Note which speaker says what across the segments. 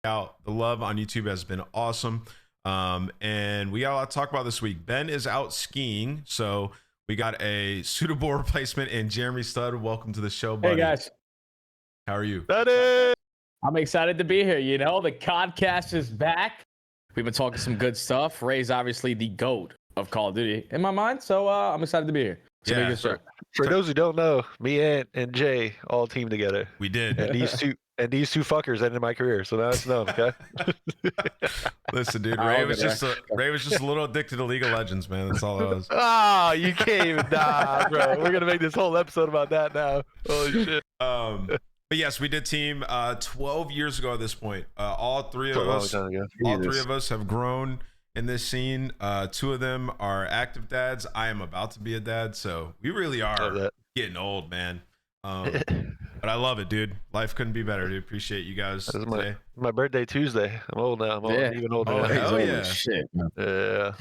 Speaker 1: out. The love on YouTube has been awesome. And we got a lot to talk about this week. Ben is out skiing, so we got a suitable replacement in JeremyStud. Welcome to the show, buddy.
Speaker 2: Hey guys,
Speaker 1: how are you?
Speaker 3: Buddy!
Speaker 2: I'm excited to be here. You know, the Codcast is back. We've been talking some good stuff. Ray's obviously the GOAT of Call of Duty in my mind, so I'm excited to be here. It's
Speaker 1: Yeah.
Speaker 2: a good show.
Speaker 3: For those who don't know, me and Jay all teamed together.
Speaker 1: We did.
Speaker 3: And these two fuckers ended my career, so now it's known, okay?
Speaker 1: Listen, dude, Ray was just a little addicted to League of Legends, man. That's all it was.
Speaker 3: Ah, you can't even bro. We're gonna make this whole episode about that now. Holy shit.
Speaker 1: But yes, we did team 12 years ago at this point. All three of us have grown in this scene. 2 of them are active dads. I am about to be a dad, so we really are getting old, man. But I love it, dude. Life couldn't be better, dude. Appreciate you guys today.
Speaker 3: My birthday Tuesday. I'm old now. I'm even older.
Speaker 1: Oh, hell yeah.
Speaker 2: Shit.
Speaker 3: Yeah.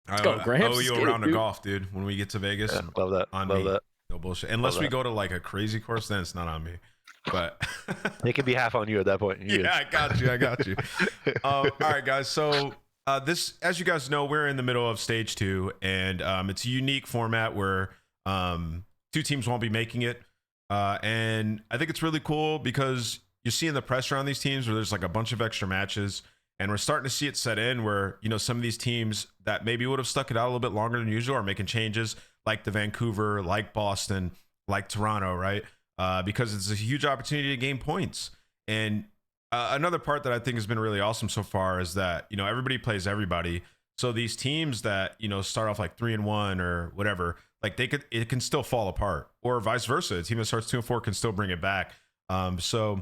Speaker 2: Let's go, Graham.
Speaker 1: I owe you a round of golf, dude, when we get to Vegas.
Speaker 3: Yeah, love that.
Speaker 1: Love that. No bullshit. Unless we go to like a crazy course, then it's not on me. But
Speaker 3: it could be half on you at that point.
Speaker 1: Yeah, I got you. All right, guys. So this, as you guys know, we're in the middle of stage 2, and it's a unique format where 2 teams won't be making it. And I think it's really cool because you're seeing the pressure on these teams where there's like a bunch of extra matches, and we're starting to see it set in where, you know, some of these teams that maybe would have stuck it out a little bit longer than usual are making changes, like the Vancouver, like Boston, like Toronto, right? Because it's a huge opportunity to gain points. And another part that I think has been really awesome so far is that, you know, everybody plays everybody. So these teams that, you know, start off like 3-1 or whatever, like it can still fall apart, or vice versa. A team that starts 2-4 can still bring it back. So,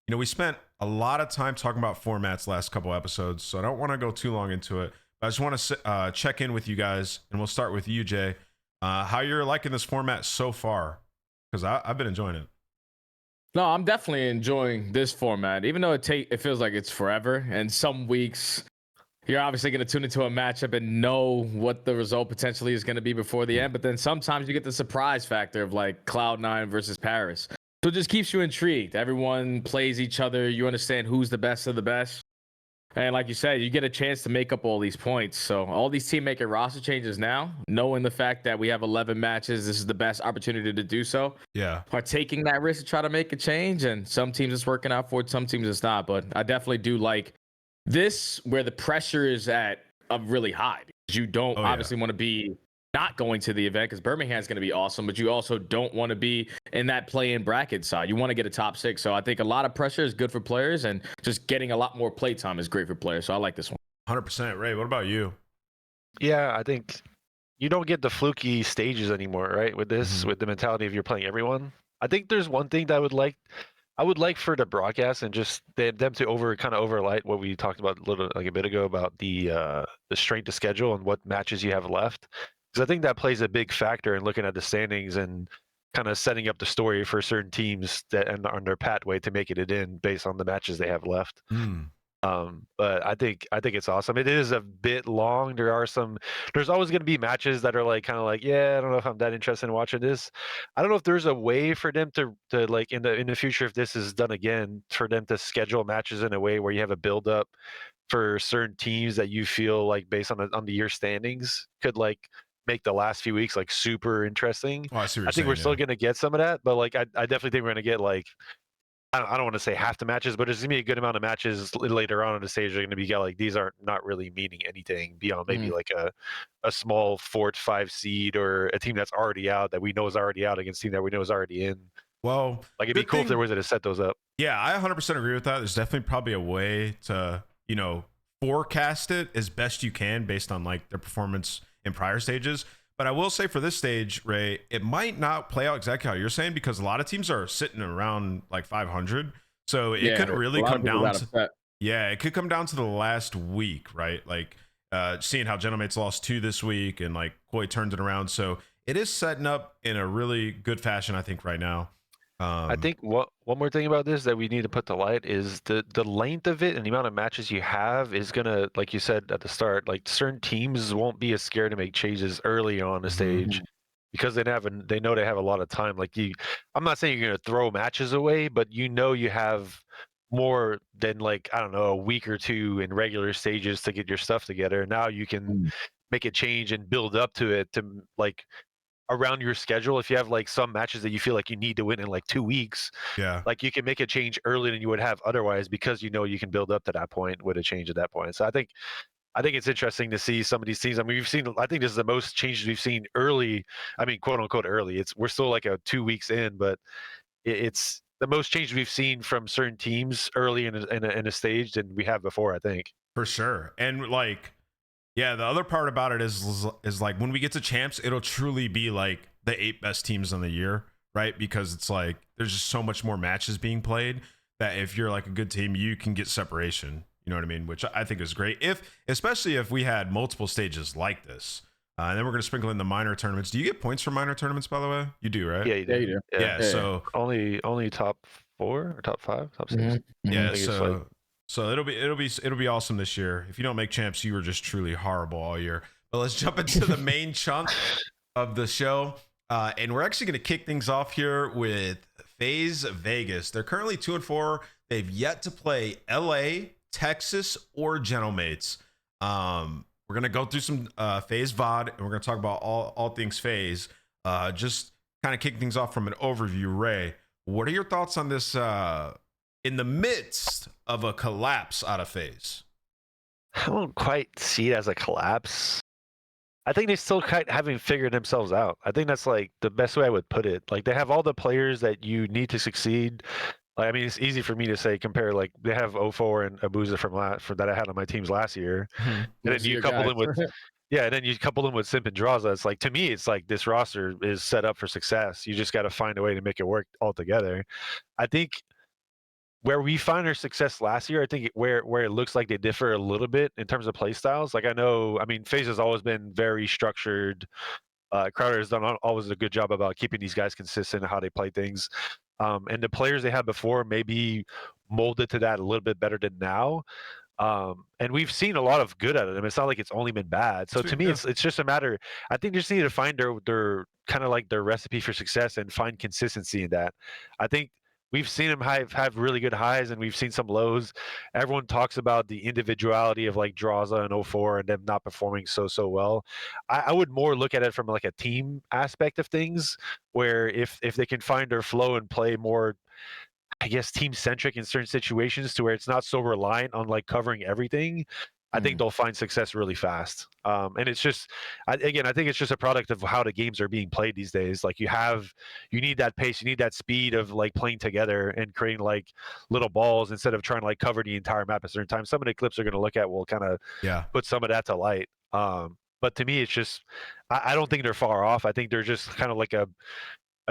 Speaker 1: you know, we spent a lot of time talking about formats last couple episodes, so I don't want to go too long into it. But I just want to check in with you guys, and we'll start with you, Jay. How you're liking this format so far? Because I've been enjoying it.
Speaker 2: No, I'm definitely enjoying this format, even though it feels like it's forever. And some weeks, you're obviously going to tune into a matchup and know what the result potentially is going to be before the end. But then sometimes you get the surprise factor of like Cloud9 versus Paris. So it just keeps you intrigued. Everyone plays each other. You understand who's the best of the best. And like you said, you get a chance to make up all these points. So all these team making roster changes now, knowing the fact that we have 11 matches, this is the best opportunity to do so.
Speaker 1: Yeah.
Speaker 2: By taking that risk to try to make a change, and some teams it's working out for it, some teams it's not. But I definitely do like this, where the pressure is at really high, because you don't obviously want to be not going to the event, because Birmingham's going to be awesome, but you also don't want to be in that play-in bracket side. You want to get a top 6. So I think a lot of pressure is good for players, and just getting a lot more play time is great for players. So I like this one.
Speaker 1: 100%. Ray, what about you?
Speaker 3: Yeah, I think you don't get the fluky stages anymore, right? With this, with the mentality of you're playing everyone. I think there's one thing that I would like for the broadcast and just them to overlight what we talked about a bit ago about the strength of schedule and what matches you have left. Because I think that plays a big factor in looking at the standings and kind of setting up the story for certain teams that and on their pathway to making it in based on the matches they have left. But I think it's awesome. It is a bit long. There's always going to be matches that are kind of like, yeah, I don't know if I'm that interested in watching this. I don't know if there's a way for them to like in the future, if this is done again, for them to schedule matches in a way where you have a build up for certain teams that you feel like based on the year standings could like make the last few weeks like super interesting.
Speaker 1: Oh, I see what you're
Speaker 3: I think
Speaker 1: saying,
Speaker 3: we're still going to get some of that, but like I definitely think we're going to get like I don't want to say half the matches, but there's going to be a good amount of matches later on in the stage. They're going to be like these aren't not really meaning anything beyond maybe like a small 4 to 5 seed or a team that's already out that we know is already out against a team that we know is already in.
Speaker 1: Well,
Speaker 3: like it'd be cool if there was a to set those up.
Speaker 1: Yeah, I 100% agree with that. There's definitely probably a way to, you know, forecast it as best you can based on like their performance in prior stages. But I will say for this stage, Ray, it might not play out exactly how you're saying, because a lot of teams are sitting around like 500. So it could really come down to, it could come down to the last week, right? Like seeing how Gentlemate's lost 2 this week and like Koi turned it around. So it is setting up in a really good fashion, I think, right now.
Speaker 3: I think one more thing about this that we need to put to light is the length of it and the amount of matches you have is gonna, like you said at the start, like certain teams won't be as scared to make changes early on the stage because they know they have a lot of time. Like I'm not saying you're gonna throw matches away, but you know you have more than like, I don't know, a week or two in regular stages to get your stuff together. Now you can make a change and build up to it to like around your schedule. If you have like some matches that you feel like you need to win in like 2 weeks,
Speaker 1: Yeah.
Speaker 3: like you can make a change earlier than you would have otherwise because you know you can build up to that point with a change at that point. So I think it's interesting to see some of these teams. I mean, I think this is the most changes we've seen early. I mean, quote unquote early. We're still like 2 weeks in, but it's the most changes we've seen from certain teams early in a stage than we have before, I think.
Speaker 1: For sure. And like, yeah, the other part about it is like when we get to champs, it'll truly be like the 8 best teams in the year, right? Because it's like there's just so much more matches being played that if you're like a good team, you can get separation. You know what I mean? Which I think is great. Especially if we had multiple stages like this. And then we're going to sprinkle in the minor tournaments. Do you get points for minor tournaments, by the way? You do, right?
Speaker 3: Yeah, you do.
Speaker 2: Yeah, you do.
Speaker 1: Yeah. So
Speaker 3: only top 4 or top 5, top 6.
Speaker 2: Mm-hmm.
Speaker 1: yeah.
Speaker 3: I think it's like-
Speaker 1: So it'll be awesome this year. If you don't make champs, you were just truly horrible all year. But let's jump into the main chunk of the show. And we're actually going to kick things off here with Faze Vegas. They're currently 2-4. They've yet to play LA, Texas, or Gentlemates. We're going to go through some Faze VOD, and we're going to talk about all things Faze. Just kind of kick things off from an overview. Ray, what are your thoughts on this in the midst of a collapse out of Faze?
Speaker 3: I don't quite see it as a collapse. I think they still haven't figured themselves out. I think that's like the best way I would put it. Like they have all the players that you need to succeed. Like, I mean, it's easy for me to say compare. Like they have 04 and Abuza from that I had on my teams last year, and then you couple them with and then you couple them with Simp and Draza. It's like to me, it's like this roster is set up for success. You just got to find a way to make it work all together. I think where we find our success last year, I think where it looks like they differ a little bit in terms of play styles. Like I mean, FaZe has always been very structured. Crowder has done always a good job about keeping these guys consistent in how they play things. And the players they had before maybe molded to that a little bit better than now. And we've seen a lot of good out of them. It's not like it's only been bad. So to me, it's just a matter. I think they just need to find their kind of like their recipe for success and find consistency in that. I think we've seen them have really good highs and we've seen some lows. Everyone talks about the individuality of like Draza and 04 and them not performing so well. I would more look at it from like a team aspect of things, where if they can find their flow and play more, I guess, team centric in certain situations to where it's not so reliant on like covering everything, I think they'll find success really fast. And it's just, I think it's just a product of how the games are being played these days. Like you need that pace, you need that speed of like playing together and creating like little balls instead of trying to like cover the entire map at certain times. Some of the clips are going to look at will kind of put some of that to light. But to me, it's just, I don't think they're far off. I think they're just kind of like a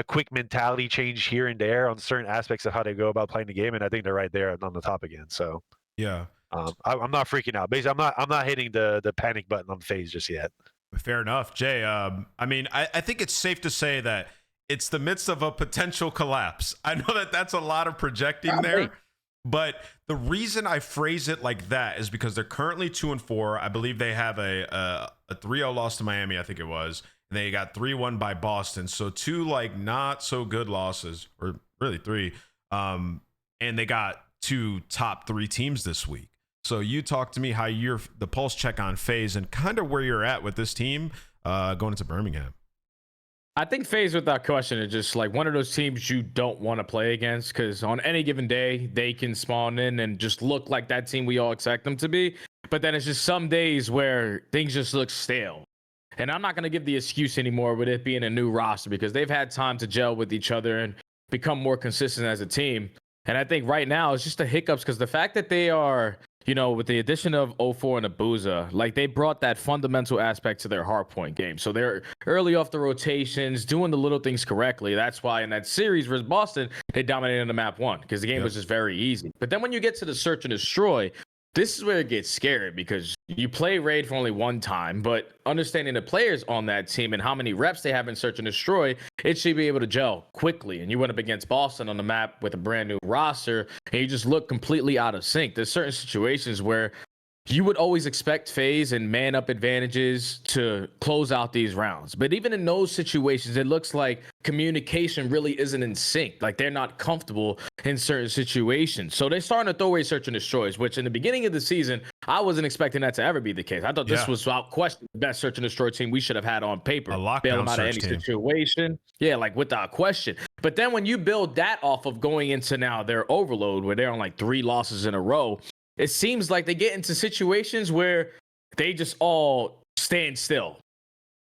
Speaker 3: quick mentality change here and there on certain aspects of how they go about playing the game, and I think they're right there on the top again. So
Speaker 1: yeah,
Speaker 3: I'm not freaking out. Basically, I'm not hitting the panic button on FaZe just yet.
Speaker 1: Fair enough, Jay. I mean, I think it's safe to say that it's the midst of a potential collapse. I know that that's a lot of projecting there, but the reason I phrase it like that is because they're currently 2-4. I believe they have a 3-0 loss to Miami, I think it was. And they got 3-1 by Boston. So 2 like not so good losses, or really 3. And they got 2 top 3 teams this week. So you talk to me how you're the pulse check on FaZe and kind of where you're at with this team going into Birmingham.
Speaker 2: I think FaZe, without question, is just like one of those teams you don't want to play against, because on any given day they can spawn in and just look like that team we all expect them to be. But then it's just some days where things just look stale. And I'm not going to give the excuse anymore with it being a new roster, because they've had time to gel with each other and become more consistent as a team. And I think right now it's just the hiccups, because the fact that they are, with the addition of 04 and Abuza, like they brought that fundamental aspect to their hardpoint game. So they're early off the rotations, doing the little things correctly. That's why in that series versus Boston, they dominated the map 1, because the game was just very easy. But then when you get to the search and destroy, this is where it gets scary, because you play Raid for only one time, but understanding the players on that team and how many reps they have in Search and Destroy, it should be able to gel quickly. And you went up against Boston on the map with a brand new roster, and you just look completely out of sync. There's certain situations where you would always expect Faze and man up advantages to close out these rounds. But even in those situations, it looks like communication really isn't in sync. Like they're not comfortable in certain situations. So they're starting to throw away search and destroys, which in the beginning of the season, I wasn't expecting that to ever be the case. I thought this was without question the best search and destroy team we should have had on paper.
Speaker 1: A lockdown
Speaker 2: bail them out of any
Speaker 1: team.
Speaker 2: situation. Yeah, like without question. But then when you build that off of going into now their overload, where they're on like 3 losses in a row, it seems like they get into situations where they just all stand still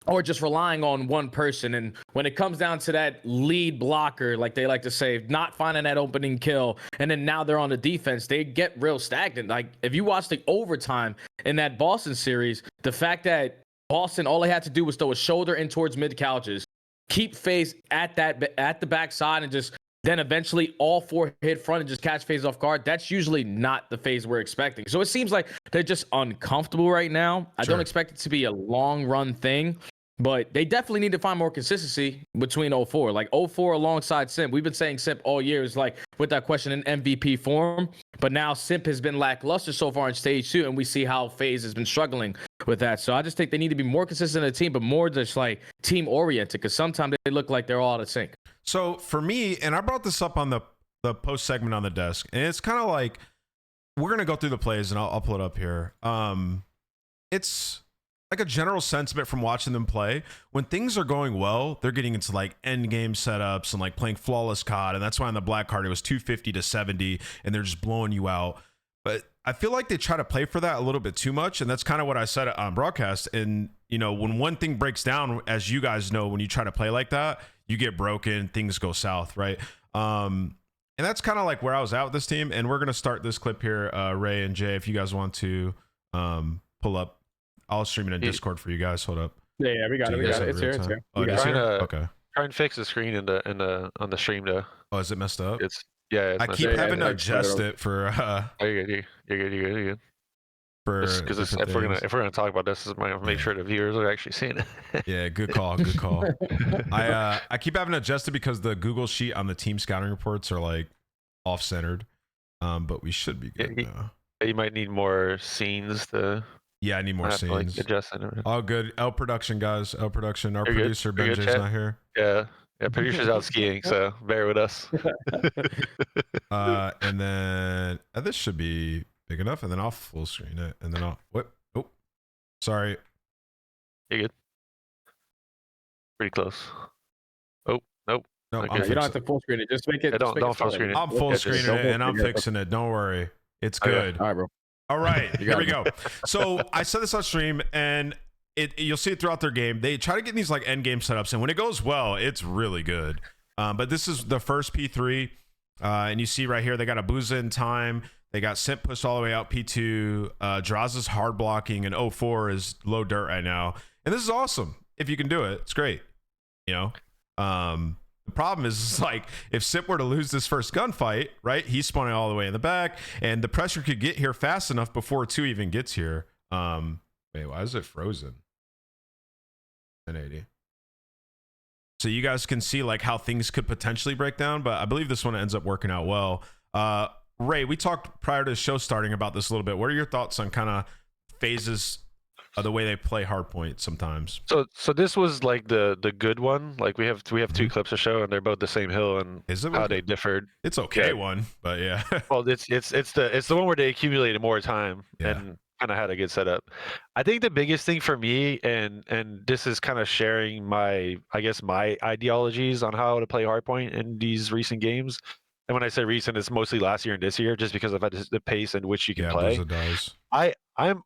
Speaker 2: or just relying on one person. And when it comes down to that lead blocker, like they like to say, not finding that opening kill, and then now they're on the defense, they get real stagnant. Like if you watch the overtime in that Boston series, the fact that Boston, all they had to do was throw a shoulder in towards mid couches, keep Faze at the backside, and just then eventually all 4 hit front and just catch Faze off guard. That's usually not the Faze we're expecting. So it seems like they're just uncomfortable right now. I don't expect it to be a long run thing, but they definitely need to find more consistency between 04. Like 04 alongside Simp. We've been saying Simp all year is like with that question in MVP form, but now Simp has been lackluster so far in stage 2, and we see how Faze has been struggling with that. So I just think they need to be more consistent in the team, but more just like team oriented, because sometimes they look like they're all out of sync.
Speaker 1: So for me, and I brought this up on the post segment on the desk, and it's kind of like, we're going to go through the plays and I'll pull it up here. It's like a general sentiment from watching them play. When things are going well, they're getting into like end game setups and like playing flawless COD. And that's why on the black card, it was 250 to 70 and they're just blowing you out. But I feel like they try to play for that a little bit too much. And that's kind of what I said on broadcast. And, you know, when one thing breaks down, as you guys know, when you try to play like that, you get broken, things go south, right? And that's kind of like where I was at with this team. And we're going to start this clip here, Ray and Jay, if you guys want to pull up. I'll stream it in Discord for you guys. Hold up.
Speaker 2: Yeah, we got it. We got it. It's here. It's here.
Speaker 1: Oh, it's here? Okay.
Speaker 3: Try and fix the screen on the stream though.
Speaker 1: Oh, is it messed up?
Speaker 3: It's
Speaker 1: I keep having to adjust it for.
Speaker 3: You're good. Because if we're gonna talk about this, make sure the viewers are actually seeing it.
Speaker 1: Yeah, good call. Good call. I keep having to adjust it because the Google sheet on the team scouting reports are like off centered. But we should be good now.
Speaker 3: You might need more scenes to.
Speaker 1: Yeah, I need more scenes.
Speaker 3: Like, adjust it.
Speaker 1: All good. L production, guys. L production. Our producer Benji's not here.
Speaker 3: Yeah, producer's out skiing, so bear with us.
Speaker 1: And then this should be big enough, and then I'll full screen it, and then I'll what? Oh, sorry.
Speaker 3: You're good. Pretty close. Oh, nope.
Speaker 1: No,
Speaker 2: okay. You don't have to full screen it. Just make it.
Speaker 3: Yeah, don't full screen it.
Speaker 1: I'm full screening it, and I'm fixing it. Don't worry. It's good.
Speaker 2: Okay. All right, bro.
Speaker 1: All right, here we go. So I said this on stream, and you'll see it throughout their game. They try to get these like end game setups, and when it goes well, it's really good. But this is the first P3, and you see right here they got a Booza in time. They got Simp pushed all the way out P2. Draza's hard blocking, and 04 is low dirt right now. And this is awesome. If you can do it, it's great. You know, the problem is like if Simp were to lose this first gunfight, right? He's spawning all the way in the back, and the pressure could get here fast enough before 2 even gets here. Wait, why is it frozen? 1080. So you guys can see like how things could potentially break down, but I believe this one ends up working out well. Ray, we talked prior to the show starting about this a little bit. What are your thoughts on kind of phases of the way they play hardpoint sometimes?
Speaker 3: So this was like the good one. Like we have 2 clips to show, and they're both the same hill, and how they differed.
Speaker 1: It's okay one, but yeah.
Speaker 3: Well, it's the one where they accumulated more time and kind of had a good setup. I think the biggest thing for me, and this is kind of sharing my ideologies on how to play hardpoint in these recent games. And when I say recent, it's mostly last year and this year, just because of the pace in which you can play. I'm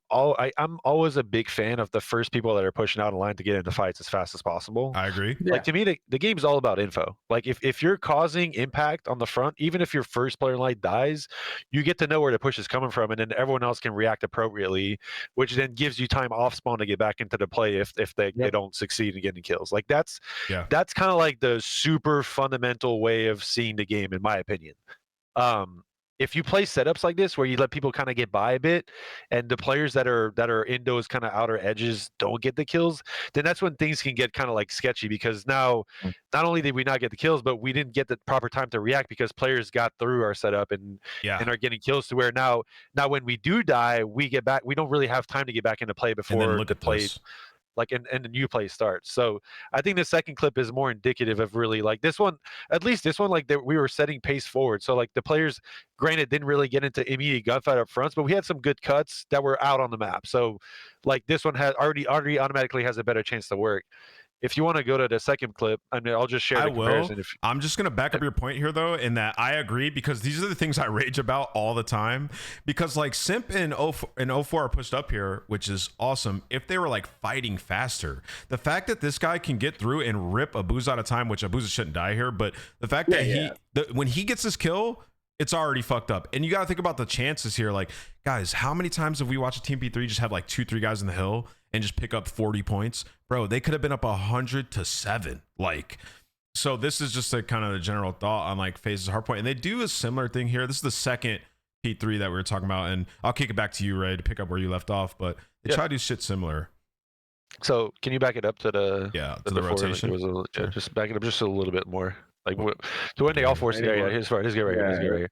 Speaker 3: always a big fan of the first people that are pushing out in line to get into fights as fast as possible.
Speaker 1: I agree.
Speaker 3: Like to me, the game's all about info. Like if you're causing impact on the front, even if your first player in line dies, you get to know where the push is coming from, and then everyone else can react appropriately, which then gives you time off spawn to get back into the play if they don't succeed in getting kills. Like that's kind of like the super fundamental way of seeing the game, in my opinion. if you play setups like this where you let people kind of get by a bit, and the players that are in those kind of outer edges don't get the kills, then that's when things can get kind of like sketchy, because now not only did we not get the kills, but we didn't get the proper time to react because players got through our setup and are getting kills, to where now when we do die, we get back, we don't really have time to get back into play before the play like and the new play starts. So I think the second clip is more indicative of really like this one, at least this one, like we were setting pace forward. So like the players, granted, didn't really get into immediate gunfight up front, but we had some good cuts that were out on the map. So like this one has already automatically has a better chance to work. If you want to go to the second clip, I mean, I'll just share the comparison.
Speaker 1: I'm just going to back up your point here, though, in that I agree, because these are the things I rage about all the time. Because, like, Simp and 04 are pushed up here, which is awesome. If they were, like, fighting faster, the fact that this guy can get through and rip Abuza out of time, which Abuza shouldn't die here, but the fact that when he gets his kill, it's already fucked up. And you got to think about the chances here. Like, guys, how many times have we watched a Team P3 just have, like, 2-3 guys in the hill and just pick up 40 points? Bro, they could have been up 100-7. Like, so this is just a kind of a general thought on like Faze's hard point. And they do a similar thing here. This is the second P3 that we were talking about, and I'll kick it back to you, Ray, to pick up where you left off, but they try to do shit similar.
Speaker 3: So can you back it up to the
Speaker 1: to the rotation?
Speaker 3: Just back it up just a little bit more. Like to when they all force here's good right here.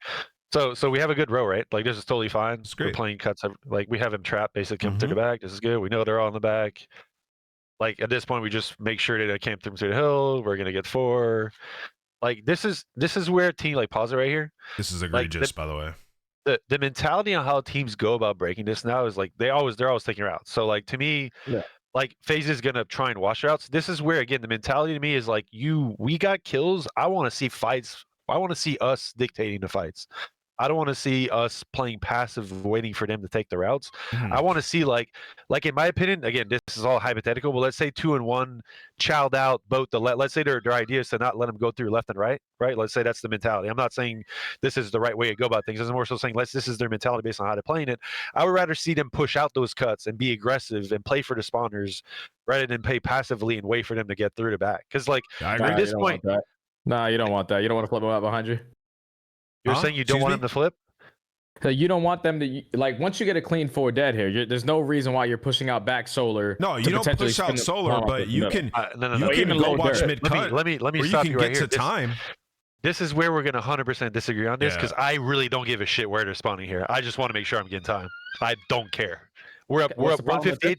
Speaker 3: So we have a good row, right? Like this is totally fine.
Speaker 1: It's great.
Speaker 3: We're playing cuts, like we have him trapped basically come through the back. This is good. We know they're all in the back. Like at this point, we just make sure that they can't through the hill. We're gonna get 4. Like this is where team, like pause it right here.
Speaker 1: This is egregious, by the way.
Speaker 3: The mentality on how teams go about breaking this now is like they're always taking routes. So like to me, like FaZe is gonna try and wash routes. This is where again the mentality to me is like we got kills. I want to see fights. I want to see us dictating the fights. I don't want to see us playing passive, waiting for them to take the routes. I want to see like in my opinion, again, this is all hypothetical, but let's say 2 and 1 chowed out both let's say their idea is to not let them go through left and right. Let's say that's the mentality. I'm not saying this is the right way to go about things. I'm more so saying this is their mentality based on how they're playing it. I would rather see them push out those cuts and be aggressive and play for the spawners rather than play passively and wait for them to get through the back. Because like at this point,
Speaker 2: no, you don't want that. You don't want to flip them out behind you.
Speaker 3: You're saying you don't want them to flip?
Speaker 2: So you don't want them to, like, once you get a clean 4 dead here, there's no reason why you're pushing out back Solar.
Speaker 1: No, you don't push out Solar, but you can you can go watch mid cut.
Speaker 3: Let me stop you right here.
Speaker 1: Time.
Speaker 3: This is where we're going to 100% disagree on this, because I really don't give a shit where they're spawning here. I just want to make sure I'm getting time. I don't care. We're up 158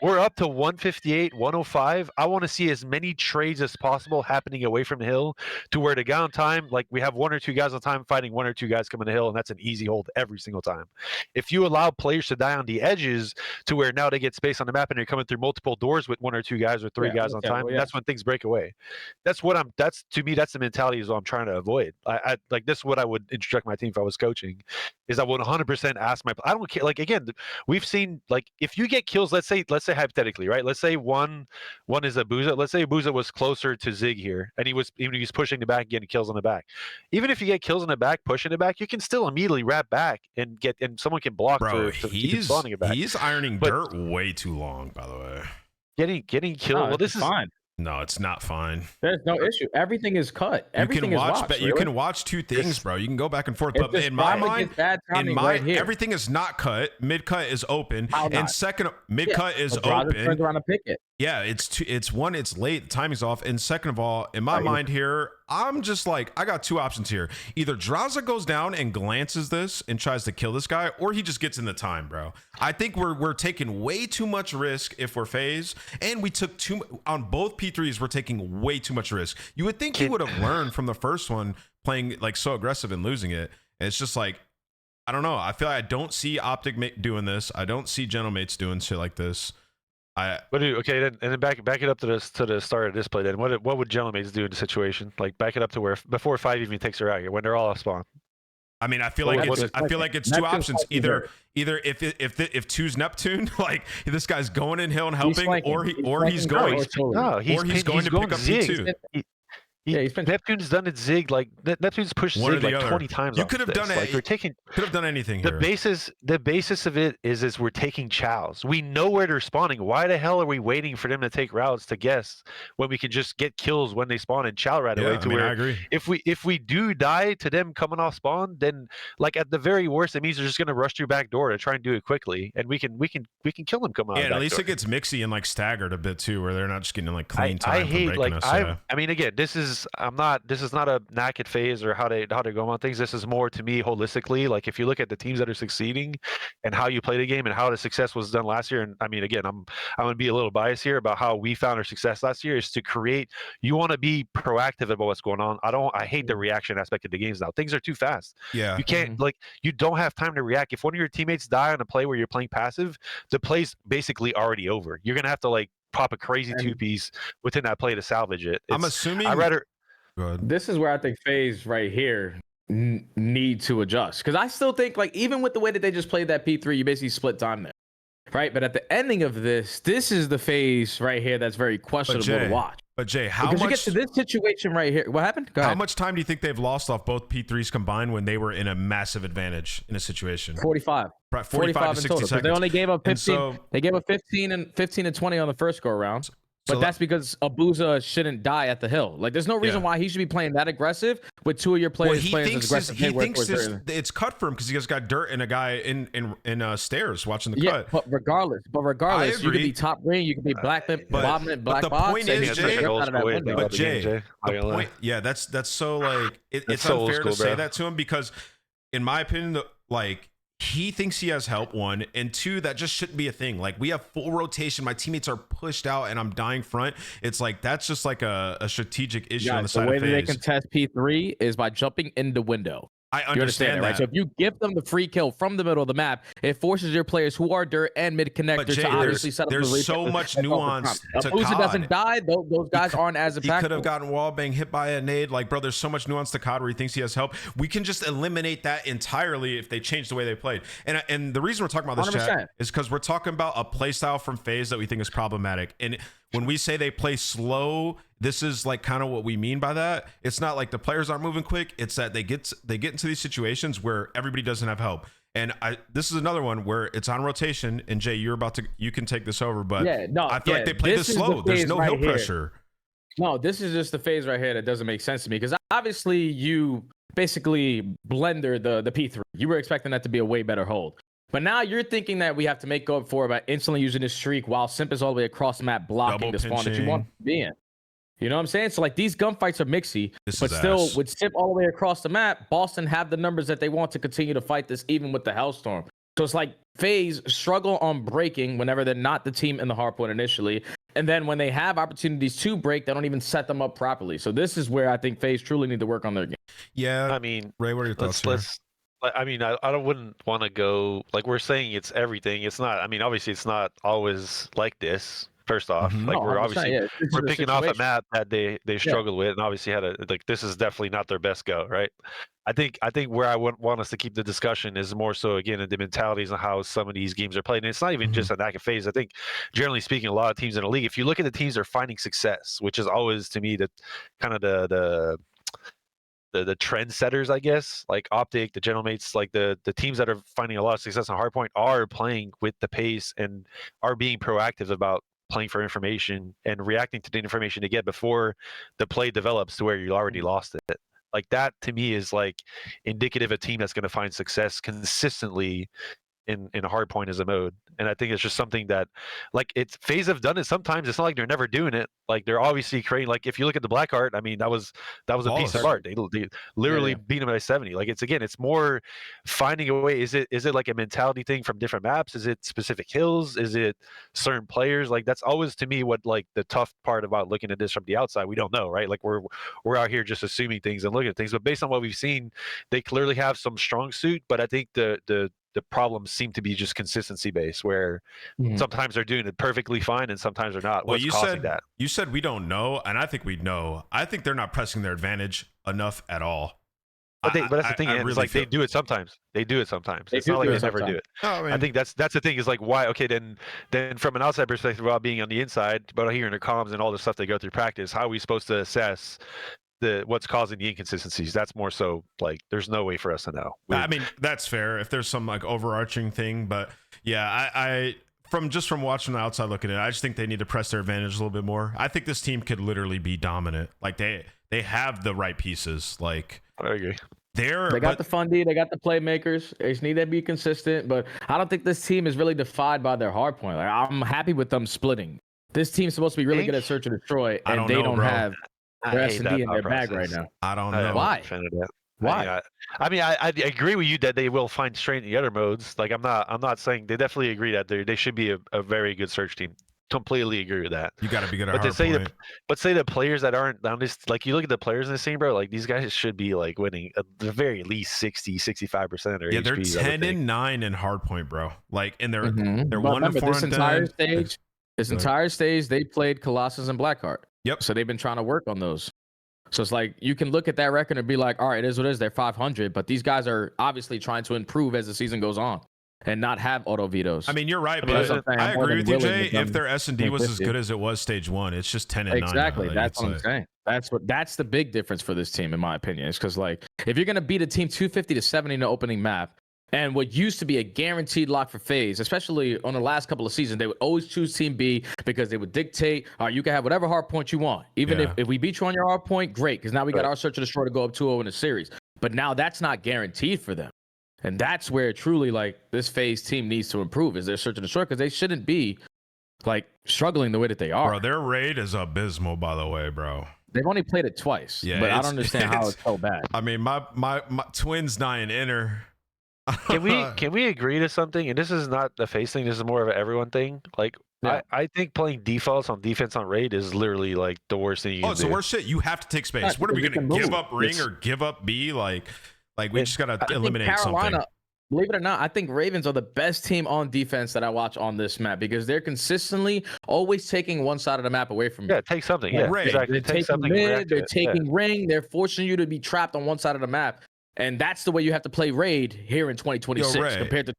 Speaker 3: we're up to 158, 105. I want to see as many trades as possible happening away from the hill, to where the guy on time, like we have 1 or 2 guys on time fighting 1 or 2 guys coming the hill, and that's an easy hold every single time. If you allow players to die on the edges to where now they get space on the map and they're coming through multiple doors with 1 or 2 guys or 3 guys on time, that's when things break away. That's to me, that's the mentality is what I'm trying to avoid. I like this is what I would instruct my team if I was coaching, is I would 100% ask I don't care. Like again, we've seen, like if you get kills, let's say hypothetically, right? Let's say one is Abuza. Let's say Abuza was closer to Zig here, and he was pushing the back, getting kills on the back. Even if you get kills on the back, pushing the back, you can still immediately wrap back and someone can block.
Speaker 1: Bro,
Speaker 3: keep spawning it back.
Speaker 1: He's ironing dirt way too long, by the way.
Speaker 3: Getting killed.
Speaker 2: No,
Speaker 3: well, this is
Speaker 2: fine.
Speaker 1: No, it's not fine.
Speaker 2: There's no issue. Everything is cut. Everything is watched.
Speaker 1: But you can watch 2 things, bro. You can go back and forth. But in my mind, everything is not cut. Mid cut is open. And second, mid cut is open.
Speaker 2: Turns around and pick it.
Speaker 1: Yeah, it's one, it's late, the timing's off, and second of all, in my mind here, I'm just like, I got 2 options here. Either Draza goes down and glances this and tries to kill this guy, or he just gets in the time, bro. I think we're taking way too much risk if we're FaZe, and we took on both P3s, we're taking way too much risk. You would think he would have learned from the first one, playing like so aggressive and losing it. And it's just like, I don't know. I feel like I don't see Optic doing this. I don't see Gentlemates doing shit like this.
Speaker 3: Then back it up to the start of this play. Then what would Gentlemates do in the situation? Like back it up to where before 5 even takes her out here when they're all off spawn.
Speaker 1: I mean, I feel like it's 2 options. Either if 2's Neptune, like this guy's going in hill and helping, or he's going to pick up P2.
Speaker 2: He's been.
Speaker 3: Neptune's done it zig like Neptune's pushed
Speaker 1: One or
Speaker 3: zig
Speaker 1: the
Speaker 3: like
Speaker 1: other.
Speaker 3: 20 times.
Speaker 1: You could have done it.
Speaker 3: Like we're taking.
Speaker 1: Could have done anything
Speaker 3: The
Speaker 1: here.
Speaker 3: basis of it is we're taking chows. We know where they're spawning. Why the hell are we waiting for them to take routes to guess when we can just get kills when they spawn and chow right away?
Speaker 1: Yeah, I mean, I agree.
Speaker 3: If we do die to them coming off spawn, then like at the very worst, it means they're just gonna rush through back door to try and do it quickly, and we can kill them coming out.
Speaker 1: Yeah,
Speaker 3: of
Speaker 1: and at
Speaker 3: back
Speaker 1: door.
Speaker 3: door.
Speaker 1: It gets mixy and like staggered a bit too, where they're not just getting like clean time.
Speaker 3: I hate
Speaker 1: from breaking
Speaker 3: like
Speaker 1: us.
Speaker 3: I mean again, this is not a knack at Faze or how they go on things. This is more to me holistically. Like if you look at the teams that are succeeding and how you play the game and how the success was done last year. And I mean again, I'm gonna be a little biased here about how we found our success last year is to create. You want to be proactive about what's going on. I hate the reaction aspect of the games now. Things are too fast.
Speaker 1: Yeah,
Speaker 3: You can't like you don't have time to react. If one of your teammates die on a play where you're playing passive, the play's basically already over. You're gonna have to like pop a crazy two-piece within that play to salvage it.
Speaker 1: I'm assuming.
Speaker 3: I'd rather.
Speaker 2: This is where I think Faze right here need to adjust, because I still think like even with the way that they just played that P3, you basically split time there, right? But at the ending of this is the Faze right here that's very questionable to watch.
Speaker 1: But Jay, how
Speaker 2: because
Speaker 1: much?
Speaker 2: You get to this situation right here. What happened? Go ahead.
Speaker 1: How much time do you think they've lost off both P3s combined when they were in a massive advantage in a situation?
Speaker 2: 45.
Speaker 1: 45 to 60
Speaker 2: total.
Speaker 1: seconds.
Speaker 2: They only gave up 15.
Speaker 1: So,
Speaker 2: they gave up 15 and 20 on the first go around. But that's because Abuza shouldn't die at the hill. Like, there's no reason why he should be playing that aggressive with two of your players playing as aggressive.
Speaker 1: He thinks it's cut for him because he just got dirt and a guy in stairs watching the cut.
Speaker 2: But regardless, you could be top green, you could be black mid, bottom mid, black box.
Speaker 1: The point is, Jay,
Speaker 3: but
Speaker 1: Jay, the point, yeah, that's so like it's so unfair to say that to him because, in my opinion, like. He thinks he has help, one, and two, that just shouldn't be a thing. Like, we have full rotation. My teammates are pushed out, and I'm dying front. It's like, that's just like a strategic issue on the side of Faze.
Speaker 2: The way that they contest P3 is by jumping in the window.
Speaker 1: I understand that.
Speaker 2: Right? So if you give them the free kill from the middle of the map, it forces your players who are dirt and mid connectors to obviously set up the
Speaker 1: There's so much nuance to COD.
Speaker 2: Uzi doesn't die, those guys aren't as impactful.
Speaker 1: He could have gotten wallbang hit by a nade. Like, bro, there's so much nuance to COD where he thinks he has help. We can just eliminate that entirely if they change the way they played. And the reason we're talking about this,
Speaker 2: 100%.
Speaker 1: chat, is because we're talking about a playstyle from Faze that we think is problematic. And when we say they play slow, this is like kind of what we mean by that. It's not like the players aren't moving quick. It's that they get into these situations where everybody doesn't have help. And this is another one where it's on rotation. And Jay, you can take this over, but I feel like they play this slow. There's no hill pressure.
Speaker 2: No, this is just the Faze right here that doesn't make sense to me because obviously you basically blender the P3. You were expecting that to be a way better hold. But now you're thinking that we have to make up for it by instantly using this streak while Simp is all the way across the map blocking the spawn that you want to be in. You know what I'm saying? So like these gunfights are mixy, but still with Simp all the way across the map, Boston have the numbers that they want to continue to fight this even with the Hellstorm. So it's like Faze struggle on breaking whenever they're not the team in the hardpoint initially. And then when they have opportunities to break, they don't even set them up properly. So this is where I think Faze truly need to work on their game.
Speaker 1: Yeah.
Speaker 3: I mean,
Speaker 1: Ray, what are your thoughts here?
Speaker 3: I mean, I wouldn't want to go like we're saying it's everything. It's not. I mean, obviously, it's not always like this. First off, like we're obviously we're picking off a map that they struggled with, and obviously had this is definitely not their best go, right? I think where I want us to keep the discussion is more so again in the mentalities and how some of these games are played, and it's not even just a knack of Faze. I think generally speaking, a lot of teams in the league, if you look at the teams that are finding success, which is always to me the kind of the trendsetters, I guess, like Optic, the General Mates, like the teams that are finding a lot of success on Hardpoint are playing with the pace and are being proactive about playing for information and reacting to the information they get before the play develops to where you already lost it. Like that to me is like indicative of a team that's going to find success consistently in a hard point as a mode. And I think it's just something that like it's Faze have done it sometimes. It's not like they're never doing it. Like they're obviously creating, like if you look at the Blackheart, I mean that was a piece of art. They literally beat him by 70. Like it's more finding a way. Is it like a mentality thing from different maps? Is it specific hills? Is it certain players? Like that's always to me what like the tough part about looking at this from the outside. We don't know, right? Like we're out here just assuming things and looking at things. But based on what we've seen, they clearly have some strong suit. But I think the problems seem to be just consistency based, where sometimes they're doing it perfectly fine and sometimes they're not. What's causing that?
Speaker 1: You said we don't know, and I think we know. I think they're not pressing their advantage enough at all.
Speaker 3: But that's the thing. It's like they do it sometimes. It's not like they never do it. I think that's the thing. Is like why? Okay, then from an outside perspective, while being on the inside, but hearing the comms and all the stuff they go through practice, how are we supposed to assess what's causing the inconsistencies. That's more so like there's no way for us to know.
Speaker 1: I mean, that's fair if there's some like overarching thing, but yeah, I from watching the outside looking at it, I just think they need to press their advantage a little bit more. I think this team could literally be dominant. Like they have the right pieces. Like
Speaker 3: I agree.
Speaker 2: They got the funding, they got the playmakers. They just need to be consistent, but I don't think this team is really defined by their hard point. Like I'm happy with them splitting. This team's supposed to be really good at search and destroy, and they don't have their S&D in their bag right now.
Speaker 1: I don't know.
Speaker 2: Why?
Speaker 3: Why? I mean, I agree with you that they will find strength in the other modes. Like I'm not saying they definitely agree that they should be a very good search team. Completely agree with that.
Speaker 1: You got to be good at
Speaker 3: but
Speaker 1: hard point.
Speaker 3: Say the players that aren't on this, like you look at the players in this team, bro, like these guys should be like winning at the very least 60-65% or
Speaker 1: yeah, they're 10-9 in hard point, bro. Like and they're 1-4
Speaker 2: this entire stage. This entire stage they played Colossus and Blackheart.
Speaker 1: Yep.
Speaker 2: So they've been trying to work on those. So it's like you can look at that record and be like, all right, it is what it is. They're 500, but these guys are obviously trying to improve as the season goes on and not have auto vetoes.
Speaker 1: I mean, you're right, but I agree with you, Jay. If their S&D was as good as it was stage 1, it's just 10-9.
Speaker 2: Exactly. That's what I'm saying. That's the big difference for this team, in my opinion. Is because like if you're gonna beat a team 250-70 in the opening map, and what used to be a guaranteed lock for Faze, especially on the last couple of seasons, they would always choose Team B because they would dictate, all right, you can have whatever hard point you want. Even if we beat you on your hard point, great, because now we got our search and destroy to go up 2-0 in the series. But now that's not guaranteed for them. And that's where truly like this Faze team needs to improve is their search and destroy, because they shouldn't be like struggling the way that they are.
Speaker 1: Bro, their raid is abysmal, by the way, bro.
Speaker 2: They've only played it twice, but I don't understand how it's so bad.
Speaker 1: I mean, my twins dying inner.
Speaker 3: Can we agree to something? And this is not a Faze thing. This is more of an everyone thing. Like I think playing defaults on defense on raid is literally like the worst thing you can do.
Speaker 1: Oh, it's the worst shit. You have to take space. What are we gonna give up ring or give up B? Like we just gotta eliminate something.
Speaker 2: Believe it or not, I think Ravens are the best team on defense that I watch on this map because they're consistently always taking one side of the map away from you.
Speaker 3: Yeah, take something. Yeah, exactly.
Speaker 2: They're taking mid, they're taking ring, they're forcing you to be trapped on one side of the map. And that's the way you have to play raid here in 2026 compared to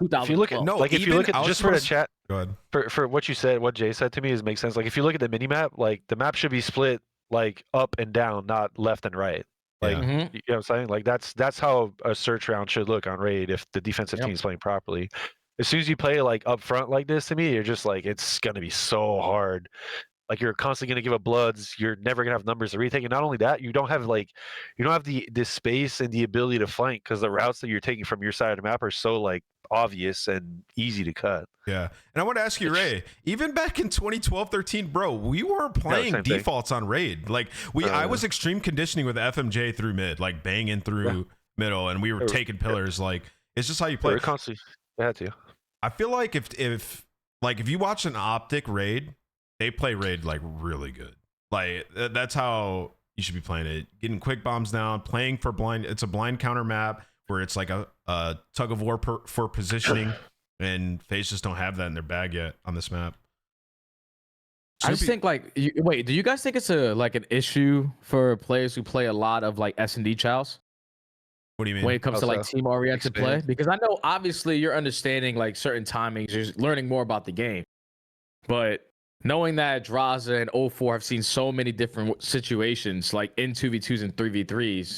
Speaker 2: 2012.
Speaker 3: If you look at if you look at just for the chat,
Speaker 1: go ahead.
Speaker 3: For what you said, what Jay said to me makes sense. Like if you look at the mini map, like the map should be split like up and down, not left and right. Like you know what I'm saying? Like that's how a search round should look on raid if the defensive team is playing properly. As soon as you play like up front like this, to me, you're just like it's gonna be so hard. Like you're constantly going to give up bloods. You're never going to have numbers to retake. And not only that, you don't have the space and the ability to flank because the routes that you're taking from your side of the map are so like obvious and easy to cut.
Speaker 1: Yeah. And I want to ask you, Ray, even back in 2012-13, bro, we weren't playing defaults on raid. Like I was extreme conditioning with FMJ through mid, like banging through middle, and we were taking pillars. Like it's just how you play.
Speaker 3: We're constantly had to.
Speaker 1: I feel like if you watch an Optic raid, they play raid like really good. Like that's how you should be playing it. Getting quick bombs down, playing for blind. It's a blind counter map where it's like a tug of war for positioning, and Faze just don't have that in their bag yet on this map.
Speaker 2: I just think wait, do you guys think it's an issue for players who play a lot of like S&D chows?
Speaker 1: What do you mean?
Speaker 2: When it comes to like team oriented play? Because I know obviously you're understanding like certain timings, you're learning more about the game, but knowing that Draza and 04 have seen so many different situations, like in 2v2s and 3v3s,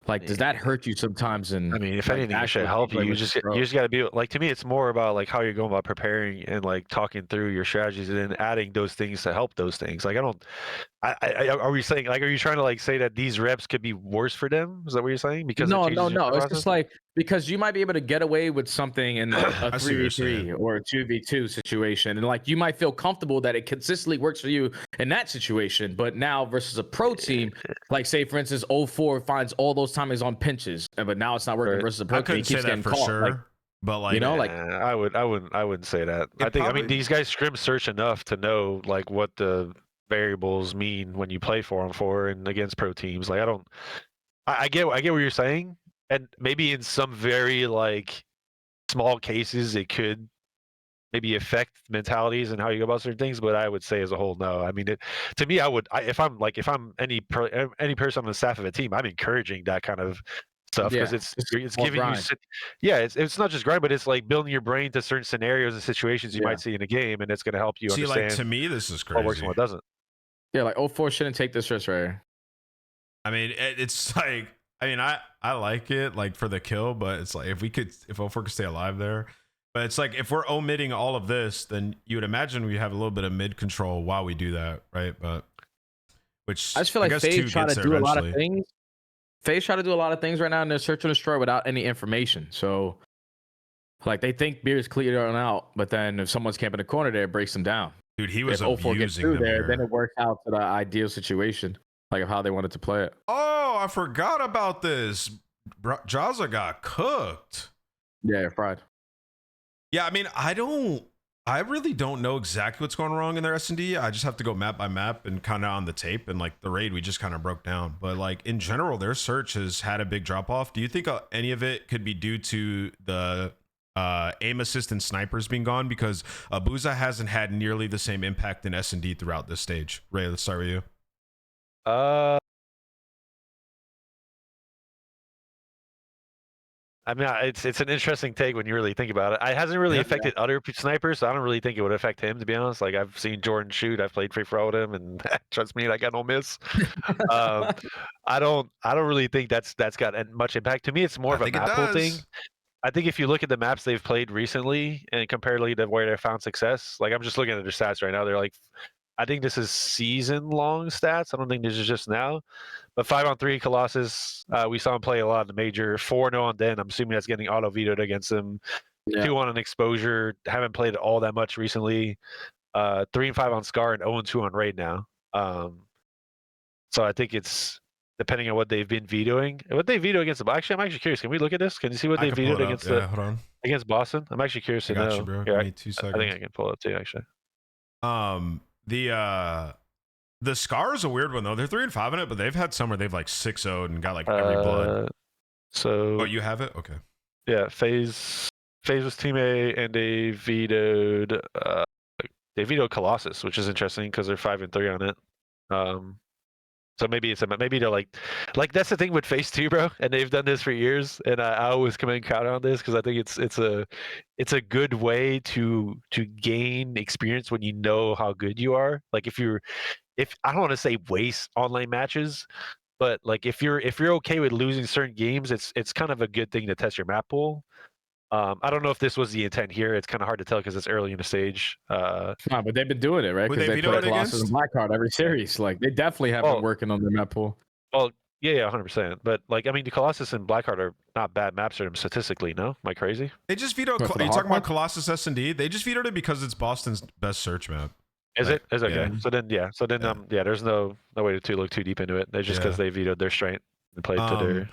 Speaker 2: like does that hurt you sometimes? And
Speaker 3: I mean, if anything, it should help you. You just got to be like, to me, it's more about like how you're going about preparing and like talking through your strategies and then adding those things to help those things. Like are we saying like, are you trying to like say that these reps could be worse for them? Is that what you're saying? Because
Speaker 2: no. It's just like because you might be able to get away with something in like a 3v3 or a 2v2 situation, and like you might feel comfortable that it consistently works for you in that situation. But now versus a pro team, like say for instance, 04 finds all those timings on pinches, but now it's not working versus a pro team. He keeps getting caught.
Speaker 1: Sure. But like,
Speaker 3: I wouldn't say that. I mean, these guys scrim search enough to know like what the variables mean when you play 4-on-4 and against pro teams. Like I get what you're saying, and maybe in some very like small cases it could maybe affect mentalities and how you go about certain things, but I would say as a whole, no. I mean, to me, if I'm any person on the staff of a team, I'm encouraging that kind of stuff because it's giving grind. It's not just grind, but it's like building your brain to certain scenarios and situations you might see in a game, and it's going to help you understand.
Speaker 1: Like to me, this is crazy.
Speaker 3: What works and what doesn't.
Speaker 2: Yeah, like 04 shouldn't take this risk right here.
Speaker 1: I mean, it's like, I mean, I like it like for the kill, but it's like if Ofer could stay alive there. But it's like if we're omitting all of this, then you would imagine we have a little bit of mid control while we do that, right? But which
Speaker 2: I just feel like Faze try to do a lot of things. Faze try to do a lot of things right now in their search and destroy without any information. So like they think beer is clear on out, but then if someone's camping a corner there, it breaks them down.
Speaker 1: Dude, he was
Speaker 2: if
Speaker 1: abusing
Speaker 2: gets through
Speaker 1: them
Speaker 2: there,
Speaker 1: here.
Speaker 2: then it works out to the ideal situation, like of how they wanted to play it.
Speaker 1: Oh, I forgot about this. Jaza got cooked.
Speaker 2: Yeah, fried.
Speaker 1: Yeah, I mean, I really don't know exactly what's going wrong in their S&D. I just have to go map by map and kind of on the tape, and like the raid we just kind of broke down. But like in general, their search has had a big drop off. Do you think any of it could be due to the aim assist and snipers being gone? Because Abuza hasn't had nearly the same impact in S&D throughout this stage. Ray, let's start with you.
Speaker 3: I mean, it's an interesting take when you really think about it. It hasn't really affected other snipers, so I don't really think it would affect him, to be honest. Like, I've seen Jordan shoot. I've played free for all with him, and trust me, I got no miss. I don't really think that's got much impact. To me, it's more of a map pool thing. I think if you look at the maps they've played recently and comparatively to where they found success, like I'm just looking at their stats right now. They're like, I think this is season-long stats. I don't think this is just now. But 5-on-3 Colossus, we saw him play a lot in the major. 4-0 on Den. I'm assuming that's getting auto-vetoed against him. 2-1 on Exposure. Haven't played all that much recently. 3-5 on Scar and 0-2 on Raid now. So I think it's depending on what they've been vetoing. What they veto against the Actually, I'm actually curious. Can we look at this? Can you see what they vetoed against against Boston? I'm actually curious to know.
Speaker 1: You, bro.
Speaker 3: Here,
Speaker 1: Give me 2 seconds.
Speaker 3: I think I can pull it too, actually.
Speaker 1: The Scar is a weird one though. They're 3-5 in it, but they've had some where they've like 6-0'd and got like every blood.
Speaker 3: So
Speaker 1: you have it? Okay.
Speaker 3: Yeah, Faze was team A, and they vetoed Colossus, which is interesting because they're 5-3 on it. So maybe they're like that's the thing with Faze too, bro. And they've done this for years, and I always commend Crowd on this because I think it's a good way to gain experience when you know how good you are. Like if I don't want to say waste online matches, but like if you're okay with losing certain games, it's kind of a good thing to test your map pool. I don't know if this was the intent here. It's kind of hard to tell because it's early in the stage.
Speaker 2: No, but they've been doing it, right?
Speaker 1: Because
Speaker 2: they put Colossus and Blackheart every series. Like they definitely have been working on their map pool.
Speaker 3: Well, yeah, 100%. But like, I mean, the Colossus and Blackheart are not bad maps for them statistically. No, am I crazy?
Speaker 1: They just vetoed. Are you talking about Colossus S&D? They just vetoed it because it's Boston's best search map.
Speaker 3: Is it? Is okay. Yeah. So then, there's no way to look too deep into it. It's just because they vetoed their strength and played to their.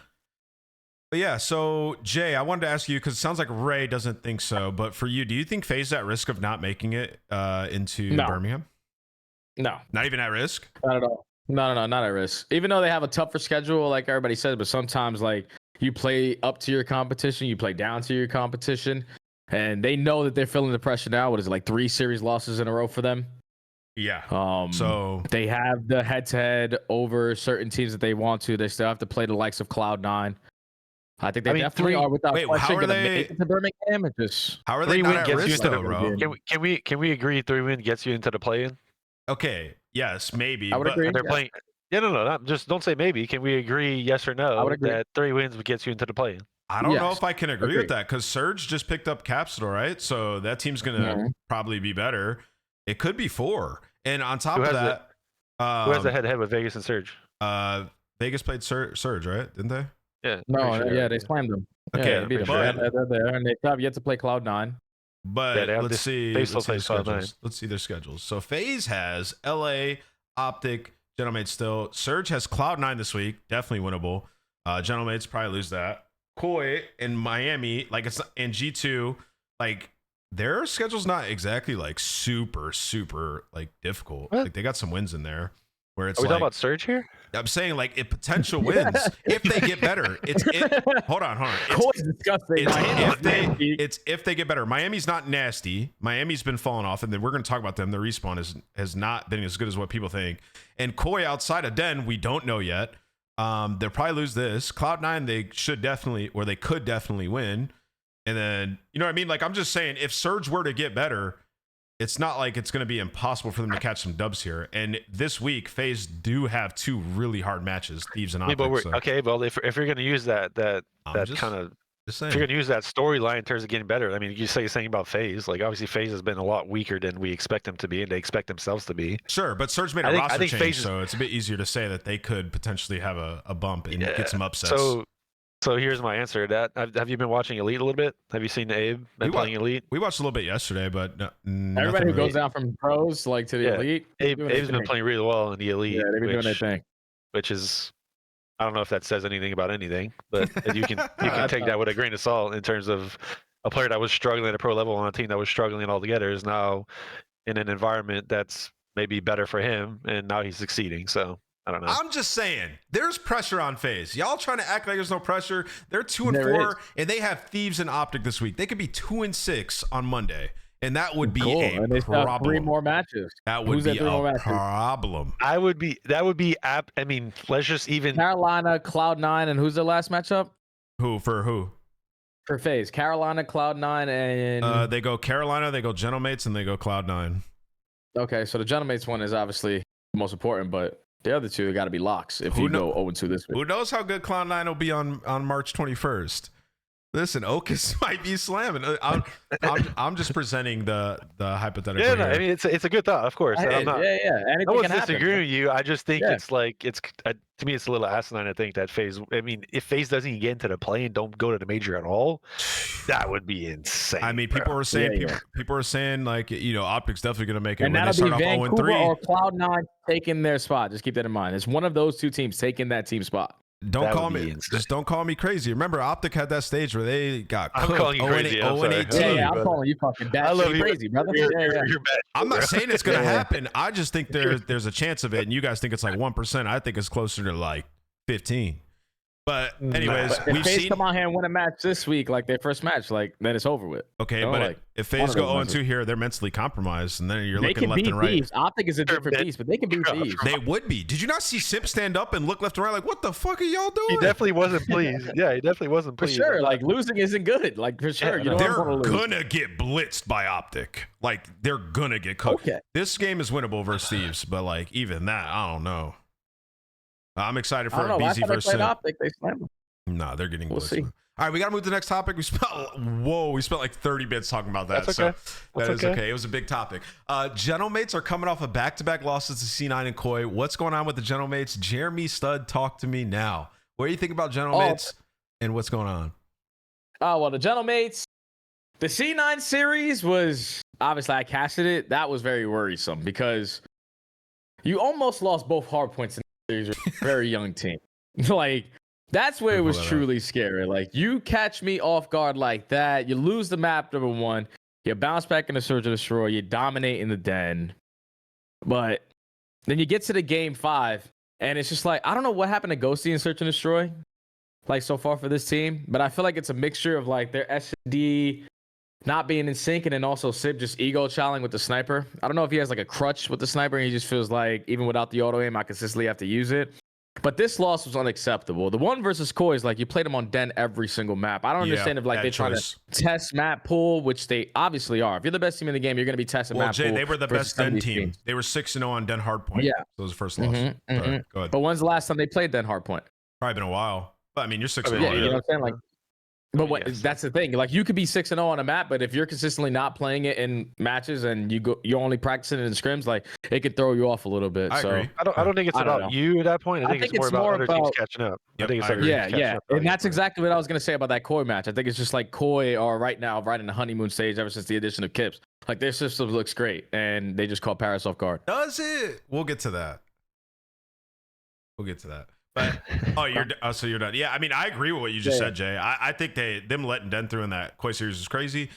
Speaker 1: But yeah, so Jay, I wanted to ask you because it sounds like Ray doesn't think so, but for you, do you think Faze at risk of not making it into Birmingham?
Speaker 2: No,
Speaker 1: not even at risk.
Speaker 2: Not at all. No, not at risk. Even though they have a tougher schedule, like everybody says, but sometimes like you play up to your competition, you play down to your competition, and they know that they're feeling the pressure now. What is it, like 3 series losses in a row for them?
Speaker 1: Yeah.
Speaker 2: So they have the head-to-head over certain teams that they want to. They still have to play the likes of Cloud9. I think they definitely are without question going to make it to Birmingham.
Speaker 1: How are they not at risk though, bro?
Speaker 3: Can we agree 3-win gets you into the play-in?
Speaker 1: Okay. Yes, maybe.
Speaker 2: I would agree.
Speaker 3: They're playing. Yeah, no. Just don't say maybe. Can we agree yes or no that 3 wins gets you into the play-in?
Speaker 1: I don't know if I can agree with that because Surge just picked up Capsule, right? So that team's going to probably be better. It could be 4. And on top of that,
Speaker 3: who has the head-to-head with Vegas and Surge?
Speaker 1: Vegas played Surge, right? Didn't they?
Speaker 3: Yeah.
Speaker 2: They slammed them.
Speaker 1: Okay,
Speaker 2: they beat them. They're there, and they have yet to play Cloud9.
Speaker 1: But let's see. Let's see their schedules. So Faze has LA, Optic, Gentlemates still. Surge has Cloud9 this week, definitely winnable. Gentlemates probably lose that. Koi in Miami, and G2, like their schedule's not exactly like super like difficult. What? Like they got some wins in there. Where it's
Speaker 3: Are we talking about Surge here?
Speaker 1: I'm saying like it potential wins if they get better. Hold on.
Speaker 2: It's disgusting.
Speaker 1: It's if they get better. Miami's not nasty. Miami's been falling off, and then we're going to talk about them. The respawn has not been as good as what people think. And Koi outside of Den, we don't know yet. They'll probably lose this. Cloud9, they could definitely win. And then you know what I mean? Like I'm just saying, if Surge were to get better, it's not like it's going to be impossible for them to catch some dubs here. And this week, FaZe do have 2 really hard matches, Thieves and Optics.
Speaker 3: Okay, well, if you're going to use that kind of, if you're going to use that storyline in terms of getting better, I mean, you say something about FaZe. Like, obviously, FaZe has been a lot weaker than we expect them to be, and they expect themselves to be.
Speaker 1: Sure, but Surge made a roster change, so it's a bit easier to say that they could potentially have a bump and get some upsets.
Speaker 3: So here's my answer to that. Have you been watching Elite a little bit? Have you seen Abe playing Elite?
Speaker 1: We watched a little bit yesterday, but
Speaker 2: everybody who goes down from pros like to the Elite.
Speaker 3: Abe's been playing really well in the Elite.
Speaker 2: Yeah, they've been doing their thing.
Speaker 3: Which is, I don't know if that says anything about anything, but you can take that with a grain of salt in terms of a player that was struggling at a pro level on a team that was struggling altogether is now in an environment that's maybe better for him, and now he's succeeding. So I don't know.
Speaker 1: I'm just saying, there's pressure on FaZe. Y'all trying to act like there's no pressure. They're 2-4, and they have Thieves and Optic this week. They could be 2-6 on Monday, and that would be a
Speaker 2: and they
Speaker 1: problem.
Speaker 2: Have 3 more matches.
Speaker 1: That would be a problem.
Speaker 3: That would be apt. I mean, let's just even
Speaker 2: Carolina, Cloud9, and who's their last matchup?
Speaker 1: Who?
Speaker 2: For FaZe, Carolina, Cloud9, and
Speaker 1: they go Carolina, they go Gentlemates, and they go Cloud9.
Speaker 2: Okay, so the Gentlemates one is obviously the most important, but the other 2 got to be locks if you go 0-2 this week.
Speaker 1: Who knows how good Cloud9 will be on March 21st? Listen, Okus might be slamming. I'm just presenting the hypothetical.
Speaker 3: Yeah, no, I mean it's a good thought, of course.
Speaker 2: Anything
Speaker 3: I was
Speaker 2: can
Speaker 3: disagreeing with you. I just think it's like to me it's a little asinine to think that FaZe. I mean, if FaZe doesn't even get into the play and don't go to the major at all, that would be insane.
Speaker 1: I mean, people were saying people are saying like Optic's definitely going to make it.
Speaker 2: And that'll be Vancouver or Cloud9 taking their spot. Just keep that in mind. It's one of those 2 teams taking that team spot.
Speaker 1: Don't call me crazy. Remember, Optic had that stage where they got
Speaker 3: cooked. I'm calling you crazy.
Speaker 2: 0-18. Yeah, I'm calling you fucking crazy, brother.
Speaker 1: I'm not saying it's gonna happen. I just think there's a chance of it, and you guys think it's like 1%. I think it's closer to like 15. But anyways,
Speaker 2: we've seen come on here and win a match this week, like their first match, like then it's over with.
Speaker 1: Okay, but if FaZe go 0-2 here, they're mentally compromised, and then you're looking left and right.
Speaker 2: Thieves. Optic is a different beast, but they can beat Thieves.
Speaker 1: They would be. Did you not see Simp stand up and look left and right like, what the fuck are y'all doing?
Speaker 3: He definitely wasn't pleased. Yeah, he definitely wasn't pleased.
Speaker 2: For sure, like losing isn't good. Like for sure,
Speaker 1: they're gonna get blitzed by Optic. Like they're gonna get cooked. Okay. This game is winnable versus Thieves, but like even that, I don't know. I'm excited for a BZ versus Simp.
Speaker 2: Optic, they slammed them.
Speaker 1: No, they're getting blitzed.
Speaker 2: We'll see.
Speaker 1: All right, we got to move to the next topic. We spent like 30 minutes talking about that.
Speaker 3: That's okay.
Speaker 1: So that is okay. It was a big topic. Gentlemates are coming off of back-to-back losses to C9 and Koi. What's going on with the Gentlemates? JeremyStud, talk to me now. What do you think about Gentlemates and what's going on?
Speaker 2: Oh, well, the Gentlemates, the C9 series was, obviously I casted it. That was very worrisome because you almost lost both hard points in the series with a very young team. Like, that's where it was truly scary. Like, you catch me off guard like that, you lose the map, number 1, you bounce back in the Search and Destroy, you dominate in the Den. But then you get to the game 5, and it's just like, I don't know what happened to Ghosty in Search and Destroy, like, so far for this team. But I feel like it's a mixture of, like, their S&D not being in sync, and then also Sib just ego challenging with the sniper. I don't know if he has, like, a crutch with the sniper, and he just feels like, even without the auto-aim, I consistently have to use it. But this loss was unacceptable. The one versus Koi is like you played them on Den every single map. I don't understand if like they try to test map pool, which they obviously are. If you're the best team in the game, you're going to be testing map pool.
Speaker 1: Well, Jay, they were the best Den team. They were 6-0 on Den Hardpoint.
Speaker 2: Yeah.
Speaker 1: So it was the first loss. Go ahead.
Speaker 2: But when's the last time they played Den Hardpoint?
Speaker 1: Probably been a while. But I mean, you're 6-0.
Speaker 2: Yeah, you know what I'm saying? Like, but that's the thing. Like, you could be 6-0 on a map, but if you're consistently not playing it in matches and you're only practicing it in scrims, like it could throw you off a little bit.
Speaker 1: I agree.
Speaker 3: I don't think it's about you at that point. I think it's more about other teams catching up.
Speaker 1: Yep,
Speaker 3: I think
Speaker 2: it's and that's exactly what I was gonna say about that Koi match. I think it's just like Koi are right now right in the honeymoon stage ever since the addition of Kips. Like their system looks great, and they just caught Paris off guard.
Speaker 1: Does it? We'll get to that. But so you're done. Yeah, I mean, I agree with what you just said, Jay. I think them letting Den through in that Koi series is crazy.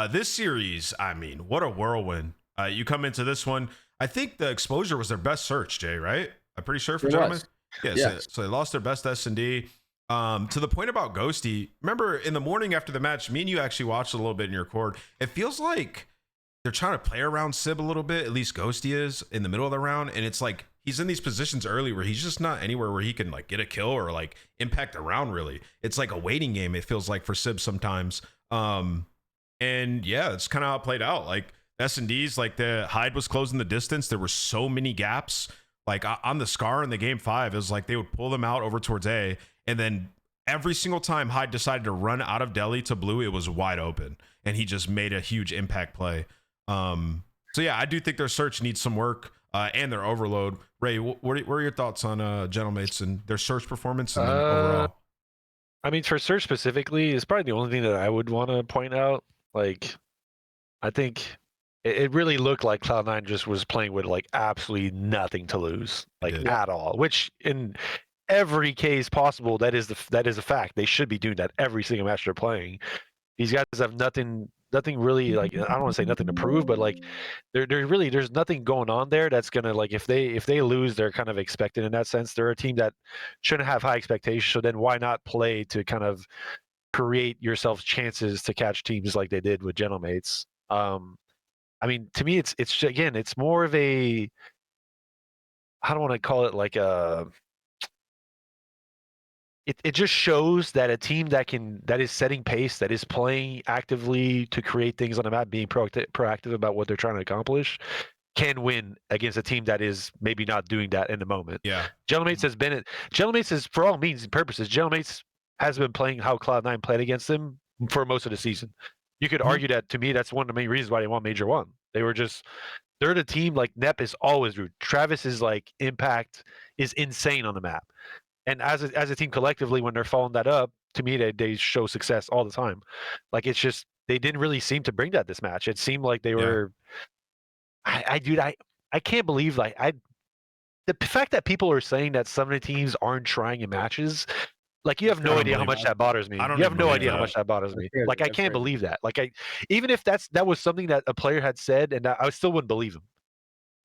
Speaker 1: This series, I mean, what a whirlwind. You come into this one, I think the exposure was their best search, Jay, right? I'm pretty sure for gentlemen. Yeah, so they lost their best S&D. To the point about Ghosty, remember in the morning after the match, me and you actually watched a little bit in your cord. It feels like they're trying to play around Sib a little bit, at least Ghosty is in the middle of the round, and it's like he's in these positions early where he's just not anywhere where he can like get a kill or like impact the round really. It's like a waiting game, it feels like, for Sib sometimes. And yeah, it's kind of how it played out. Like S&Ds, like the Hyde was closing the distance. There were so many gaps. Like on the Scar in the game 5, it was like they would pull them out over towards A, and then every single time Hyde decided to run out of deli to blue, it was wide open, and he just made a huge impact play. So yeah, I do think their search needs some work, and their overload. Ray, what are your thoughts on Gentlemates and their search performance and then overall?
Speaker 3: I mean, for search specifically, it's probably the only thing that I would want to point out. Like, I think it really looked like Cloud9 just was playing with like absolutely nothing to lose, like at all. Which in every case possible, that is a fact. They should be doing that every single match they're playing. These guys have nothing really, like, I don't want to say nothing to prove, but like there's nothing going on there that's gonna, like, if they lose, they're kind of expected in that sense. They're a team that shouldn't have high expectations. So then why not play to kind of create yourself chances to catch teams like they did with Gentlemates? I mean, to me, it's again, it's more of a, I don't want to call it like a. It just shows that a team that is setting pace, that is playing actively to create things on the map, being proactive about what they're trying to accomplish, can win against a team that is maybe not doing that in the moment.
Speaker 1: Yeah,
Speaker 3: Gentlemates has, for all means and purposes, Gentlemates has been playing how Cloud9 played against them for most of the season. You could argue that, to me, that's one of the main reasons why they won Major 1. They're the team, like, Nep is always rude. Travis's like impact is insane on the map. And as a team collectively, when they're following that up, to me, they show success all the time. Like, it's just, they didn't really seem to bring that this match. It seemed like they were, I can't believe, like, the fact that people are saying that some of the teams aren't trying in matches, like, you have no idea how much that bothers me. You have no idea how much that bothers me. Like, I can't believe that. Like, even if that was something that a player had said, and I still wouldn't believe him.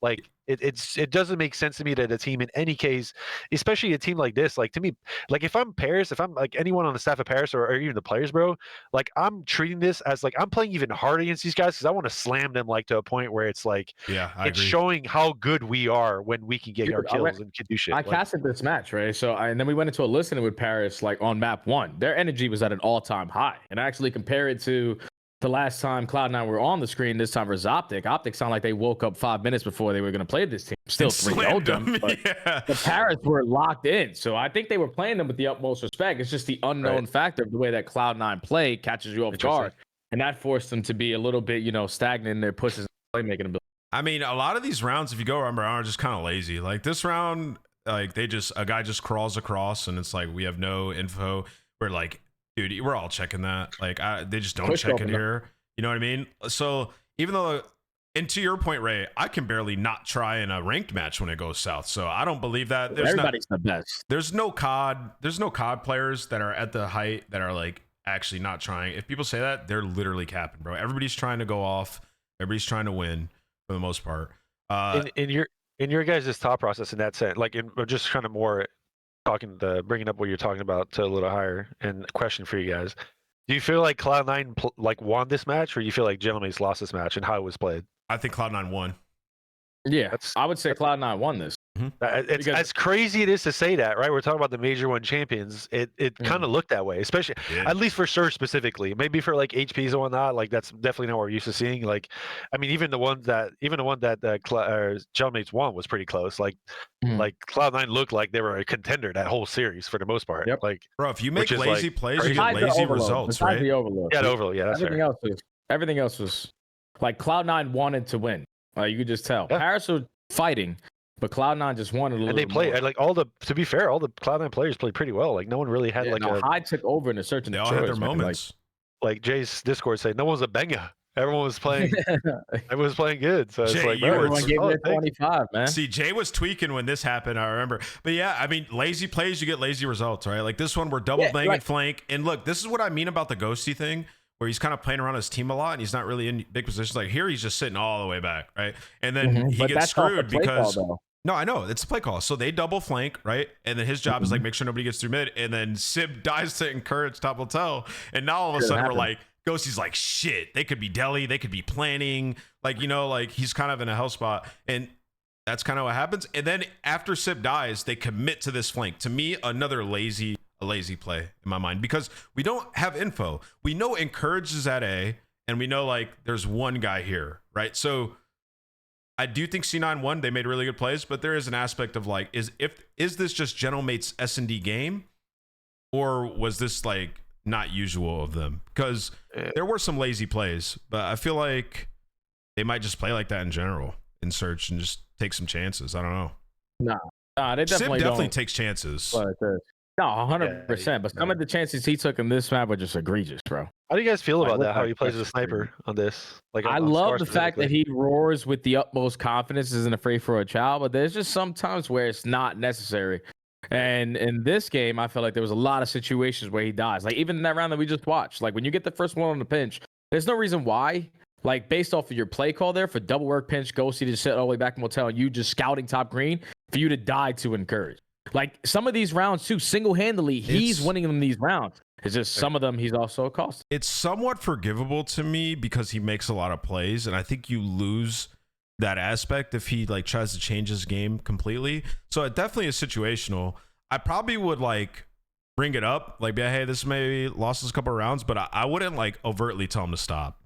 Speaker 3: Like, it doesn't make sense to me that a team, in any case, especially a team like this, like, to me, like, if I'm Paris, if I'm like anyone on the staff of Paris, or even the players, bro, like, I'm treating this as like I'm playing even harder against these guys, because I want to slam them, like, to a point where it's like,
Speaker 1: I
Speaker 3: it's
Speaker 1: agree.
Speaker 3: Showing how good we are when we can get our kills and can do shit.
Speaker 2: I casted this match, right? So and then we went into a listening with Paris, like, on map 1. Their energy was at an all-time high, and I actually compare it to the last time Cloud9 were on the screen, this time versus Optic. Optic sounded like they woke up 5 minutes before they were going to play this team. Still 3-0 them, but the Paris were locked in. So I think they were playing them with the utmost respect. It's just the unknown factor of the way that Cloud9 play catches you off guard. And that forced them to be a little bit, stagnant in their pushes and playmaking ability.
Speaker 1: I mean, a lot of these rounds, if you go around, are just kind of lazy. Like this round, like a guy just crawls across, and it's like, we have no info. We're like, dude, we're all checking that. Like, they just don't check it here. You know what I mean? So even though, and to your point, Ray, I can barely not try in a ranked match when it goes south. So I don't believe that.
Speaker 2: Everybody's the best.
Speaker 1: There's no COD players that are at the height that are like actually not trying. If people say that, they're literally capping, bro. Everybody's trying to go off. Everybody's trying to win for the most part.
Speaker 3: In your guys' thought process in that sense, like, just kind of more bringing up what you're talking about to a little higher, and question for you guys: do you feel like Cloud9 won this match, or do you feel like Gentlemates lost this match and how it was played?
Speaker 1: I think Cloud9 won.
Speaker 2: Yeah, I would say Cloud9 won this.
Speaker 3: It's as crazy it is to say that, right? We're talking about the Major 1 champions. It kind of looked that way, especially at least for Surge specifically. Maybe for like HPs and whatnot, like, that's definitely not what we're used to seeing. Like, I mean, even the one that Gentlemates won was pretty close. Like, like Cloud9 looked like they were a contender that whole series for the most part.
Speaker 2: Yep.
Speaker 3: Like,
Speaker 1: bro, if you make lazy plays,
Speaker 3: crazy.
Speaker 1: you get lazy results, right?
Speaker 2: The overload.
Speaker 3: Yeah, the overload. Yeah, that's
Speaker 2: everything else was like Cloud9 wanted to win. You could just tell. Paris were fighting, but Cloud9 just wanted a little.
Speaker 3: And they played like to be fair, all the Cloud9 players played pretty well. Like, no one really had
Speaker 2: Hyde took over in a search and
Speaker 1: they all had their moments.
Speaker 3: Like Jay's Discord said, no one's a banger. Everyone was playing. Everyone was playing good. So
Speaker 1: Jay,
Speaker 3: it's like,
Speaker 2: everyone gave me 25, man.
Speaker 1: See, Jay was tweaking when this happened, I remember. But yeah, I mean, lazy plays, you get lazy results, right? Like this one, we're double banging flank. And look, this is what I mean about the ghosty thing, where he's kind of playing around his team a lot and he's not really in big positions. Like here, he's just sitting all the way back, right? And then he gets screwed because no, I know it's a play call. So they double flank, right? And then his job is like make sure nobody gets through mid. And then Sib dies to encourage top hotel. And now all of a sudden we're like, Ghosty's like, shit, they could be deli, they could be planning, like, like he's kind of in a hell spot, and that's kind of what happens. And then after Sip dies, they commit to this flank. To me, another lazy play in my mind, because we don't have info. We know Encourage is at A, and we know like there's one guy here, right? So I do think C9 won. They made really good plays, but there is an aspect of like, is this just Gentlemate's S&D game, or was this like not usual of them? Because there were some lazy plays, but I feel like they might just play like that in general in search and just take some chances. I don't know.
Speaker 2: Nah, they
Speaker 1: definitely takes chances.
Speaker 2: But, no, 100%. But some of the chances he took in this map were just egregious, bro.
Speaker 3: How do you guys feel
Speaker 2: Like,
Speaker 3: about
Speaker 2: what
Speaker 3: that? How
Speaker 2: the
Speaker 3: he plays
Speaker 2: heck
Speaker 3: as a sniper on this? Like,
Speaker 2: I
Speaker 3: on
Speaker 2: love
Speaker 3: Scar
Speaker 2: the fact that
Speaker 3: specifically.
Speaker 2: he roars with the utmost confidence, isn't afraid for a child, but there's just some times where it's not necessary. And in this game, I feel like there was a lot of situations where he dies. Like, even in that round that we just watched, like when you get the first one on the pinch, there's no reason why. Like, based off of your play call there for double work pinch, Ghosty to sit all the way back in motel, and you just scouting top green, for you to die to encourage. Like, some of these rounds, too, single-handedly, he's winning them these rounds. It's just some of them he's also a cost.
Speaker 1: It's somewhat forgivable to me because he makes a lot of plays, and I think you lose that aspect if he like tries to change his game completely. So it definitely is situational. I probably would like bring it up, like, yeah, hey, this maybe lost us a couple of rounds, but I wouldn't like overtly tell him to stop.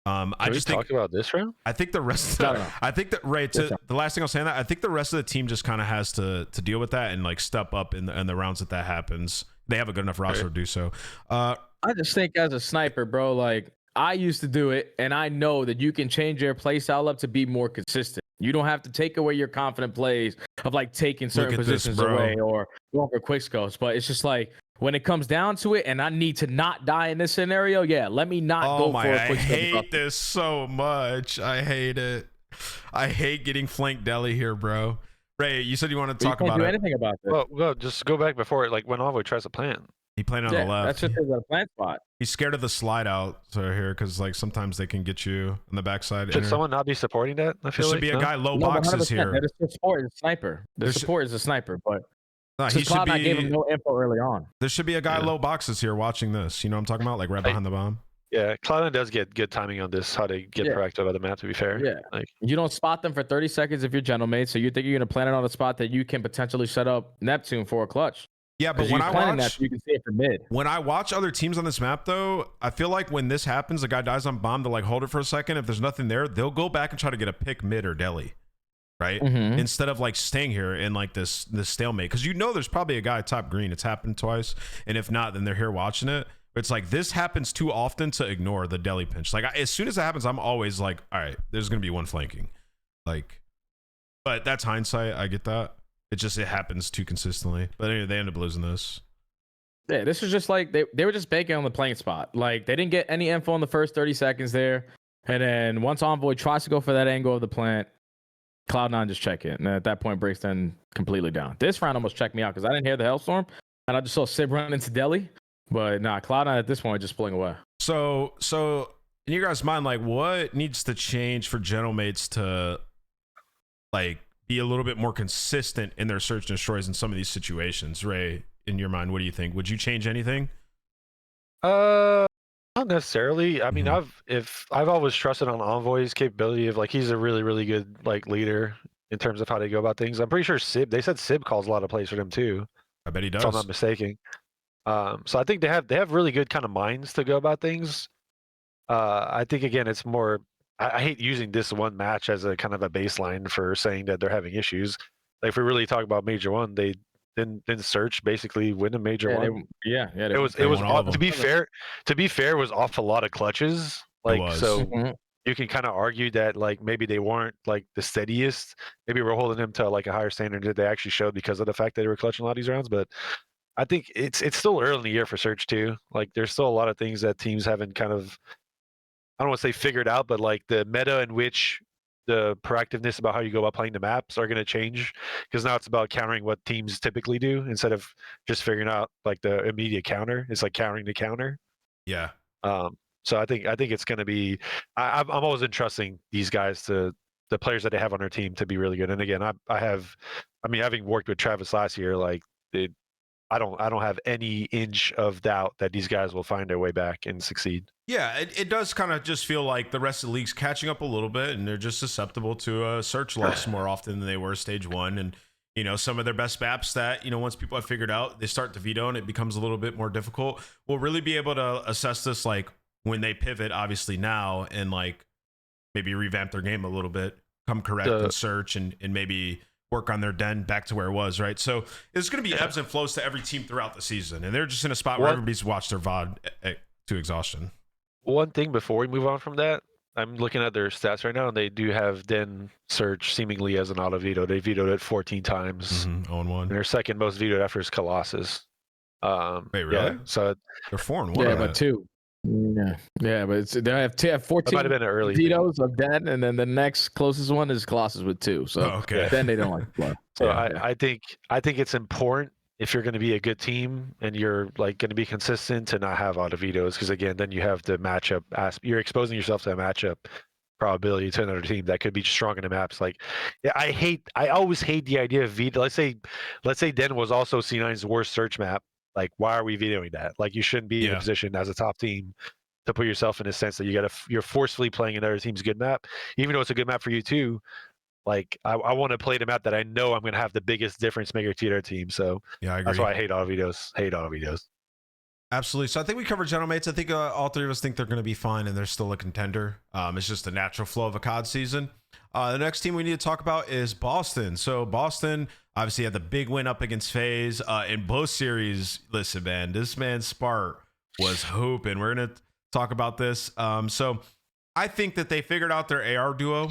Speaker 1: I just think
Speaker 3: talk about this round.
Speaker 1: I think the rest of I think that the last thing I'll say on that, I think the rest of the team just kind of has to deal with that and like step up in the rounds that happens. They have a good enough roster to do so.
Speaker 2: I just think as a sniper, bro, like I used to do it, and I know that you can change your play style up to be more consistent. You don't have to take away your confident plays of like taking certain positions away or going for quick scopes. But it's just like when it comes down to it, and I need to not die in this scenario, yeah, let me not go for a quick scope.
Speaker 1: I hate this so much. I hate it. I hate getting flanked deli here, bro. Ray, you said you wanted to talk about it.
Speaker 2: You can't do anything about this.
Speaker 3: Well, just go back before it. Like when Envoy tries to plant.
Speaker 1: He planted on the left.
Speaker 2: That's just a plant spot.
Speaker 1: He's scared of the slide out here because like sometimes they can get you on the backside.
Speaker 3: Should someone not be supporting that? I feel
Speaker 1: there should be a guy low boxes here.
Speaker 2: The support is a sniper. The support is a sniper, but
Speaker 1: he should be.
Speaker 2: I gave him no info early on.
Speaker 1: There should be a guy low boxes here watching this. You know what I'm talking about? Like right behind the bomb.
Speaker 3: Yeah, Cloud9 does get good timing on this. How they get proactive at the map. To be fair,
Speaker 2: like you don't spot them for 30 seconds if you're Gentlemate, so you think you're gonna plant it on a spot that you can potentially set up Neptune for a clutch.
Speaker 1: Yeah, but when I watch,
Speaker 2: you can see it from mid.
Speaker 1: When I watch other teams on this map, though, I feel like when this happens, the guy dies on bomb, they'll like hold it for a second. If there's nothing there, they'll go back and try to get a pick mid or deli, right? Instead of like staying here in like this stalemate, because you know there's probably a guy top green. It's happened twice, and if not, then they're here watching it. But it's like this happens too often to ignore the deli pinch. Like as soon as it happens, I'm always like, all right, there's gonna be one flanking, like. But that's hindsight. I get that. It happens too consistently. But anyway, they end up losing this.
Speaker 2: Yeah, this was just like they were just banking on the playing spot. Like they didn't get any info in the first 30 seconds there. And then once Envoy tries to go for that angle of the plant, Cloud9 just check it. And at that point, breaks then completely down. This round almost checked me out because I didn't hear the Hellstorm. And I just saw Sib run into Deli. But nah, Cloud9 at this point just pulling away.
Speaker 1: So in your guys' mind, like what needs to change for Gentlemates to like be a little bit more consistent in their search and destroys in some of these situations? Ray, in your mind, what do you think? Would you change anything?
Speaker 3: Not necessarily. I mean, I've always trusted on Envoy's capability of like he's a really, really good like leader in terms of how they go about things. I'm pretty sure they said Sib calls a lot of plays for them too.
Speaker 1: I bet he does.
Speaker 3: If I'm not mistaken. So I think they have really good kind of minds to go about things. I think again it's more I hate using this one match as a kind of a baseline for saying that they're having issues. Like if we really talk about Major One, they didn't search basically win a Major One.
Speaker 2: It
Speaker 3: was to be fair was off a lot of clutches. Like so you can kind of argue that like maybe they weren't like the steadiest. Maybe we're holding them to like a higher standard that they actually showed because of the fact that they were clutching a lot of these rounds. But I think it's still early in the year for Search too. Like there's still a lot of things that teams haven't kind of, I don't want to say figured out, but like the meta in which the proactiveness about how you go about playing the maps are going to change because now it's about countering what teams typically do instead of just figuring out like the immediate counter. It's like countering the counter.
Speaker 1: Yeah.
Speaker 3: So I think it's going to be. I'm always entrusting these guys to the players that they have on their team to be really good. And again, having worked with Travis last year, like I don't have any inch of doubt that these guys will find their way back and succeed.
Speaker 1: Yeah, it does kind of just feel like the rest of the league's catching up a little bit, and they're just susceptible to a search loss more often than they were stage one. And you know, some of their best maps that once people have figured out, they start to veto, and it becomes a little bit more difficult. We'll really be able to assess this like when they pivot, obviously now, and like maybe revamp their game a little bit, come correct and search and maybe work on their den back to where it was, right? So it's going to be ebbs and flows to every team throughout the season, and they're just in a spot where everybody's watched their VOD to exhaustion.
Speaker 3: One thing before we move on from that, I'm looking at their stats right now, and they do have den search seemingly as an auto veto. They vetoed it 14 times.
Speaker 1: 0-1.
Speaker 3: And their second most vetoed after is Colossus.
Speaker 1: Wait, really?
Speaker 3: Yeah, so
Speaker 1: they're 4-1.
Speaker 2: Yeah, but 2. Yeah, but they have 14
Speaker 3: might have been an early
Speaker 2: vetoes of Den, and then the next closest one is Colossus with 2. So then they don't like to play.
Speaker 3: So I think it's important if you're going to be a good team and you're like going to be consistent to not have auto vetoes, because again, then you have the matchup. You're exposing yourself to a matchup probability to another team that could be strong in the maps. Like, yeah, I always hate the idea of veto. Let's say Den was also C9's worst search map. Like, why are we vetoing that? Like, you shouldn't be in a position as a top team to put yourself in a sense that you're forcefully playing another team's good map, even though it's a good map for you too. Like, I want to play the map that I know I'm going to have the biggest difference maker to their team. So
Speaker 1: yeah, I agree.
Speaker 3: That's why I hate auto vetoes.
Speaker 1: Absolutely. So I think we covered Gentlemates. I think all three of us think they're going to be fine, and they're still a contender. It's just the natural flow of a COD season. The next team we need to talk about is Boston. So Boston obviously had the big win up against FaZe in both series. Listen, man, this man Spart was hooping. We're going to talk about this. So I think that they figured out their AR duo.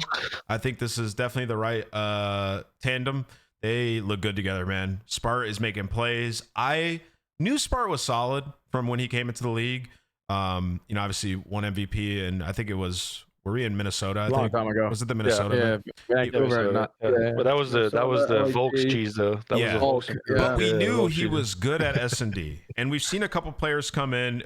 Speaker 1: I think this is definitely the right tandem. They look good together, man. Spart is making plays. I knew Spart was solid from when he came into the league. Obviously won MVP, and I think it was, were we in Minnesota?
Speaker 2: Long time ago.
Speaker 1: Was it the Minnesota?
Speaker 3: But that was the Volks cheese though. That was the Volks.
Speaker 1: But we knew he was good at S&D, and we've seen a couple players come in,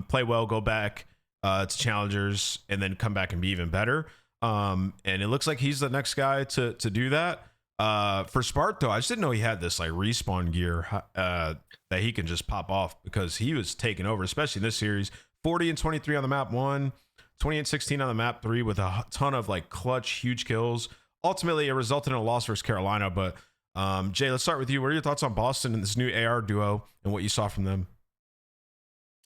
Speaker 1: play well, go back to challengers, and then come back and be even better. And it looks like he's the next guy to do that. For Spart though, I just didn't know he had this like respawn gear that he can just pop off, because he was taking over, especially in this series. 40 and 23 on the map 1, 20 and 16 on the map 3, with a ton of like clutch, huge kills. Ultimately, it resulted in a loss versus Carolina. But Jay, let's start with you. What are your thoughts on Boston and this new AR duo and what you saw from them?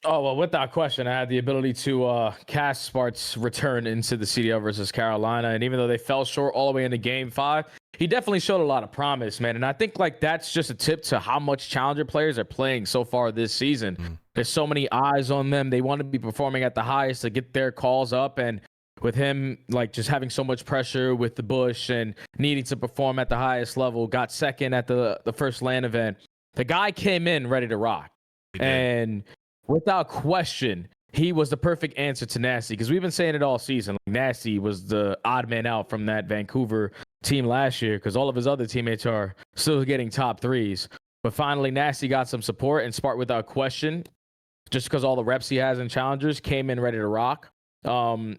Speaker 2: Oh, well, without question, I had the ability to cast Spart's return into the CDL versus Carolina. And even though they fell short all the way into Game 5, he definitely showed a lot of promise, man. And I think like that's just a tip to how much challenger players are playing so far this season. There's so many eyes on them. They want to be performing at the highest to get their calls up. And with him like just having so much pressure with the Bush and needing to perform at the highest level, got second at the first LAN event. The guy came in ready to rock. And without question, he was the perfect answer to Nasty, because we've been saying it all season. Like, Nasty was the odd man out from that Vancouver team last year, because all of his other teammates are still getting top 3s. But finally, Nasty got some support, and Spart, without question, just because all the reps he has in challengers, came in ready to rock.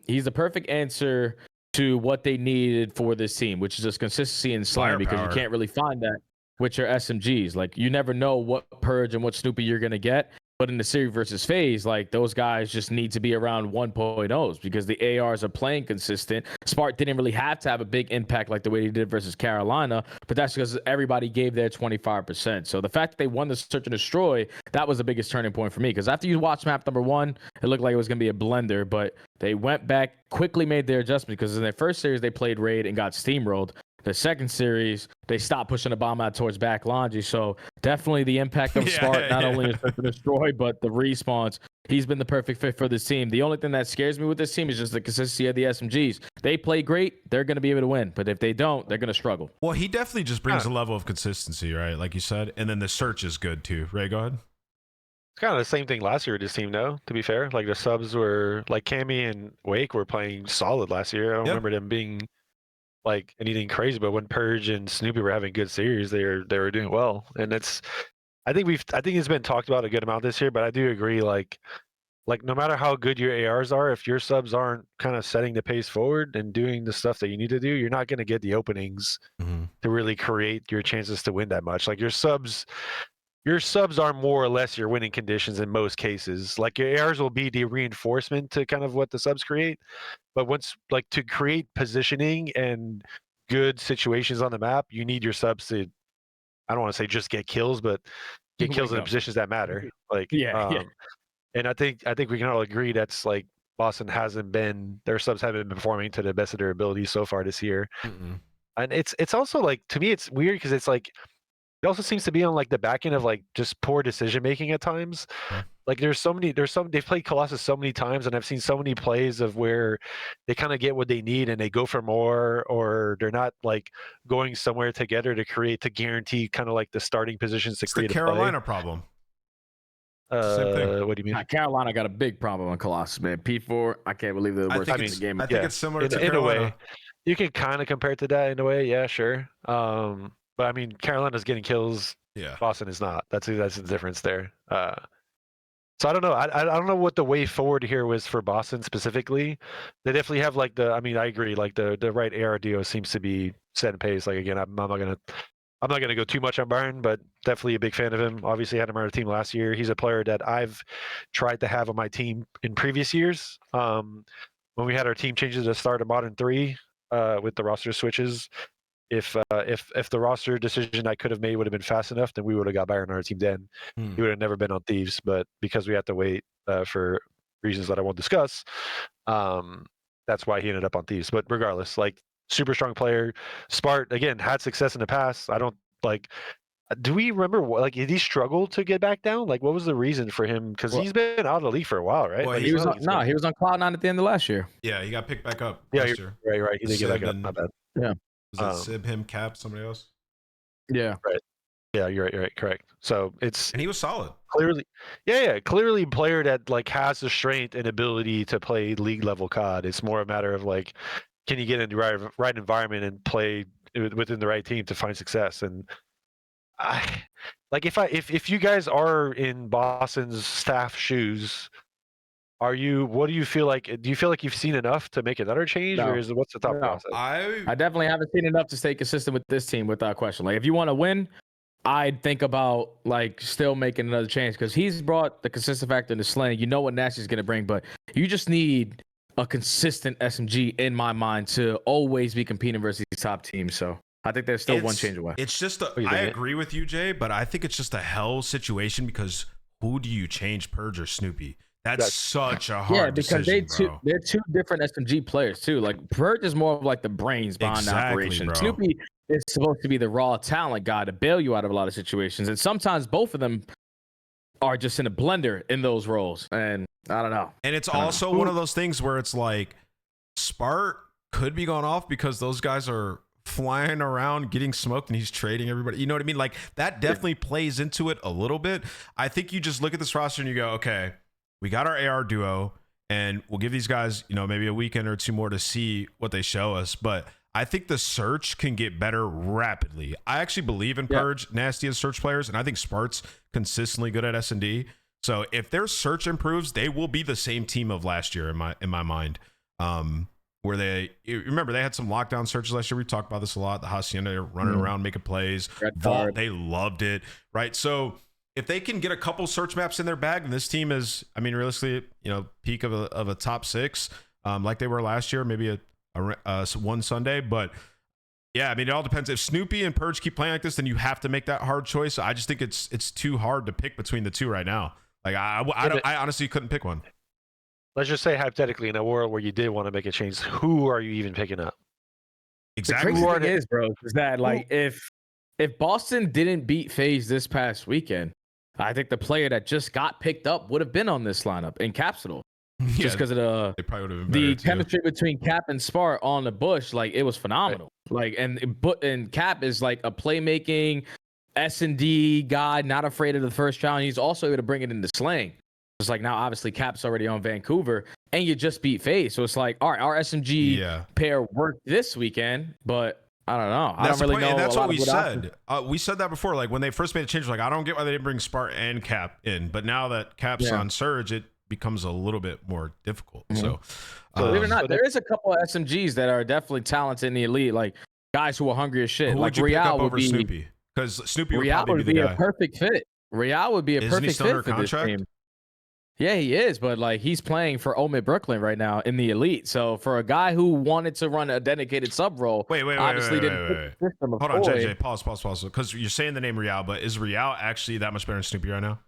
Speaker 2: He's the perfect answer to what they needed for this team, which is just consistency and slam, because you can't really find that with your SMGs. Like, you never know what Purge and what Snoopy you're going to get. But in the series versus FaZe, like, those guys just need to be around 1.0s, because the ARs are playing consistent. Spart didn't really have to have a big impact like the way he did versus Carolina, but that's because everybody gave their 25%. So the fact that they won the Search and Destroy, that was the biggest turning point for me, because after you watch map number 1, it looked like it was going to be a blender, but they went back, quickly made their adjustment, because in their first series, they played Raid and got steamrolled. The second series, they stopped pushing the bomb out towards back Laundry. So definitely the impact of Spart, not only in Search and Destroy, but the respawns. He's been the perfect fit for this team. The only thing that scares me with this team is just the consistency of the SMGs. They play great, they're going to be able to win. But if they don't, they're going to struggle.
Speaker 1: Well, he definitely just brings a level of consistency, right? Like you said. And then the search is good too. Ray, go ahead.
Speaker 3: It's kind of the same thing last year with this team, though, to be fair. Like, the subs were, like, Cammy and Wake were playing solid last year. I don't remember them being like anything crazy, but when Purge and Snoopy were having good series, they were doing well. And I think it's been talked about a good amount this year, but I do agree, like no matter how good your ARs are, if your subs aren't kind of setting the pace forward and doing the stuff that you need to do, you're not going to get the openings to really create your chances to win that much. Like, your subs are more or less your winning conditions in most cases. Like, your ARs will be the reinforcement to kind of what the subs create. But once, like, to create positioning and good situations on the map, you need your subs to, I don't want to say just get kills, but get kills in the positions that matter. Like, and I think we can all agree that's like Boston hasn't been, their subs haven't been performing to the best of their ability so far this year. And it's also like, to me, it's weird because it's like, it also seems to be on like the back end of like just poor decision making at times. Like they've played Colossus so many times, and I've seen so many plays of where they kind of get what they need and they go for more, or they're not like going somewhere together to guarantee kind of like the starting positions to
Speaker 1: It's
Speaker 3: create
Speaker 1: the Carolina problem. Same thing.
Speaker 3: What do you mean?
Speaker 2: Carolina got a big problem on Colossus, man. P4, I can't believe they're the worst team in the game.
Speaker 1: I think it's similar to
Speaker 3: in
Speaker 1: Carolina.
Speaker 3: a way. You can kind of compare it to that in a way, yeah, sure. But I mean, Carolina's getting kills.
Speaker 1: Yeah.
Speaker 3: Boston is not. That's the difference there. So I don't know. I don't know what the way forward here was for Boston specifically. They definitely have like I mean, I agree. Like the right AR duo seems to be set in pace. Like again, I'm not gonna go too much on Byron, but definitely a big fan of him. Obviously had him on our team last year. He's a player that I've tried to have on my team in previous years. When we had our team changes at the start of Modern 3 with the roster switches, if the roster decision I could have made would have been fast enough, then we would have got Byron on our team then. He would have never been on Thieves, but because we had to wait for reasons that I won't discuss, that's why he ended up on Thieves. But regardless, like super strong player. Spart, again, had success in the past. I don't like. Do we remember like did he struggle to get back down? Like what was the reason for him? Because he's been out of the league for a while, right?
Speaker 1: Well,
Speaker 3: Like,
Speaker 2: He was on, he was on Cloud9 at the end of last year.
Speaker 1: Yeah, he got picked back up
Speaker 3: Yeah,
Speaker 1: last year.
Speaker 3: right. He did get back up.
Speaker 1: And-
Speaker 3: Not bad.
Speaker 2: Yeah.
Speaker 1: Was it Sib, him, Cap, somebody else?
Speaker 2: Yeah.
Speaker 3: Yeah, you're right. Correct. So it's
Speaker 1: And he was solid.
Speaker 3: clearly, clearly a player that like has the strength and ability to play league level COD. It's more a matter of like, can you get in the right environment and play within the right team to find success? And I like if you guys are in Boston's staff shoes, what do you feel like? Do you feel like you've seen enough to make another change,
Speaker 2: No.
Speaker 3: or what's the thought
Speaker 2: No.
Speaker 3: process?
Speaker 2: I definitely haven't seen enough to stay consistent with this team without question. Like if you want to win, I'd think about like still making another change because he's brought the consistent factor in the slaying. You know what Nasty's going to bring, but you just need a consistent SMG in my mind to always be competing versus these top teams. So I think there's still one change away.
Speaker 1: It's just
Speaker 3: you
Speaker 1: I
Speaker 3: think?
Speaker 1: agree with you, Jay, but I think it's just a hell situation because who do you change, Purge or Snoopy? That's such a hard
Speaker 2: because
Speaker 1: decision,
Speaker 2: they're two different SMG players too. Like Purge is more of like the brains behind the operation.
Speaker 1: Bro.
Speaker 2: Snoopy is supposed to be the raw talent guy to bail you out of a lot of situations, and sometimes both of them are just in a blender in those roles. And I don't know.
Speaker 1: And it's also one of those things where it's like Spart could be going off because those guys are flying around getting smoked and he's trading everybody. You know what I mean? Like that definitely plays into it a little bit. I think you just look at this roster and you go, okay, we got our AR duo and we'll give these guys, you know, maybe a weekend or two more to see what they show us. But I think the search can get better rapidly. I actually believe in Purge, Nasty as search players, and I think Spart's consistently good at S&D. So if their search improves, they will be the same team of last year in my mind. Where they remember they had some lockdown searches last year. We talked about this a lot. The Hacienda running around making plays. Vault, they loved it, right? So if they can get a couple search maps in their bag, and this team is, I mean, realistically, you know, peak of a top 6, like they were last year, maybe a one Sunday. But yeah, I mean, it all depends. If Snoopy and Purge keep playing like this, then you have to make that hard choice. I just think it's too hard to pick between the two right now. Like I honestly couldn't pick one.
Speaker 3: Let's just say hypothetically, in a world where you did want to make a change, who are you even picking up?
Speaker 1: Exactly.
Speaker 2: The crazy thing is, bro, is that like if Boston didn't beat FaZe this past weekend, I think the player that just got picked up would have been on this lineup in Capsule. Just because of
Speaker 1: they probably would have been
Speaker 2: the
Speaker 1: better,
Speaker 2: chemistry between Cap and Spart on the bush, like it was phenomenal. Like and Cap is like a playmaking S&D guy, not afraid of the first challenge. He's also able to bring it into slang. It's like now obviously Cap's already on Vancouver and you just beat FaZe. So it's like, all right, our SMG pair worked this weekend, but I don't know. I don't really know.
Speaker 1: And that's what we said. We said that before. Like when they first made a change, like I don't get why they didn't bring Spart and Cap in. But now that Cap's on Surge, it becomes a little bit more difficult. So
Speaker 2: believe it or not, there is a couple of SMGs that are definitely talented in the elite, like guys who are hungry as shit.
Speaker 1: Who
Speaker 2: like
Speaker 1: would you
Speaker 2: Real
Speaker 1: pick up
Speaker 2: would
Speaker 1: over
Speaker 2: be
Speaker 1: Snoopy? Because Snoopy would
Speaker 2: Real
Speaker 1: probably
Speaker 2: would
Speaker 1: be
Speaker 2: be
Speaker 1: the guy.
Speaker 2: a perfect fit. Real would be a
Speaker 1: Isn't he
Speaker 2: perfect
Speaker 1: still
Speaker 2: fit
Speaker 1: under
Speaker 2: for this
Speaker 1: contract?
Speaker 2: team. Yeah, he is, but like he's playing for Omid Brooklyn right now in the elite. So for a guy who wanted to run a dedicated sub role, obviously didn't fit the system of
Speaker 1: Hold on, JJ, pause. Because you're saying the name Real, but is Real actually that much better than Snoopy right now?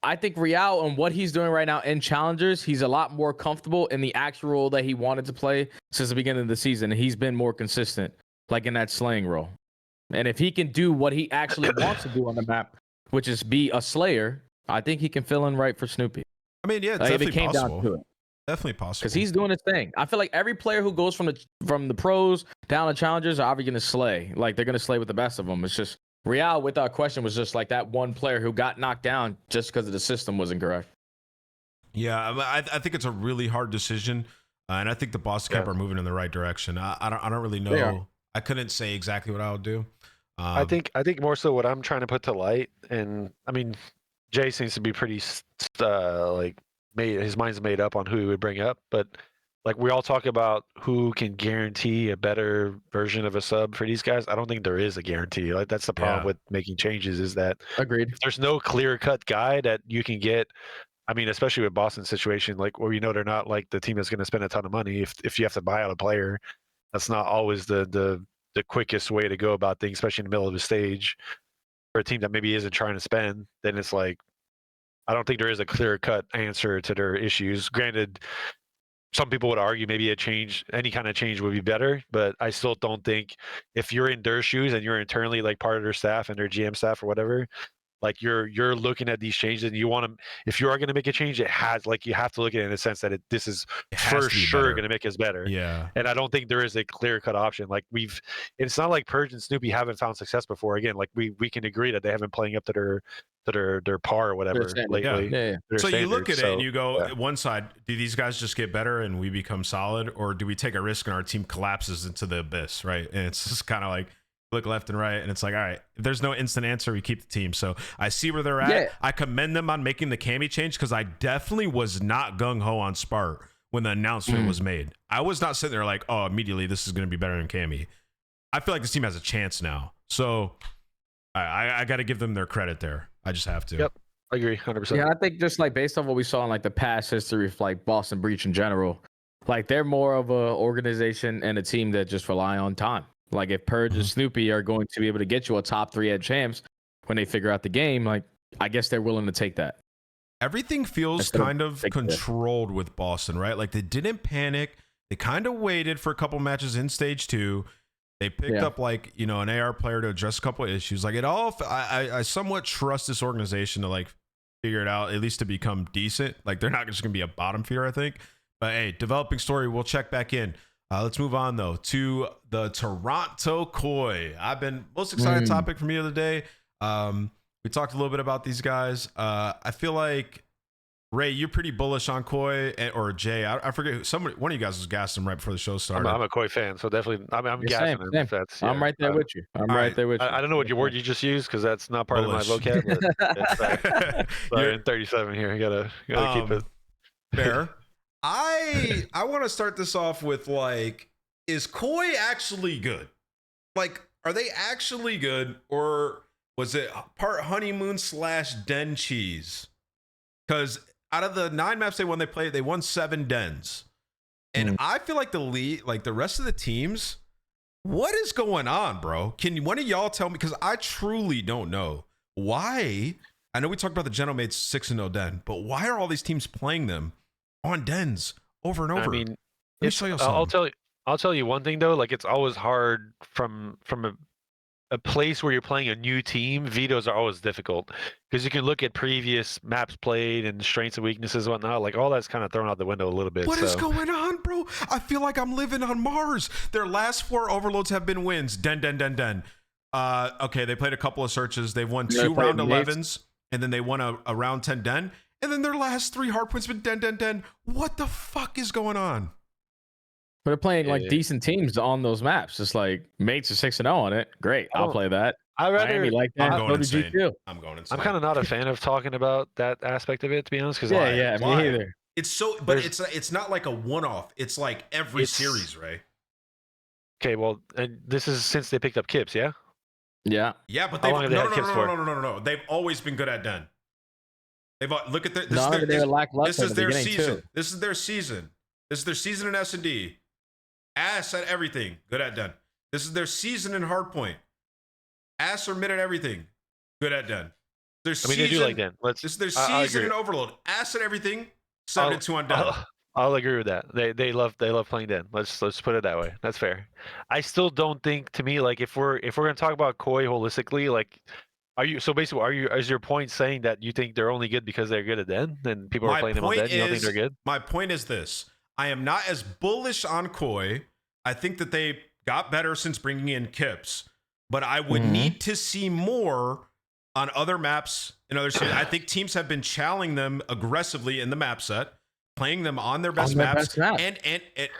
Speaker 2: I think Real and what he's doing right now in challengers, he's a lot more comfortable in the actual role that he wanted to play since the beginning of the season. And he's been more consistent, like in that slaying role. And if he can do what he actually wants to do on the map, which is be a slayer, I think he can fill in right for Snoopy.
Speaker 1: I mean, yeah, it's
Speaker 2: If it
Speaker 1: definitely
Speaker 2: came
Speaker 1: possible.
Speaker 2: down to it.
Speaker 1: Definitely possible.
Speaker 2: Because he's doing his thing. I feel like every player who goes from the pros down to challengers are obviously going to slay. Like, they're going to slay with the best of them. It's just Real, without question, was just like that one player who got knocked down just because the system wasn't correct.
Speaker 1: Yeah, I think it's a really hard decision, and I think the Boston Cap are moving in the right direction. I don't really know. I couldn't say exactly what I would do.
Speaker 3: I think more so what I'm trying to put to light, and I mean, Jay seems to be pretty like his mind's made up on who he would bring up, but like we all talk about who can guarantee a better version of a sub for these guys. I don't think there is a guarantee. Like that's the problem with making changes is that
Speaker 2: Agreed.
Speaker 3: There's no clear-cut guy that you can get. I mean, especially with Boston's situation, like where they're not like the team that's going to spend a ton of money. If you have to buy out a player, that's not always the quickest way to go about things, especially in the middle of the stage. For a team that maybe isn't trying to spend, then it's like I don't think there is a clear-cut answer to their issues. Granted, some people would argue maybe any kind of change would be better, but I still don't think if you're in their shoes and you're internally like part of their staff and their GM staff or whatever, like you're looking at these changes and you want to, if you are going to make a change, you have to look at it in the sense that this is for sure going to make us better.
Speaker 1: Yeah.
Speaker 3: And I don't think there is a clear cut option. Like it's not like Purge and Snoopy haven't found success before. Again, like we can agree that they haven't playing up to their par or whatever lately.
Speaker 2: Yeah.
Speaker 1: So you look at it and you go, one side, do these guys just get better and we become solid, or do we take a risk and our team collapses into the abyss, right? And it's just kind of like look left and right, and it's like, all right, if there's no instant answer, we keep the team. So I see where they're at. Yeah. I commend them on making the Cammy change because I definitely was not gung-ho on Spart when the announcement was made. I was not sitting there like, oh, immediately this is going to be better than Cammy. I feel like this team has a chance now. So I got to give them their credit there. I just have to.
Speaker 3: Yep. I agree 100%.
Speaker 2: Yeah, I think just like based on what we saw in like the past history of like Boston Breach in general, like they're more of a organization and a team that just rely on time. Like if Purge and Snoopy are going to be able to get you a top 3 head champs when they figure out the game, like I guess they're willing to take that.
Speaker 1: Everything feels kind of controlled with Boston, right? Like they didn't panic. They kind of waited for a couple matches in stage 2. They picked up like, you know, an AR player to address a couple of issues. Like it all, I somewhat trust this organization to like figure it out, at least to become decent. Like they're not just going to be a bottom feeder, I think. But hey, developing story, we'll check back in. Let's move on though to the Toronto Koi. I've been most excited topic for me of the day. We talked a little bit about these guys. I feel like Ray, you're pretty bullish on Koi, or Jay. I forget one of you guys was gassing him right before the show started.
Speaker 3: I'm a Koi fan, so definitely I'm gassing him. If that's,
Speaker 2: I'm right there with you. I'm right there with you.
Speaker 3: I don't know what your word you just used because that's not part
Speaker 1: bullish
Speaker 3: of my vocab. Sorry, in 37 here. You gotta keep it
Speaker 1: fair. I want to start this off with like, is Koi actually good? Like, are they actually good, or was it part honeymoon / den cheese? Because out of the 9 maps they played, they won 7 dens, and I feel like the lead, like the rest of the teams, what is going on, bro? Can one of y'all tell me? Because I truly don't know why. I know we talked about the Genomates 6-0 den, but why are all these teams playing them on dens over and over?
Speaker 3: I mean, I'll tell you one thing though. Like it's always hard from a place where you're playing a new team. Vetoes are always difficult because you can look at previous maps played and strengths and weaknesses and whatnot. Like all that's kind of thrown out the window a little bit.
Speaker 1: What is going on, bro? I feel like I'm living on Mars. Their last 4 overloads have been wins. Den. Okay, they played a couple of searches. They've won 2 round 11s, and then they won a round 10 den. And then their last 3 hard points been den. What the fuck is going on?
Speaker 2: But they're playing like decent teams on those maps. Just like mates are 6-0 on it. Great, I'll play that.
Speaker 3: I rather
Speaker 2: like that.
Speaker 1: I'm going insane. I'm going insane.
Speaker 3: I'm kind of not a fan of talking about that aspect of it, to be honest. Because
Speaker 2: me either.
Speaker 1: It's so, but it's not like a one-off. It's like every series, right?
Speaker 3: Okay, well, and this is since they picked up Kips, yeah.
Speaker 1: Yeah, but they've no. They've always been good at den. They've look at their this is their season. This is their season. This is their season in S&D. Ass at everything. Good at den. This is their season in hardpoint. Ass or mid at everything. Good at den. There's
Speaker 3: I mean, they do like Den.
Speaker 1: There's
Speaker 3: I'll
Speaker 1: season
Speaker 3: agree.
Speaker 1: and overload. Acid everything. 7-2 on Den.
Speaker 3: I'll agree with that. They love playing Den. Let's put it that way. That's fair. I still don't think, to me, like if we're gonna talk about Koi holistically, like is your point saying that you think they're only good because they're good at Den and people are playing them on Den? You don't think they're good?
Speaker 1: My point is this: I am not as bullish on Koi. I think that they got better since bringing in Kips, but I would need to see more on other maps and other cities. I think teams have been challenging them aggressively in the map set, playing them on their best maps, and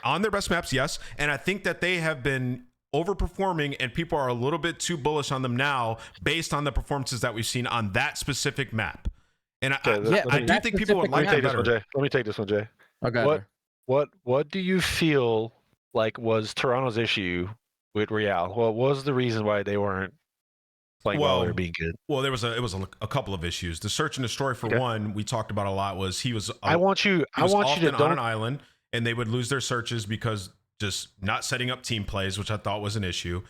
Speaker 1: on their best maps, yes. And I think that they have been overperforming, and people are a little bit too bullish on them now based on the performances that we've seen on that specific map. And I do think people would like that better.
Speaker 3: Let me take this one, Jay.
Speaker 2: Okay.
Speaker 3: What do you feel like was Toronto's issue with Real? What was the reason why they weren't playing well or being good?
Speaker 1: Well, it was a couple of issues. The search and destroy for one, we talked about a lot. Was he was
Speaker 3: I want you to
Speaker 1: on an island, and they would lose their searches because just not setting up team plays, which I thought was an issue.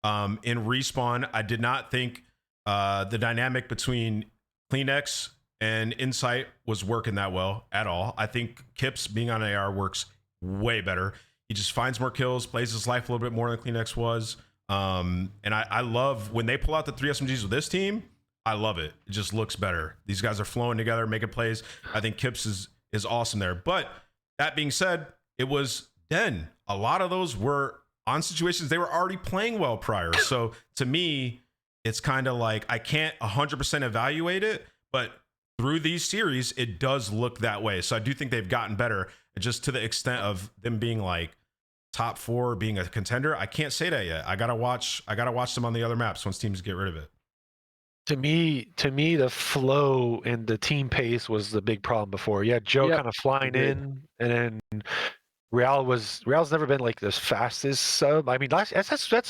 Speaker 1: In Respawn, I did not think the dynamic between CleanX and Insight was working that well at all. I think Kips being on AR works way better. He just finds more kills, plays his life a little bit more than CleanX was. And I love when they pull out the 3 SMGs with this team. I love it. It just looks better. These guys are flowing together, making plays. I think Kips is awesome there. But that being said, it was Den. A lot of those were on situations they were already playing well prior. So to me, it's kind of like I can't 100% evaluate it, but through these series, it does look that way. So I do think they've gotten better, just to the extent of them being like top 4, being a contender. I can't say that yet. I gotta watch them on the other maps once teams get rid of it.
Speaker 3: To me, the flow and the team pace was the big problem before. Yeah, Joe kind of flying in, and then Real's never been like this fastest sub. I mean, that's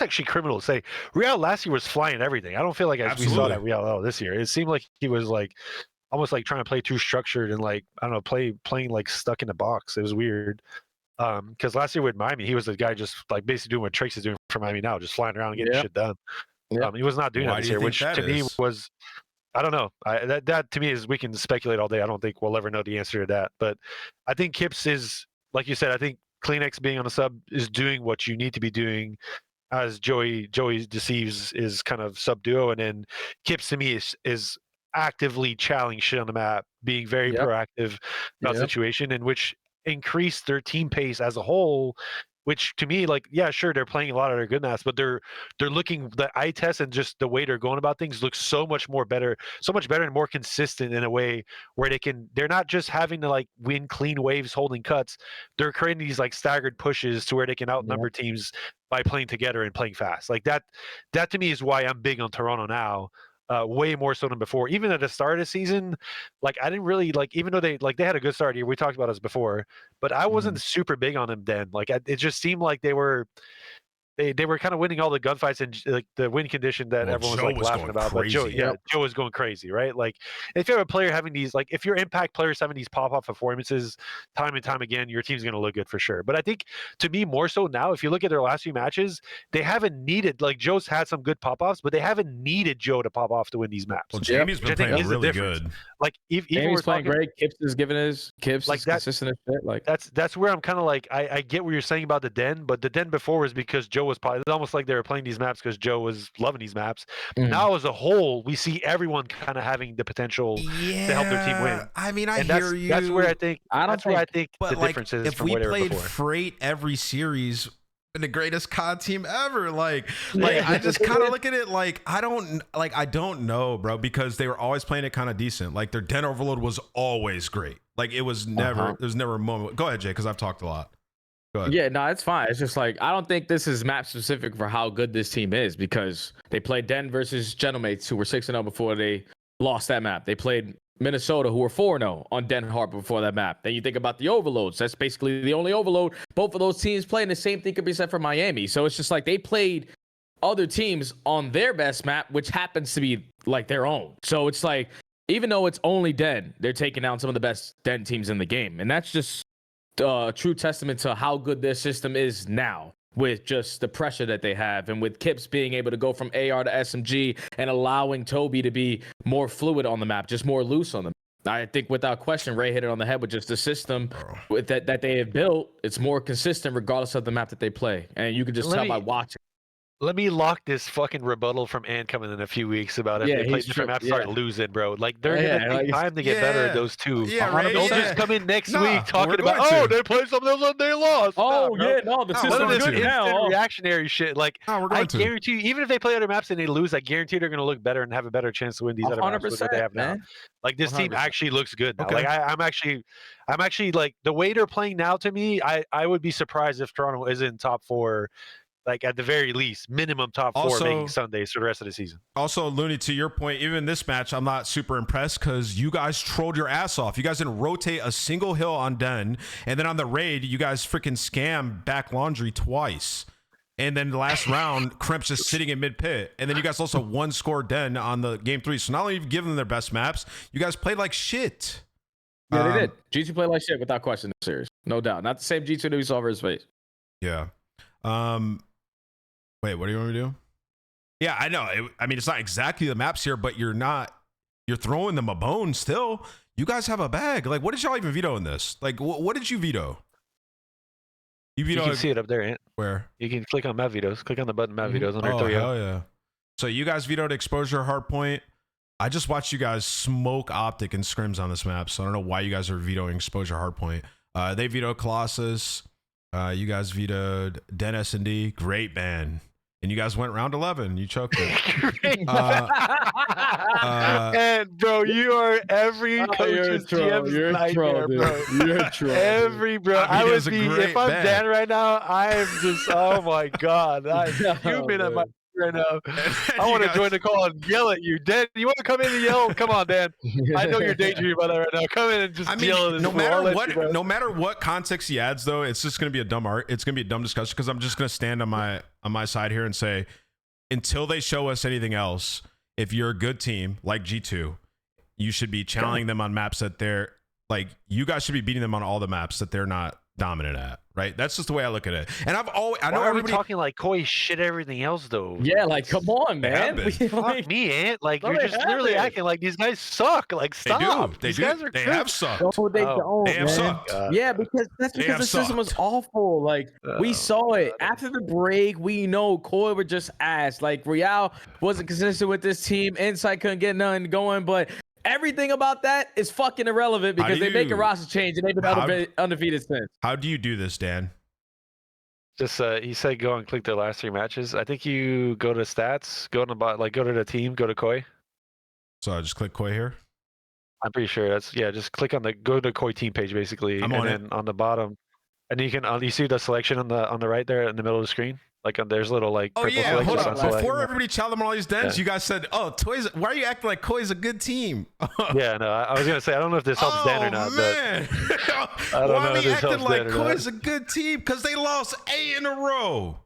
Speaker 3: actually criminal to say. Real last year was flying everything. I don't feel like we saw that Real this year. It seemed like he was like almost like trying to play too structured and like I don't know, playing like stuck in a box. It was weird. Because last year with Miami, he was the guy just like basically doing what Trace is doing for Miami now, just flying around and getting shit done. He was not doing that this year, which to me was, I don't know. That to me is, we can speculate all day. I don't think we'll ever know the answer to that. But I think Kips is, like you said, I think CleanX being on the sub is doing what you need to be doing, as Joey Deceives is kind of sub duo, and then Kips to me is actively challenging shit on the map, being very proactive about the situation, in which increase their team pace as a whole, which to me, like, yeah, sure, they're playing a lot of their good maps, but they're looking, the eye test and just the way they're going about things looks so much better and more consistent in a way where they're not just having to like win clean waves holding cuts. They're creating these like staggered pushes to where they can outnumber teams by playing together and playing fast. Like that to me is why I'm big on Toronto now. Way more so than before. Even at the start of the season, like I didn't really like, even though they had a good start here. We talked about this before, but I wasn't super big on them then. Like it just seemed like they were kind of winning all the gunfights and like the win condition that everyone was like laughing about. But Joe was going crazy, right? Like if you have a player having these, like if your impact players having these pop-off performances time and time again, your team's going to look good for sure. But I think to me more so now, if you look at their last few matches, they haven't needed, like Joe's had some good pop-offs, but they haven't needed Joe to pop off to win these maps.
Speaker 1: Well, Jamie's been playing really good.
Speaker 3: Like even
Speaker 2: Jamie's playing great. Kips is giving his like consistent as shit. Like
Speaker 3: that's where I'm kind of like I get what you're saying about the Den, but the Den before was because Joe was probably, it's almost like they were playing these maps because Joe was loving these maps. Now as a whole, we see everyone kind of having the potential to help their team win.
Speaker 1: I mean, I
Speaker 3: hear
Speaker 1: you.
Speaker 3: That's where I think the
Speaker 1: like,
Speaker 3: difference is
Speaker 1: if
Speaker 3: from
Speaker 1: we
Speaker 3: where they were
Speaker 1: played
Speaker 3: before.
Speaker 1: Freight every series, the greatest COD team ever. Like I just kind of look at it like I don't know, bro, because they were always playing it kind of decent. Like their Den overload was always great. Like it was never there was never a moment. Go ahead, Jay, because I've talked a lot.
Speaker 2: Yeah, no, it's fine. It's just like I don't think this is map specific for how good this team is, because they played Den versus Gentlemates, who were 6-0 before they lost that map. They played Minnesota, who were 4-0 on Den Harbor before that map. Then you think about the overloads. That's basically the only overload both of those teams played, and the same thing could be said for Miami. So it's just like they played other teams on their best map, which happens to be like their own. So it's like, even though it's only Den, they're taking down some of the best Den teams in the game. And that's just a true testament to how good this system is now. with just the pressure that they have, and with Kips being able to go from AR to SMG and allowing Toby to be more fluid on the map, just more loose on the map. I think without question, Ray hit it on the head with just the system with that they have built. It's more consistent regardless of the map that they play, and you can just tell by watching.
Speaker 3: Let me lock this fucking rebuttal from Ant coming in a few weeks about if they play different maps, start losing, bro. Like they're gonna take time to get better at those two. Don't just come in next week talking about they played something else and they lost.
Speaker 2: The system is good now.
Speaker 3: Reactionary shit. Like I guarantee you, even if they play other maps and they lose, I guarantee they're gonna look better and have a better chance to win these other maps than they have now. Like this team actually looks good now. Okay. Like I'm actually like the way they're playing now. To me, I would be surprised if Toronto isn't top 4. Like at the very least, minimum top 4 making Sundays for the rest of the season.
Speaker 1: Also, Looney, to your point, even this match, I'm not super impressed because you guys trolled your ass off. You guys didn't rotate a single hill on Den, and then on the raid, you guys freaking scammed back laundry twice. And then the last round, Crimp's just sitting in mid pit, and then you guys also one score Den on the game 3. So not only have you given them their best maps, you guys played like shit.
Speaker 2: Yeah, they did. G2 played like shit without question this series, no doubt. Not the same G2 that we saw versus Faze.
Speaker 1: Yeah. Wait, what do you want me to do? Yeah, I know. I mean, it's not exactly the maps here, but you're throwing them a bone still. You guys have a bag. Like, what did y'all even veto in this? Like, what did you veto? You
Speaker 3: can see it up there, Ant.
Speaker 1: Where?
Speaker 3: You can click on map vetoes. Click on the button map vetoes under 3.
Speaker 1: Hell yeah. So you guys vetoed exposure hardpoint. I just watched you guys smoke optic and scrims on this map, so I don't know why you guys are vetoing exposure hardpoint. They vetoed Colossus. You guys vetoed Den S&D. Great ban. And you guys went round 11. You choked it.
Speaker 3: And bro, you are every coach's GM's nightmare, bro. You're a troll. Every bro. I would be if I'm Dan right now. I'm just oh my god. I'm fuming at my right now. I want to join the call and yell at you, Dan. You want to come in and yell? Come on, Dan. I know you're daydreaming about that right now. Come in and just yell at this.
Speaker 1: No matter what context he adds, though, it's just gonna be a dumb art. It's gonna be a dumb discussion because I'm just gonna stand on my side here and say, until they show us anything else, if you're a good team like G2, you should be challenging them on maps that they're like. You guys should be beating them on all the maps that they're not dominant at, right? That's just the way I look at it. And I know everybody
Speaker 3: talking like Koi shit everything else though.
Speaker 2: Yeah, like come on, man.
Speaker 3: Fuck me, Ant. Like you're just literally acting like these guys suck. Like stop.
Speaker 1: These guys are have sucked.
Speaker 2: No, they don't. They have sucked. Yeah, because that's because the system was awful. Like we saw it after the break. We know Koi were just ass. Like Real wasn't consistent with this team. Insight couldn't get nothing going, but everything about that is fucking irrelevant because they make a roster change and they've been undefeated since.
Speaker 1: How do you do this, Dan?
Speaker 3: Just he said go and click their last 3 matches. I think you go to stats, go on the go to the team, go to Koi.
Speaker 1: So I just click Koi here.
Speaker 3: I'm pretty sure that's just click on go to Koi team page basically, and then on the bottom, and you can you see the selection on the right there in the middle of the screen. Like there's little purple
Speaker 1: hold on. Before everybody challenged them on all these dens, you guys said, "Oh, Toys, why are you acting like Koi's a good team?"
Speaker 3: Yeah, no, I was gonna say I don't know if this helps Dan or not.
Speaker 1: Man.
Speaker 3: But I don't
Speaker 1: why
Speaker 3: know
Speaker 1: are we acting like
Speaker 3: Koi's
Speaker 1: a good team? Because they lost 8 in a row.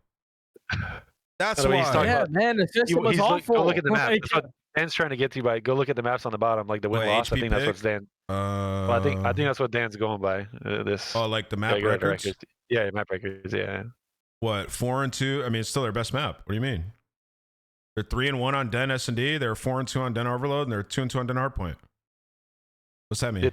Speaker 1: That's why.
Speaker 2: Yeah, man, the system was awful.
Speaker 3: Go look at the map. That's what Dan's trying to get to by. Go look at the maps on the bottom, like the win loss. I think that's what's Dan. Well, I think that's what Dan's going by. This.
Speaker 1: Oh, like the map records.
Speaker 3: Yeah, map records. Yeah.
Speaker 1: What 4-2? I mean, it's still their best map. What do you mean? They're 3-1 on Den S&D. They're 4-2 on Den Overload, and they're 2-2 on Den Hardpoint. What's that mean?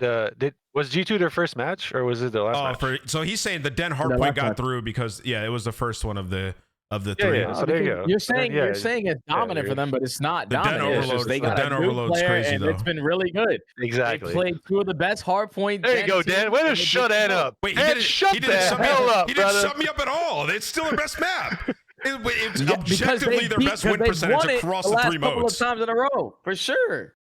Speaker 3: Was G2 their first match, or was it the last match?
Speaker 1: So he's saying the Den Hardpoint got through because it was the first one of the 3.
Speaker 3: Yeah. So there you go.
Speaker 2: You're saying it's dominant for them, but it's not dominant.
Speaker 1: The Den Overload's crazy though.
Speaker 2: It's been really good.
Speaker 3: Exactly.
Speaker 2: They played 2 of the best hardpoint.
Speaker 3: There you go, Dan. Way to shut that up.
Speaker 1: Wait, he didn't shut me up at all. It's still their best map. It's objectively their best win percentage across the 3 modes.
Speaker 2: Couple of times in a row, for sure.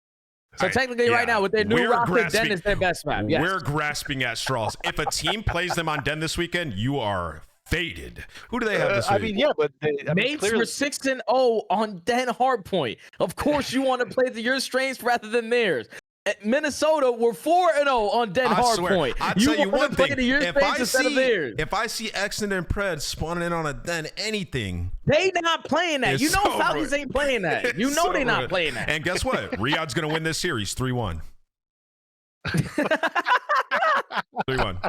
Speaker 2: So technically, right now with their new roster, Den is their best map. Yes.
Speaker 1: We're grasping at straws. If a team plays them on Den this weekend, you are faded. Who do they have this week?
Speaker 3: I mean, yeah, but
Speaker 2: Mates were 6-0 on Den Hardpoint. Of course, you want to play to your strengths rather than theirs. At Minnesota were 4-0 on Den Hardpoint.
Speaker 1: I'll tell you one thing.
Speaker 2: If
Speaker 1: I see Exton and Pred spawning in on a Den anything,
Speaker 2: they not playing that. You know Falcons ain't playing that. You know they not playing that.
Speaker 1: And guess what? Riyadh's gonna win this series 3-1. 3-1.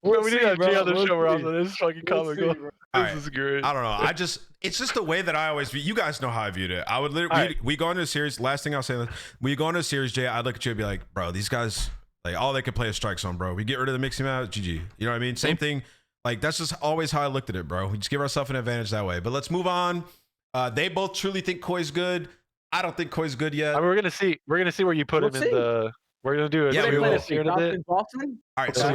Speaker 3: Bro, we need to have Jay on the
Speaker 2: We'll
Speaker 3: show where
Speaker 2: see.
Speaker 3: this is fucking comical.
Speaker 2: bro.
Speaker 3: This is great.
Speaker 1: I don't know. It's just the way that I always view. You guys know how I viewed it. I would literally, we go into a series. Last thing I'll say, we go into a series, Jay. I'd look at you and be like, bro, these guys, like, all they can play is strike zone, bro. We get rid of the mixing map, GG. You know what I mean? Same thing. Like, that's just always how I looked at it, bro. We just give ourselves an advantage that way. But let's move on. They both truly think Koi's good. I don't think Koi's good yet.
Speaker 3: I mean, we're gonna see where you put him in the. We're gonna do it.
Speaker 1: Yeah, we will.
Speaker 3: Here in a bit.
Speaker 1: All right,
Speaker 3: Okay.
Speaker 1: so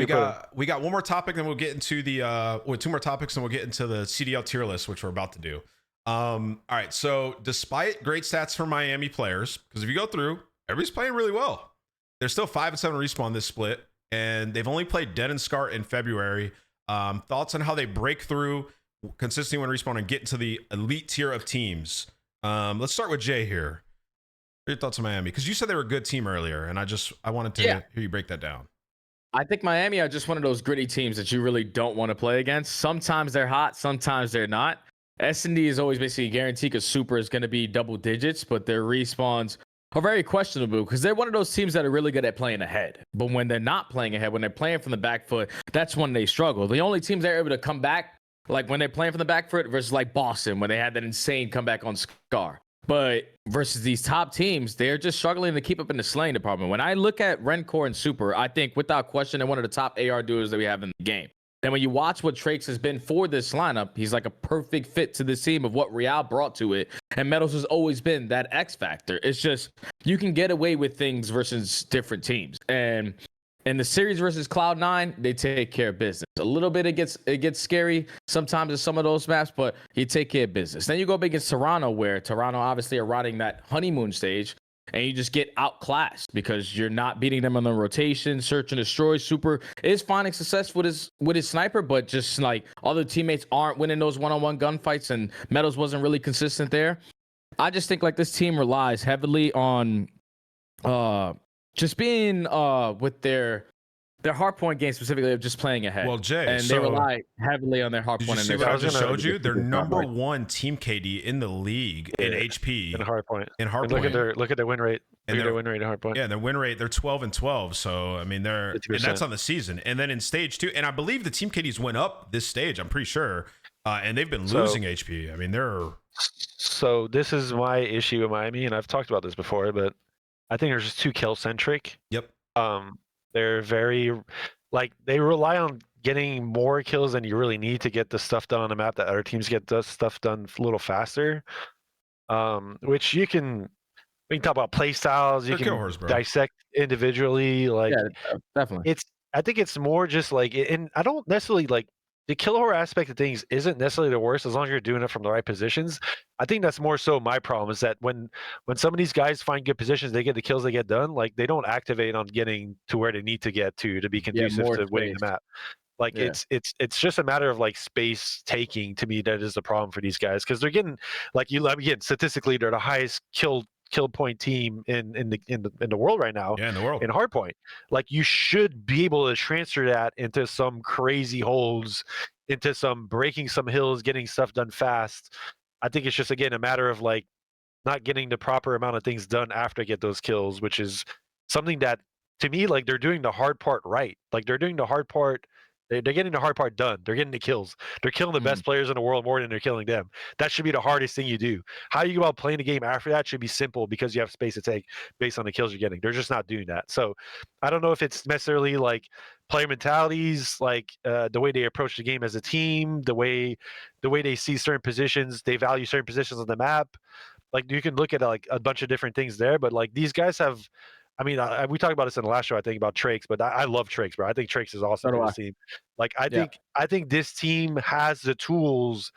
Speaker 1: we got one more topic, then we'll get into the two more topics, and we'll get into the CDL tier list, which we're about to do. All right, so despite great stats for Miami players, because if you go through, everybody's playing really well. They're still 5-7 respawn this split, and they've only played Dead and Scart in February. Thoughts on how they break through consistently when respawn and get into the elite tier of teams? Let's start with Jay here. What are your thoughts on Miami? Because you said they were a good team earlier, and I wanted to hear you break that down.
Speaker 2: I think Miami are just one of those gritty teams that you really don't want to play against. Sometimes they're hot, sometimes they're not. S&D is always basically guaranteed because Super is going to be double digits, but their respawns are very questionable because they're one of those teams that are really good at playing ahead. But when they're not playing ahead, when they're playing from the back foot, that's when they struggle. The only teams that are able to come back, like when they're playing from the back foot versus like Boston, when they had that insane comeback on Scar. But versus these top teams, they're just struggling to keep up in the slaying department. When I look at Rencore and Super, I think without question, they're one of the top AR duos that we have in the game. And when you watch what Trakes has been for this lineup, he's like a perfect fit to this team of what Real brought to it. And Metals has always been that X factor. It's just, you can get away with things versus different teams. And in the series versus Cloud9, they take care of business. A little bit, it gets scary sometimes in some of those maps, but you take care of business. Then you go up against Toronto, where Toronto obviously are riding that honeymoon stage, and you just get outclassed because you're not beating them on the rotation. Search and destroy. Super is finding success with his sniper, but just like other teammates aren't winning those one-on-one gunfights, and Metals wasn't really consistent there. I just think like this team relies heavily on just being with their hardpoint game specifically of just playing ahead.
Speaker 1: Well, Jay,
Speaker 2: and they rely heavily on their hardpoint.
Speaker 1: Did you see what I just showed you? They're number one team KD in the league in HP
Speaker 3: in hardpoint.
Speaker 1: In hardpoint,
Speaker 3: look at their win rate. And their win rate in hardpoint.
Speaker 1: Yeah, their win rate, they're 12-12. So I mean, and that's on the season. And then in stage 2, and I believe the team KDs went up this stage. I'm pretty sure, and they've been losing HP. I mean, they're.
Speaker 3: So this is my issue with Miami, and I've talked about this before, but I think they're just too kill centric.
Speaker 1: Yep.
Speaker 3: They're very, like, they rely on getting more kills than you really need to get the stuff done on the map that other teams get the stuff done a little faster. Which we can talk about play styles. You can dissect individually. Like,
Speaker 2: yeah, definitely.
Speaker 3: I think it's more just like, and I don't necessarily like. The kill horror aspect of things isn't necessarily the worst as long as you're doing it from the right positions. I think that's more so my problem is that when some of these guys find good positions, they get the kills they get done, like they don't activate on getting to where they need to get to be conducive to winning the map. Like it's just a matter of like space taking to me that is the problem for these guys because they're getting like again statistically they're the highest kill point team in the world right now.
Speaker 1: Yeah, in the world.
Speaker 3: In hardpoint. Like you should be able to transfer that into some crazy holds, into some breaking some hills, getting stuff done fast. I think it's just again a matter of like not getting the proper amount of things done after I get those kills, which is something that to me like they're doing the hard part right. Like they're doing the hard part. They're getting the hard part done. They're getting the kills. They're killing the best players in the world more than they're killing them. That should be the hardest thing you do. How you go about playing the game after that should be simple because you have space to take based on the kills you're getting. They're just not doing that. So I don't know if it's necessarily like player mentalities, like the way they approach the game as a team, the way they see certain positions, they value certain positions on the map. Like you can look at like a bunch of different things there, but like these guys have. I mean, we talked about this in the last show, I think, about Trakes, but I love Trakes, bro. I think Trakes is awesome for this team. Like, I think this team has the tools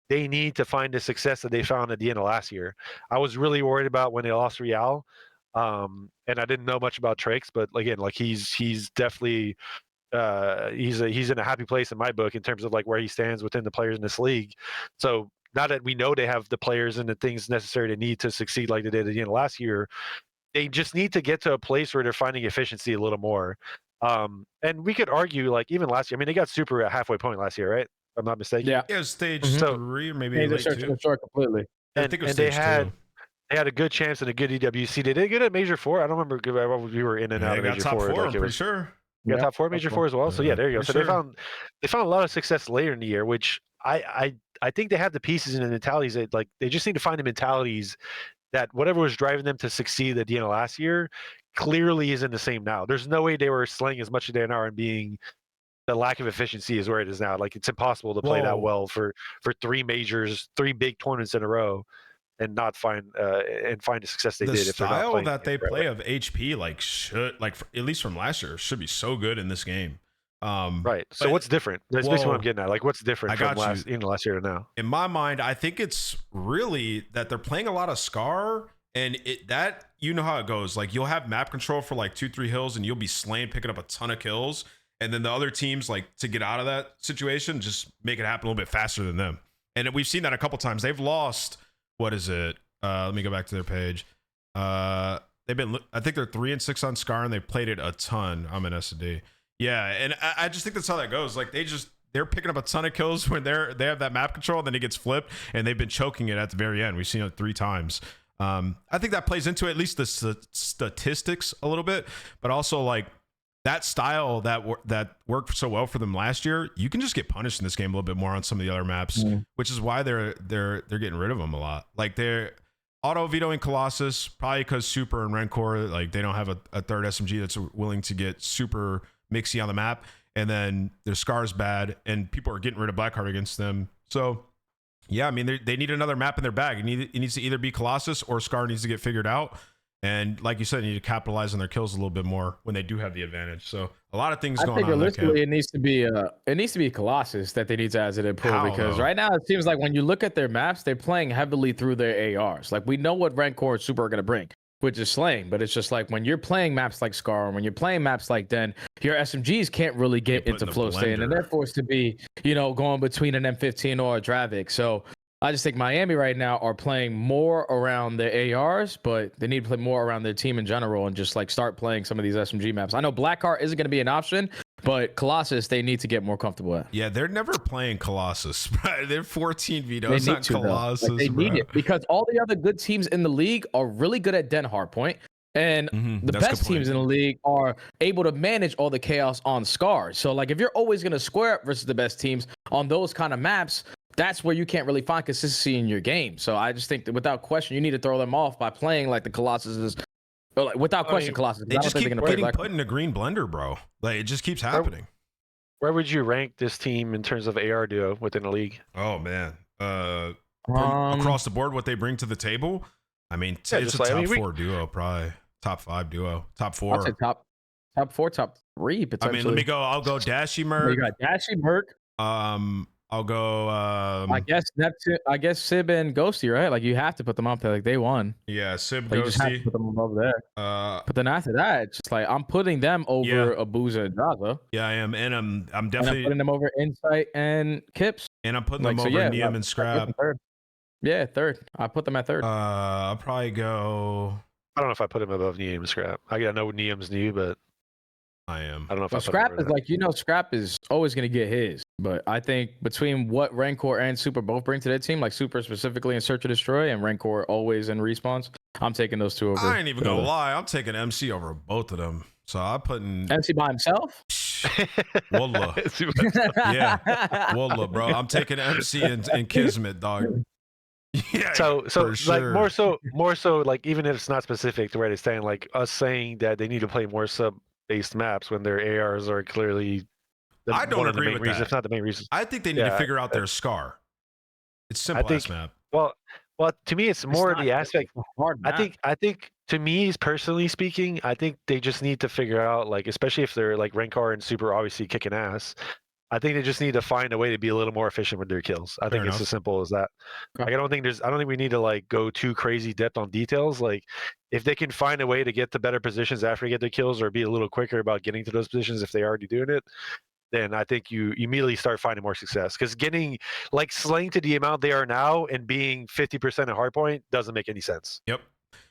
Speaker 3: they need to find the success that they found at the end of last year. I was really worried about when they lost Real, and I didn't know much about Trakes, but again, like he's definitely he's in a happy place in my book in terms of like where he stands within the players in this league. So now that we know they have the players and the things necessary to need to succeed like they did at the end of last year, they just need to get to a place where they're finding efficiency a little more. And we could argue, like, even last year, I mean, they got Super at halfway point last year, right? If I'm not mistaken.
Speaker 1: Yeah, it was stage 3 or maybe late 2.
Speaker 2: Completely.
Speaker 1: I think it was
Speaker 3: and
Speaker 1: stage 2.
Speaker 3: They had a good chance and a good EWC. They did good at Major 4. I don't remember if we were in and out of Major 4.
Speaker 1: Top 4,
Speaker 3: like
Speaker 1: I'm pretty sure.
Speaker 3: You got
Speaker 2: Yeah,
Speaker 3: top 4,
Speaker 2: that's
Speaker 3: major
Speaker 2: cool.
Speaker 3: 4 as well. So yeah, there you go.
Speaker 1: For
Speaker 3: So
Speaker 1: sure.
Speaker 3: they found a lot of success later in the year, which I think they have the pieces and the mentalities that like they just need to find the mentalities that whatever was driving them to succeed at the end of last year clearly isn't the same now. There's no way they were slaying as much as they are and being the lack of efficiency is where it is now. Like it's impossible to play that
Speaker 1: Whoa.
Speaker 3: well for 3 majors, 3 big tournaments in a row and not find the success they
Speaker 1: The
Speaker 3: did if they're not
Speaker 1: style
Speaker 3: playing
Speaker 1: that they
Speaker 3: the right way.
Speaker 1: play of HP at least from last year should be so good in this game.
Speaker 3: Right. So
Speaker 1: but-
Speaker 3: what's different? That's basically what I'm
Speaker 1: Whoa.
Speaker 3: getting at. Like what's different
Speaker 1: I
Speaker 3: from
Speaker 1: got you.
Speaker 3: last year to now?
Speaker 1: In my mind, I think it's really that they're playing a lot of Scar, and that you know how it goes. Like you'll have map control for like 2-3 hills, and you'll be slaying, picking up a ton of kills, and then the other teams, like to get out of that situation, just make it happen a little bit faster than them. And we've seen that a couple times. They've lost. What is it? Let me go back to their page. I think they're 3-6 on Scar, and they've played it a ton. I'm an SD. Yeah, and I just think that's how that goes. Like they're picking up a ton of kills when they have that map control, and then it gets flipped, and they've been choking it at the very end. We've seen it 3 times. I think that plays into at least the statistics a little bit, but also like that style that worked so well for them last year. You can just get punished in this game a little bit more on some of the other maps, which is why they're getting rid of them a lot. Like they're auto vetoing Colossus probably because Super and Rancor, like they don't have a third SMG that's willing to get super mixy on the map, and then their Scar's bad, and people are getting rid of Blackheart against them. So yeah, I mean they need another map in their bag. It needs to either be Colossus or Scar needs to get figured out. And like you said, they need to capitalize on their kills a little bit more when they do have the advantage. So a lot of things going on. I think
Speaker 2: realistically, it needs to be Colossus that they need to add to their pool, because right now it seems like when you look at their maps, they're playing heavily through their ARs. Like we know what Rancor and Super are going to bring, which is slaying, but it's just like when you're playing maps like Scar, and when you're playing maps like Den, your SMGs can't really get into flow state, and they're forced to be, going between an M15 or a Dravik. So I just think Miami right now are playing more around their ARs, but they need to play more around their team in general and just like start playing some of these SMG maps. I know Blackheart isn't going to be an option, but Colossus they need to get more comfortable at.
Speaker 1: Yeah, they're never playing Colossus. They're 14 vetoes on Colossus.
Speaker 2: Like, they need it because all the other good teams in the league are really good at Den hardpoint. And the best teams in the league are able to manage all the chaos on Scar. So like if you're always going to square up versus the best teams on those kind of maps, that's where you can't really find consistency in your game. So I just think that without question, you need to throw them off by playing like the Colossus. Like, without question, Colossus.
Speaker 1: They just keep getting put in a green blender, bro. Like it just keeps happening.
Speaker 3: Where would you rank this team in terms of AR duo within the league?
Speaker 1: Oh man, across the board, what they bring to the table. I mean, it's a top 4 duo, probably top 5 duo, top 4.
Speaker 2: I'd say top 4, top 3 potentially.
Speaker 1: I mean, let me go. I'll go Dashy Merc.
Speaker 2: You got Dashy Merc.
Speaker 1: I'll go.
Speaker 2: I guess Neptune. I guess Sib and Ghosty, right? Like you have to put them up there. Like they won.
Speaker 1: Yeah, Sib,
Speaker 2: like,
Speaker 1: Ghosty.
Speaker 2: You just have to put them above there. But then after that, it's just like I'm putting them over Abuza and Java.
Speaker 1: Yeah, I am, and I'm definitely
Speaker 2: putting them over Insight and Kips.
Speaker 1: And I'm putting them over Neum and Scrap.
Speaker 2: Yeah, third. I put them at third.
Speaker 1: I'll probably go.
Speaker 3: I don't know if I put him above Neum and Scrap. I know Neum's new, but
Speaker 1: I am.
Speaker 3: I don't know if I put
Speaker 2: Scrap is like Scrap is always gonna get his. But I think between what Rancor and Super both bring to their team, like Super specifically in Search and Destroy, and Rancor always in Respawns, I'm taking those 2 over.
Speaker 1: I ain't even gonna lie. I'm taking MC over both of them. So I'm putting
Speaker 2: MC by himself.
Speaker 1: Wallah. Yeah, Wallah, bro. I'm taking MC and Kismet, dog. Yeah.
Speaker 3: So like
Speaker 1: sure.
Speaker 3: more so like even if it's not specific to where they're saying, like us saying that they need to play more sub-based maps when their ARs are clearly.
Speaker 1: I don't agree with that.
Speaker 3: If not the main reason.
Speaker 1: I think they need to figure out their Scar. It's simple as map.
Speaker 3: Well, to me, it's more the aspect. I think to me, personally speaking, I think they just need to figure out, like, especially if they're like Rancor and Super, obviously kicking ass. I think they just need to find a way to be a little more efficient with their kills. I think it's as simple as that. Like, I don't think we need to like go too crazy depth on details. Like, if they can find a way to get to better positions after they get their kills, or be a little quicker about getting to those positions if they're already doing it, then I think you immediately start finding more success. Because getting like slaying to the amount they are now and being 50% at hardpoint doesn't make any sense.
Speaker 1: Yep.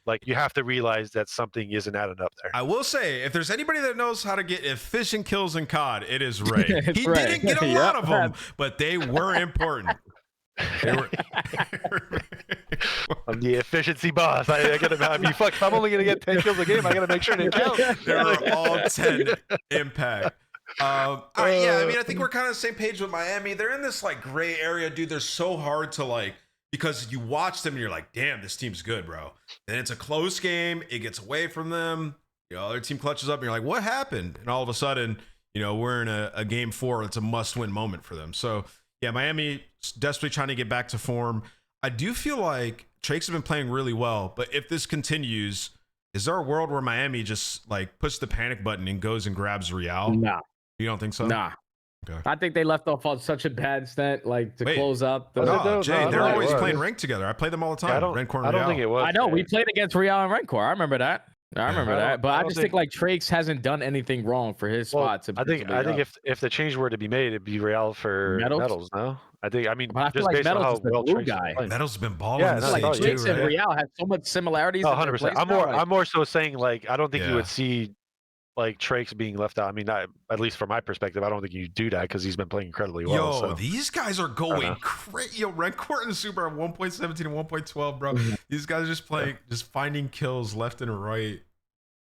Speaker 3: Like, you have to realize that something isn't adding up there.
Speaker 1: I will say, if there's anybody that knows how to get efficient kills in COD, it is Ray. He didn't get a lot of them, but they were important. They were...
Speaker 3: I'm the efficiency boss. I gotta. I mean, fuck. If I'm only gonna get 10 kills a game, I gotta make sure they count.
Speaker 1: They were all 10 impact. All right, yeah. I mean, I think we're kind of the same page with Miami. They're in this like gray area, dude. They're so hard to like because you watch them and you're like, damn, this team's good, bro. Then it's a close game. It gets away from them. You know, their team clutches up and you're like, what happened? And all of a sudden, you know, we're in a game 4. It's a must-win moment for them. So yeah, Miami desperately trying to get back to form. I do feel like Trakes have been playing really well, but if this continues, is there a world where Miami just like puts the panic button and goes and grabs Real?
Speaker 2: Nah.
Speaker 1: You don't think so?
Speaker 2: Nah.
Speaker 1: Okay.
Speaker 2: I think they left off on such a bad stent, like to close up.
Speaker 1: No, Jay, they're
Speaker 3: no,
Speaker 1: always
Speaker 3: it
Speaker 1: playing
Speaker 3: was.
Speaker 1: ranked together. I play them all the time.
Speaker 3: I
Speaker 1: Rancor and
Speaker 3: don't
Speaker 1: Real.
Speaker 3: think it was.
Speaker 2: I know we played against Real and Rancor. I remember that. I remember that. But I
Speaker 3: don't
Speaker 2: just think like Trakes hasn't done anything wrong for his spot.
Speaker 3: I think if the change were to be made, it'd be Real for Metals. No, I mean,
Speaker 2: but I feel
Speaker 3: just
Speaker 2: like
Speaker 3: based on
Speaker 2: Metals
Speaker 3: how
Speaker 2: is the
Speaker 3: well
Speaker 2: glue
Speaker 3: Trakes
Speaker 2: guy.
Speaker 3: is playing.
Speaker 1: Metals have been balling
Speaker 3: Yeah,
Speaker 1: in
Speaker 3: no,
Speaker 1: this
Speaker 3: like
Speaker 1: stage
Speaker 2: Trakes
Speaker 1: too,
Speaker 2: and
Speaker 1: right?
Speaker 2: Real have so much similarities.
Speaker 3: Oh,
Speaker 2: in their
Speaker 3: 100%.
Speaker 2: play style,
Speaker 3: I'm more so saying like I don't think you would see like Trakes being left out. I mean, at least from my perspective, I don't think you do that because he's been playing incredibly well.
Speaker 1: Yo,
Speaker 3: so.
Speaker 1: these guys are going crazy. Yo, Rancor and Super at 1.17 and 1.12, bro. These guys are just playing, just finding kills left and right.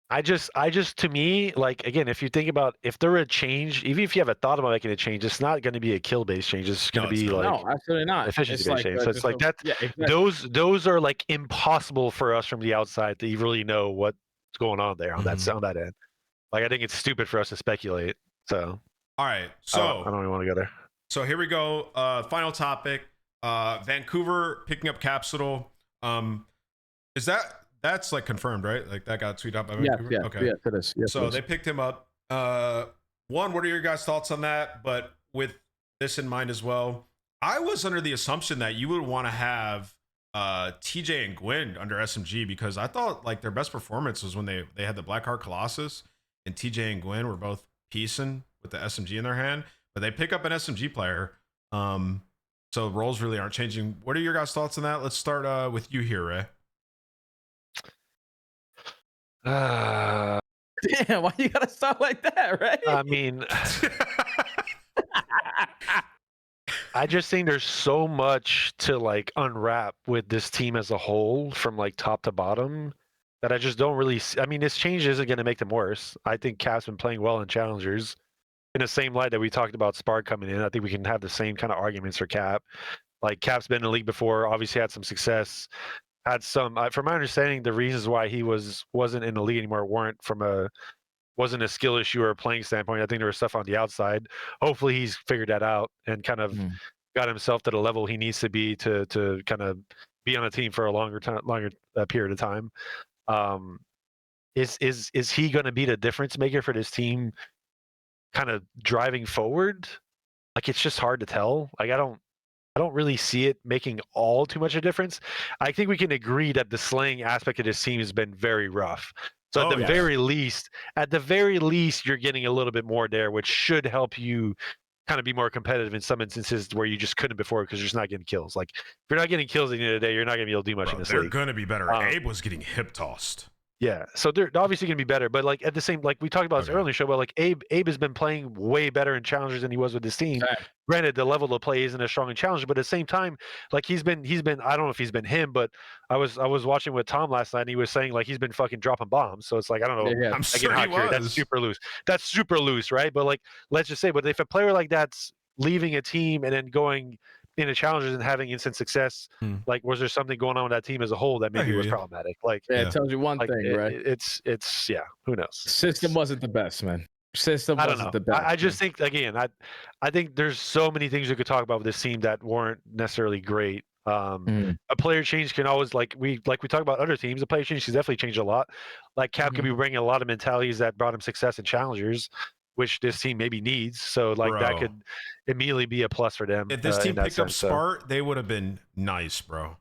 Speaker 3: I just to me, like again, if you think about if there were a change, even if you have a thought about making a change, it's not going to be a kill based change. It's going to be like
Speaker 2: no, absolutely not.
Speaker 3: Efficiency based change. So it's like that.
Speaker 2: Yeah, exactly.
Speaker 3: Those are like impossible for us from the outside to really know what's going on there on that end. Like I think it's stupid for us to speculate. So
Speaker 1: all right, so
Speaker 3: I don't even want to go there.
Speaker 1: So here we go. Final topic. Vancouver picking up Capsule. Is that's like confirmed, right? Like that got tweeted out by Vancouver?
Speaker 2: Yeah,
Speaker 1: okay.
Speaker 2: Yes, it is. Yes,
Speaker 1: so they picked him up. One, what are your guys' thoughts on that? But with this in mind as well, I was under the assumption that you would want to have TJ and Gwyn under SMG because I thought like their best performance was when they had the Blackheart Colossus and TJ and Gwyn were both piecing with the SMG in their hand, but they pick up an SMG player. So roles really aren't changing. What are your guys' thoughts on that? Let's start with you here, Ray.
Speaker 2: Damn, why you gotta start like that, right?
Speaker 3: I mean, I just think there's so much to like unwrap with this team as a whole from like top to bottom that I just don't really see. I mean, this change isn't going to make them worse. I think Cap's been playing well in challengers in the same light that we talked about Spart coming in. I think we can have the same kind of arguments for Cap. Like Cap's been in the league before, obviously had some success. Had some, from my understanding, the reasons why he wasn't in the league anymore wasn't a skill issue or a playing standpoint. I think there was stuff on the outside. Hopefully, he's figured that out and kind of got himself to the level he needs to be to kind of be on a team for a longer period of time. Is he going to be the difference maker for this team? Kind of driving forward, like it's just hard to tell. Like I don't really see it making all too much of a difference. I think we can agree that the slaying aspect of this team has been very rough. So at the very least, you're getting a little bit more there, which should help you kind of be more competitive in some instances where you just couldn't before because you're just not getting kills. Like if you're not getting kills at the end of the day, you're not going to be able to do much in this league.
Speaker 1: They're going to be better. Abe was getting hip tossed.
Speaker 3: Yeah, so they're obviously going to be better, but like at the same, like we talked about this earlier show, but like Abe has been playing way better in challengers than he was with this team.
Speaker 2: Right.
Speaker 3: Granted, the level of play isn't as strong in challenger, but at the same time, like he's been. I don't know if he's been him, but I was watching with Tom last night, and he was saying like he's been fucking dropping bombs. So it's like I don't know.
Speaker 1: I'm sure he was.
Speaker 3: That's super loose. That's super loose, right? But like let's just say, but if a player like that's leaving a team and then going into challengers and having instant success, like was there something going on with that team as a whole that maybe was problematic? Like
Speaker 2: it tells you one thing, right?
Speaker 3: It's who knows?
Speaker 2: System wasn't the best, man. System wasn't the best.
Speaker 3: I just think again, I think there's so many things we could talk about with this team that weren't necessarily great. A player change can always like we talk about other teams. A player change can definitely change a lot. Like Cap could be bringing a lot of mentalities that brought him success in challengers, which this team maybe needs. So like that could immediately be a plus for them.
Speaker 1: If this team picked up Spart, they would have been nice, bro.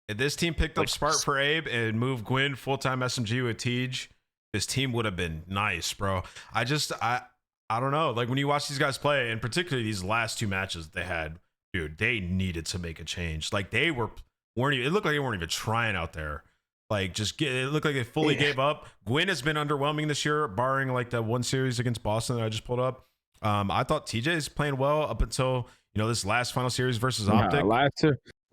Speaker 1: If this team picked up Spart for Abe and moved Gwyn full-time SMG with Tej, this team would have been nice, bro. I don't know. Like when you watch these guys play, and particularly these last two matches they had, dude, they needed to make a change. Like they weren't even, it looked like they weren't even trying out there. Like it looked like they fully gave up. Gwyn has been underwhelming this year, barring like that one series against Boston that I just pulled up. I thought TJ is playing well up until this last final series versus Optic.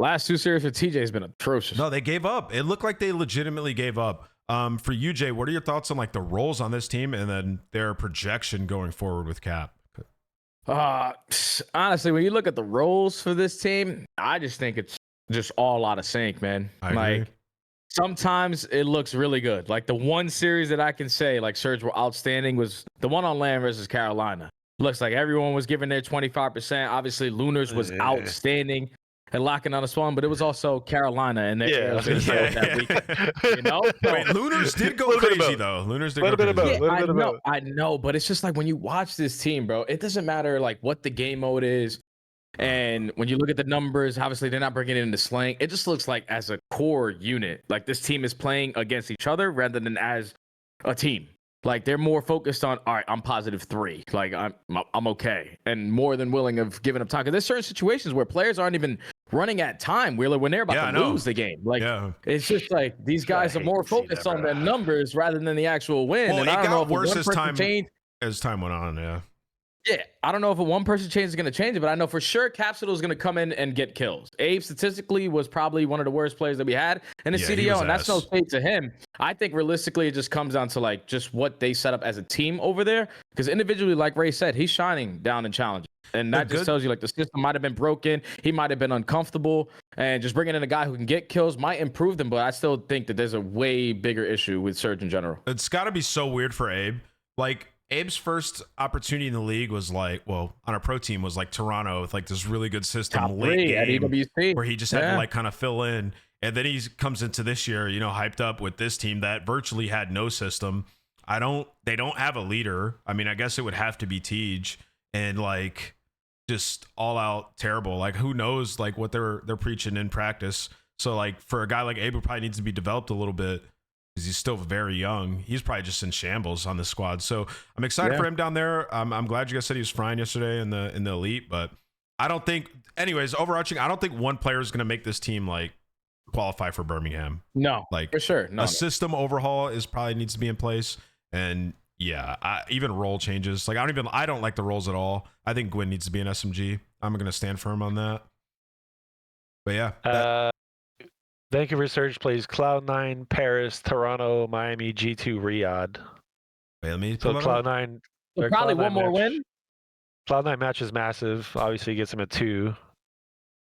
Speaker 2: Last 2 series for TJ has been atrocious.
Speaker 1: No, they gave up. It looked like they legitimately gave up. For you, Jay, what are your thoughts on like the roles on this team and then their projection going forward with Cap?
Speaker 2: Honestly, when you look at the roles for this team, I just think it's just all out of sync, man.
Speaker 1: I agree.
Speaker 2: Sometimes it looks really good. Like the one series that I can say like Surge were outstanding was the one on land versus Carolina. Looks like everyone was giving their 25%. Obviously, Lunars was outstanding and locking on a spawn, but it was also Carolina and that week. You know?
Speaker 1: Wait, Lunars did go crazy though. Lunars did go crazy.
Speaker 2: I know, but it's just like when you watch this team, bro, it doesn't matter like what the game mode is. And when you look at the numbers, obviously they're not bringing it into slang. It just looks like as a core unit, like this team is playing against each other rather than as a team. Like they're more focused on, all right, I'm +3. Like I'm okay, and more than willing of giving up time. Because there's certain situations where players aren't even running at time, Wheeler, when they're about to lose the game. Like it's just like these guys are more focused on the numbers rather than the actual win.
Speaker 1: Well,
Speaker 2: and
Speaker 1: it
Speaker 2: I don't know
Speaker 1: got worse as time went on.
Speaker 2: Yeah, I don't know if a one person change is going to change it, but I know for sure Capsule is going to come in and get kills. Abe statistically was probably one of the worst players that we had in the CDO, and that's no shade to him. I think realistically it just comes down to like just what they set up as a team over there, because individually, like Ray said, he's shining down in challenges. And that just tells you like the system might have been broken. He might have been uncomfortable, and just bringing in a guy who can get kills might improve them. But I still think that there's a way bigger issue with Surge in general.
Speaker 1: It's got to be so weird for Abe. Like Abe's first opportunity in the league was like, well, on our pro team was like Toronto with like this really good system late game where he just had to like kind of fill in. And then he comes into this year, you know, hyped up with this team that virtually had no system. They don't have a leader. I mean, I guess it would have to be Tej, and like just all out terrible. Like who knows like what they're preaching in practice. So like for a guy like Abe who probably needs to be developed a little bit, because he's still very young. He's probably just in shambles on the squad. So I'm excited for him down there. I'm glad you guys said he was frying yesterday in the elite, but I don't think, anyways, overarching, I don't think one player is going to make this team like qualify for Birmingham.
Speaker 2: No,
Speaker 1: like
Speaker 2: for sure. No,
Speaker 1: system overhaul is probably needs to be in place. And yeah, even role changes. Like I don't like the roles at all. I think Gwyn needs to be an SMG. I'm going to stand firm on that. But yeah.
Speaker 3: Vancouver Surge plays Cloud9, Paris, Toronto, Miami, G2, Riyadh.
Speaker 1: Wait, let me
Speaker 3: so Cloud9.
Speaker 2: So probably one more win.
Speaker 3: Cloud9 match is massive. Obviously, gets them a 2,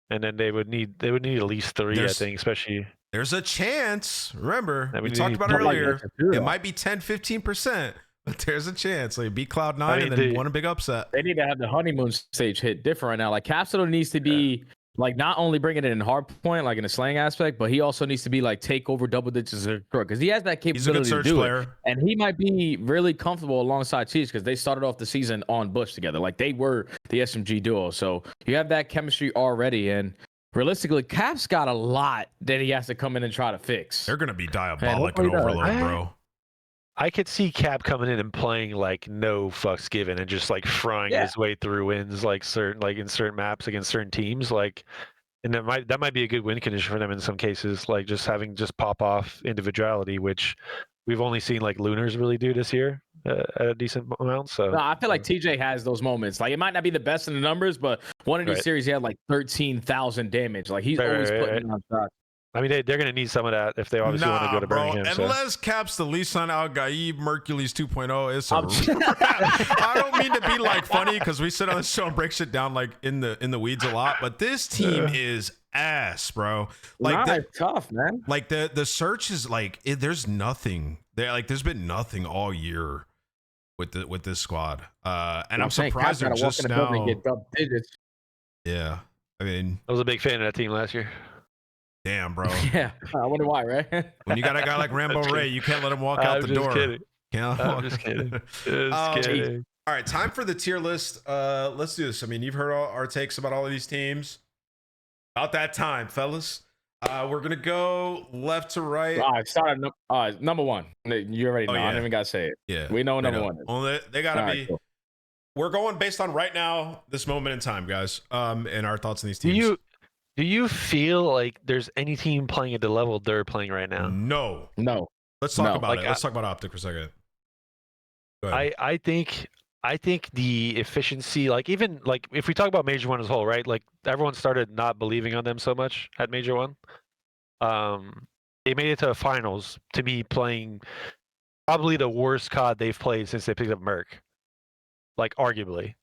Speaker 3: and then they would need at least 3. I think, especially.
Speaker 1: There's a chance. Remember, we talked about it earlier. It might be 10-15%, but there's a chance. Like beat Cloud9 and then won a big upset.
Speaker 2: They need to have the honeymoon stage hit different right now. Like Capsule needs to be. Like not only bringing it in hard point, like in a slang aspect, but he also needs to be like take over double digits because he has that capability to do it. And he might be really comfortable alongside Cheese because they started off the season on Bush together. Like they were the SMG duo. So you have that chemistry already. And realistically, Cap's got a lot that he has to come in and try to fix.
Speaker 1: They're going to be diabolic and overload, bro.
Speaker 3: I could see Cap coming in and playing like no fucks given and just like frying his way through wins in certain maps against certain teams, like, and that might be a good win condition for them in some cases, like just having pop off individuality, which we've only seen like Lunars really do this year at a decent amount. So
Speaker 2: no, I feel like TJ has those moments. Like it might not be the best in the numbers, but one of these series he had like 13,000 damage. Like he's always putting on shots.
Speaker 3: I mean, they're going to need some of that if they obviously want to go to Birmingham.
Speaker 1: Unless Cap's the Lisan Al Gaib Mercules 2.0, it's I don't mean to be like funny because we sit on the show and break shit down like in the weeds a lot, but this team is ass, bro. Like
Speaker 2: it's tough, man.
Speaker 1: Like the search is like there's nothing there. Like there's been nothing all year with this squad. And I'm surprised they're just now. And get double digits. Yeah, I mean,
Speaker 3: I was a big fan of that team last year.
Speaker 1: Damn, bro.
Speaker 2: Yeah, I wonder why, right?
Speaker 1: When you got a guy like Rambo Ray, you can't let him walk out the door.
Speaker 3: I'm just kidding. Just kidding.
Speaker 1: All right, time for the tier list. Let's do this. I mean, you've heard our takes about all of these teams. About that time, fellas. We're gonna go left to right.
Speaker 2: All right, start at number one. You already know. I don't even gotta say it.
Speaker 1: Yeah,
Speaker 2: we know number one.
Speaker 1: Well, they gotta be. Cool. We're going based on right now, this moment in time, guys. And our thoughts on these teams.
Speaker 3: Do you feel like there's any team playing at the level they're playing right now?
Speaker 1: No.
Speaker 2: No.
Speaker 1: Let's talk about it. Let's talk about Optic for a second.
Speaker 3: I think I think the efficiency, like even like if we talk about Major One as a whole, right? Like everyone started not believing on them so much at Major One. They made it to the finals. To me, playing probably the worst COD they've played since they picked up Merc, like arguably.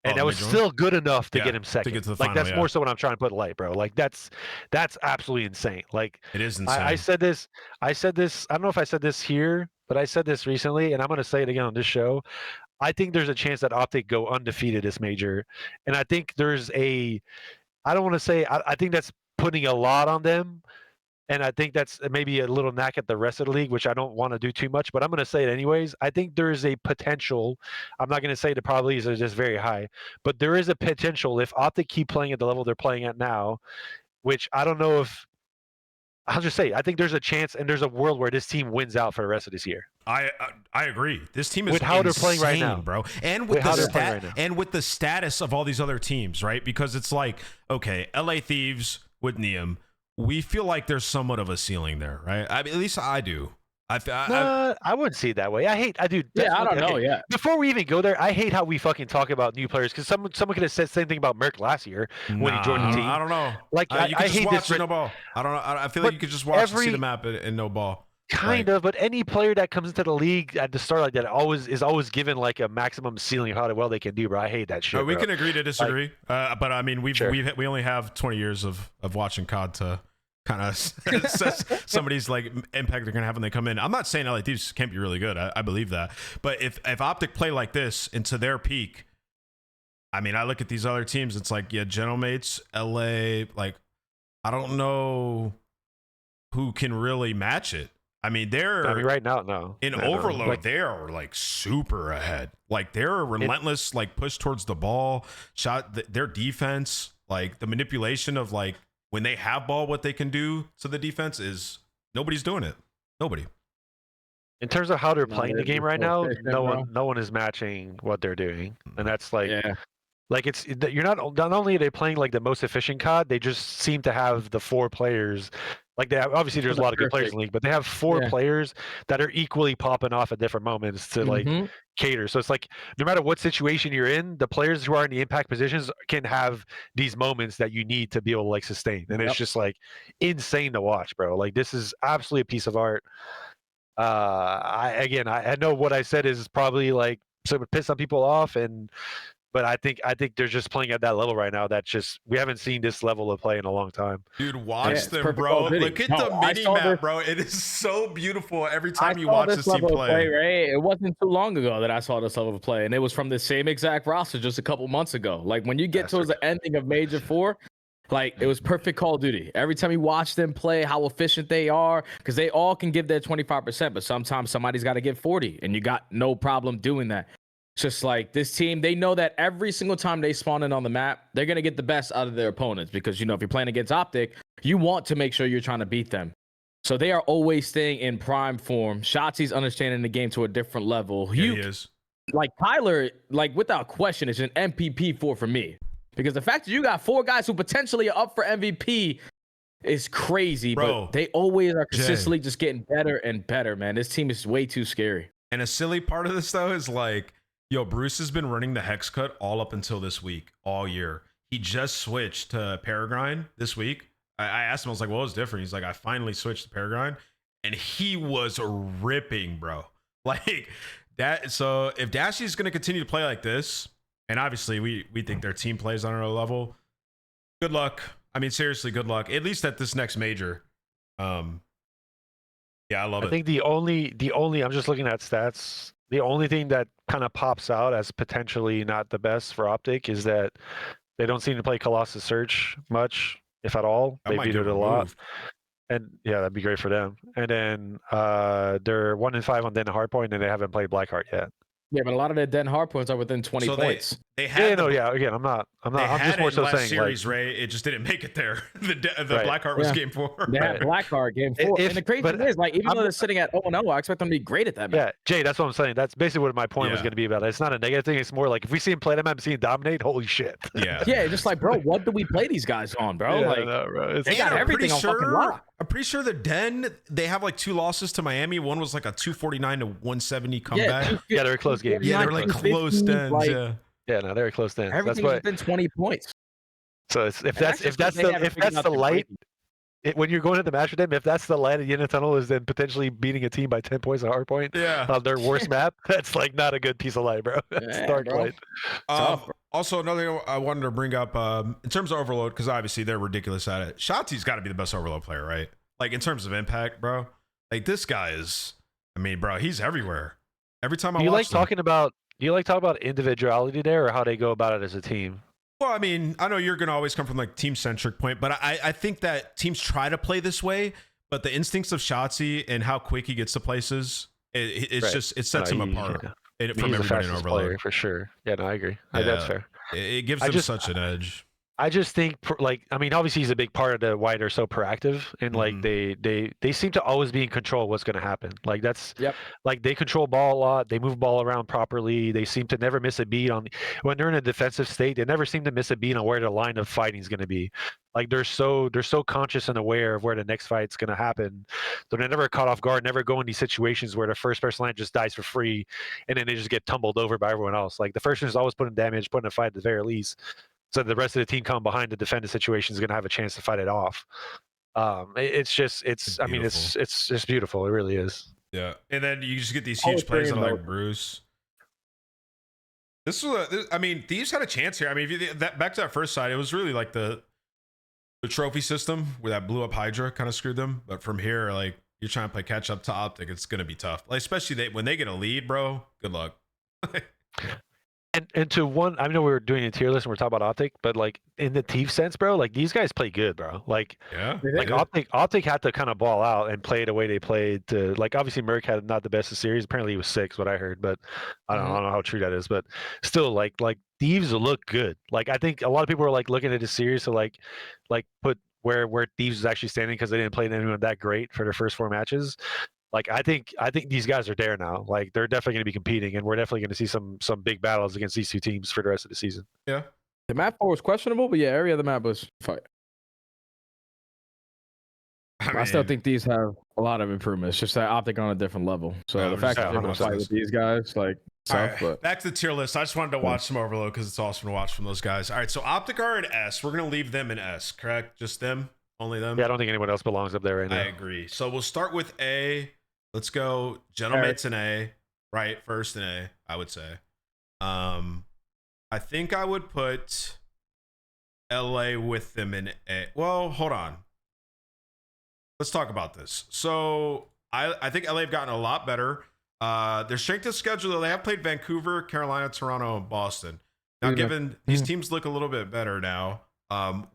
Speaker 3: And that was still good enough to get him second.
Speaker 1: To get to the
Speaker 3: like
Speaker 1: final,
Speaker 3: that's more so what I'm trying to put light, bro. Like that's absolutely insane. Like
Speaker 1: it is insane.
Speaker 3: I said this. I don't know if I said this here, but I said this recently, and I'm gonna say it again on this show. I think there's a chance that Optic go undefeated this major, and I think there's a. I don't want to say. I think that's putting a lot on them. And I think that's maybe a little knack at the rest of the league, which I don't want to do too much, but I'm going to say it anyways. I think there is a potential. I'm not going to say the probabilities are just very high, but there is a potential if Optic keep playing at the level they're playing at now, which I don't know if. I'll just say I think there's a chance and there's a world where this team wins out for the rest of this year.
Speaker 1: I agree. This team is
Speaker 3: with how
Speaker 1: insane,
Speaker 3: they're playing right now,
Speaker 1: bro, and with with the status of all these other teams, right? Because it's like, okay, LA Thieves with Neum. We feel like there's somewhat of a ceiling there, right? I mean, at least I do.
Speaker 3: I wouldn't see it that way. I do.
Speaker 2: Yeah, I don't know. Yeah.
Speaker 3: Before we even go there, I hate how we fucking talk about new players because someone could have said the same thing about Merc last year when he joined the team.
Speaker 1: I don't know.
Speaker 3: Like
Speaker 1: you
Speaker 3: I
Speaker 1: could just
Speaker 3: hate
Speaker 1: watch
Speaker 3: this.
Speaker 1: no ball. I don't know. I feel like you could just watch and see the map and no ball.
Speaker 3: Kind of, but any player that comes into the league at the start like that is always given like a maximum ceiling of how well they can do, bro. I hate that shit.
Speaker 1: We can agree to disagree, but I mean, we only have 20 years of watching COD to kind of assess somebody's like impact they're gonna have when they come in. I'm not saying LA Thieves can't be really good. I believe that, but if Optic play like this into their peak, I mean, I look at these other teams. It's like, yeah, Gentlemates, LA. Like, I don't know who can really match it. I mean,
Speaker 3: right now, no.
Speaker 1: In Overload, like, they are like super ahead. Like they're relentless, like push towards the ball, their defense, like the manipulation of like when they have ball, what they can do to the defense is nobody's doing it. Nobody.
Speaker 3: In terms of how they're playing the game right now, no one is matching what they're doing, and that's like, like you're not only are they playing like the most efficient COD, they just seem to have the 4 players. Like they have, obviously there's a lot of good players in the league, but they have 4 players that are equally popping off at different moments to like cater. So it's like no matter what situation you're in, the players who are in the impact positions can have these moments that you need to be able to like sustain. And it's just like insane to watch, bro. Like this is absolutely a piece of art. I know what I said is probably like so it would piss some people off, but I think they're just playing at that level right now. That's just we haven't seen this level of play in a long time.
Speaker 1: Dude, watch them, bro. Look at the mini map, bro. It is so beautiful every time you watch this team play.
Speaker 2: Right? It wasn't too long ago that I saw this level of play, and it was from the same exact roster just a couple months ago. Like when you get towards the ending of Major 4, like it was perfect Call of Duty. Every time you watch them play, how efficient they are, because they all can give their 25%, but sometimes somebody's got to give 40, and you got no problem doing that. Just like this team, they know that every single time they spawn in on the map, they're going to get the best out of their opponents because, you know, if you're playing against Optic, you want to make sure you're trying to beat them. So they are always staying in prime form. Shotzi's understanding the game to a different level.
Speaker 1: Yeah, he is.
Speaker 2: Like Tyler, like without question, is an MVP for me. Because the fact that you got 4 guys who potentially are up for MVP is crazy.
Speaker 1: Bro,
Speaker 2: but they always are consistently just getting better and better, man. This team is way too scary.
Speaker 1: And a silly part of this, though, is like, yo, Bruce has been running the hex cut all up until this week, all year. He just switched to Peregrine this week. I asked him, I was like, what was different? He's like, I finally switched to Peregrine. And he was ripping, bro. Like that. So if Dashy is going to continue to play like this, and obviously we think their team plays on another level, good luck. I mean, seriously, good luck. At least at this next major. Yeah, I love it.
Speaker 3: I think the only I'm just looking at stats. The only thing that kind of pops out as potentially not the best for Optic is that they don't seem to play Colossus Surge much, if at all. They beat it a lot. And yeah, that'd be great for them. And then they're 1-5 on Den Hardpoint, and they haven't played Blackheart yet.
Speaker 2: Yeah, but a lot of their Den Hardpoints are within 20 points.
Speaker 1: They had
Speaker 3: again, I'm just more so saying
Speaker 1: series, like, Ray. It just didn't make it there. The Blackheart was game 4.
Speaker 2: They had Blackheart game 4. And the crazy thing is, like, even though they're sitting at 0-0, I expect them to be great at that map.
Speaker 3: Yeah, Jay, that's what I'm saying. That's basically what my point was going to be about it. It's not a negative thing. It's more like if we see him play that map and see him dominate, holy shit.
Speaker 1: Yeah.
Speaker 2: Yeah, just like, bro, what do we play these guys on, bro?
Speaker 3: Yeah,
Speaker 2: like,
Speaker 3: bro.
Speaker 2: they got everything on fucking lock.
Speaker 1: I'm pretty sure the Den, they have like 2 losses to Miami. One was like a 249 to 170 comeback.
Speaker 3: Yeah, they're close. close games.
Speaker 1: Yeah, they were like close ends.
Speaker 2: Like,
Speaker 3: Yeah, no, they were close ends. That's
Speaker 2: everything's
Speaker 3: why.
Speaker 2: been 20 points.
Speaker 3: So if
Speaker 2: And
Speaker 3: that's the light, when you're going to the match with them, if that's the light at the end of the tunnel is then potentially beating a team by 10 points at hardpoint on their worst map, that's like not a good piece of light, bro. That's dark light.
Speaker 1: Also, another thing I wanted to bring up in terms of Overload, because obviously they're ridiculous at it. Shotzi's got to be the best Overload player, right? Like in terms of impact, bro. Like this guy is, I mean, bro, he's everywhere. Every time I watch him.
Speaker 3: Do you like talking about individuality there, or how they go about it as a team?
Speaker 1: Well, I mean, I know you're going to always come from like team-centric point, but I think that teams try to play this way, but the instincts of Shotzi and how quick he gets to places, it sets him apart from everybody in Overload.
Speaker 3: Player for sure. Yeah, no, I agree.
Speaker 1: Yeah,
Speaker 3: that's fair.
Speaker 1: It gives him such an edge.
Speaker 3: I just think, I mean, obviously he's a big part of the why they're so proactive, and like they seem to always be in control of what's going to happen. Like that's like they control ball a lot, they move ball around properly. They seem to never miss a beat on when they're in a defensive state. They never seem to miss a beat on where the line of fighting is going to be. Like they're so conscious and aware of where the next fight's going to happen. So they're never caught off guard, never go in these situations where the first person line just dies for free, and then they just get tumbled over by everyone else. Like the first person is always putting damage, putting a fight at the very least. So the rest of the team come behind to defend the situation is going to have a chance to fight it off. It's just beautiful. It really is.
Speaker 1: Yeah, and then you just get these huge plays that are like Bruce. I mean, Thieves had a chance here. I mean, back to that first side, it was really like the trophy system where that blew up Hydra kind of screwed them. But from here, like you're trying to play catch up to Optic, it's going to be tough. Like especially when they get a lead, bro. Good luck.
Speaker 3: And to one, I know we were doing a tier list and we're talking about Optic, but like in the Thief sense, bro, like these guys play good, bro. Like, like Optic had to kind of ball out and play the way they played. To like, obviously Merc had not the best of series. Apparently he was 6, what I heard, but I don't know how true that is. But still, like Thieves look good. Like I think a lot of people are like looking at this series to like put where Thieves is actually standing because they didn't play anyone that great for their first 4 matches. Like I think these guys are there now. Like they're definitely going to be competing, and we're definitely going to see some big battles against these 2 teams for the rest of the season.
Speaker 1: Yeah,
Speaker 2: the map 4 was questionable, but yeah, area of the map was fight. I still think these have a lot of improvements. Just that Optic on a different level. So the fact that they're going to fight with these guys, like, tough, but
Speaker 1: back to the tier list. I just wanted to watch some Overload because it's awesome to watch from those guys. All right, so Optic are in S. We're going to leave them in S, correct? Just them, only them.
Speaker 3: Yeah, I don't think anyone else belongs up there right now.
Speaker 1: I agree. So we'll start with A. Let's go Gentlemates in A, right? First in A, I would say. I think I would put LA with them in A. Well, hold on. Let's talk about this. So I think LA have gotten a lot better. Their strength of schedule, they have played Vancouver, Carolina, Toronto, and Boston. Now, given these teams look a little bit better now,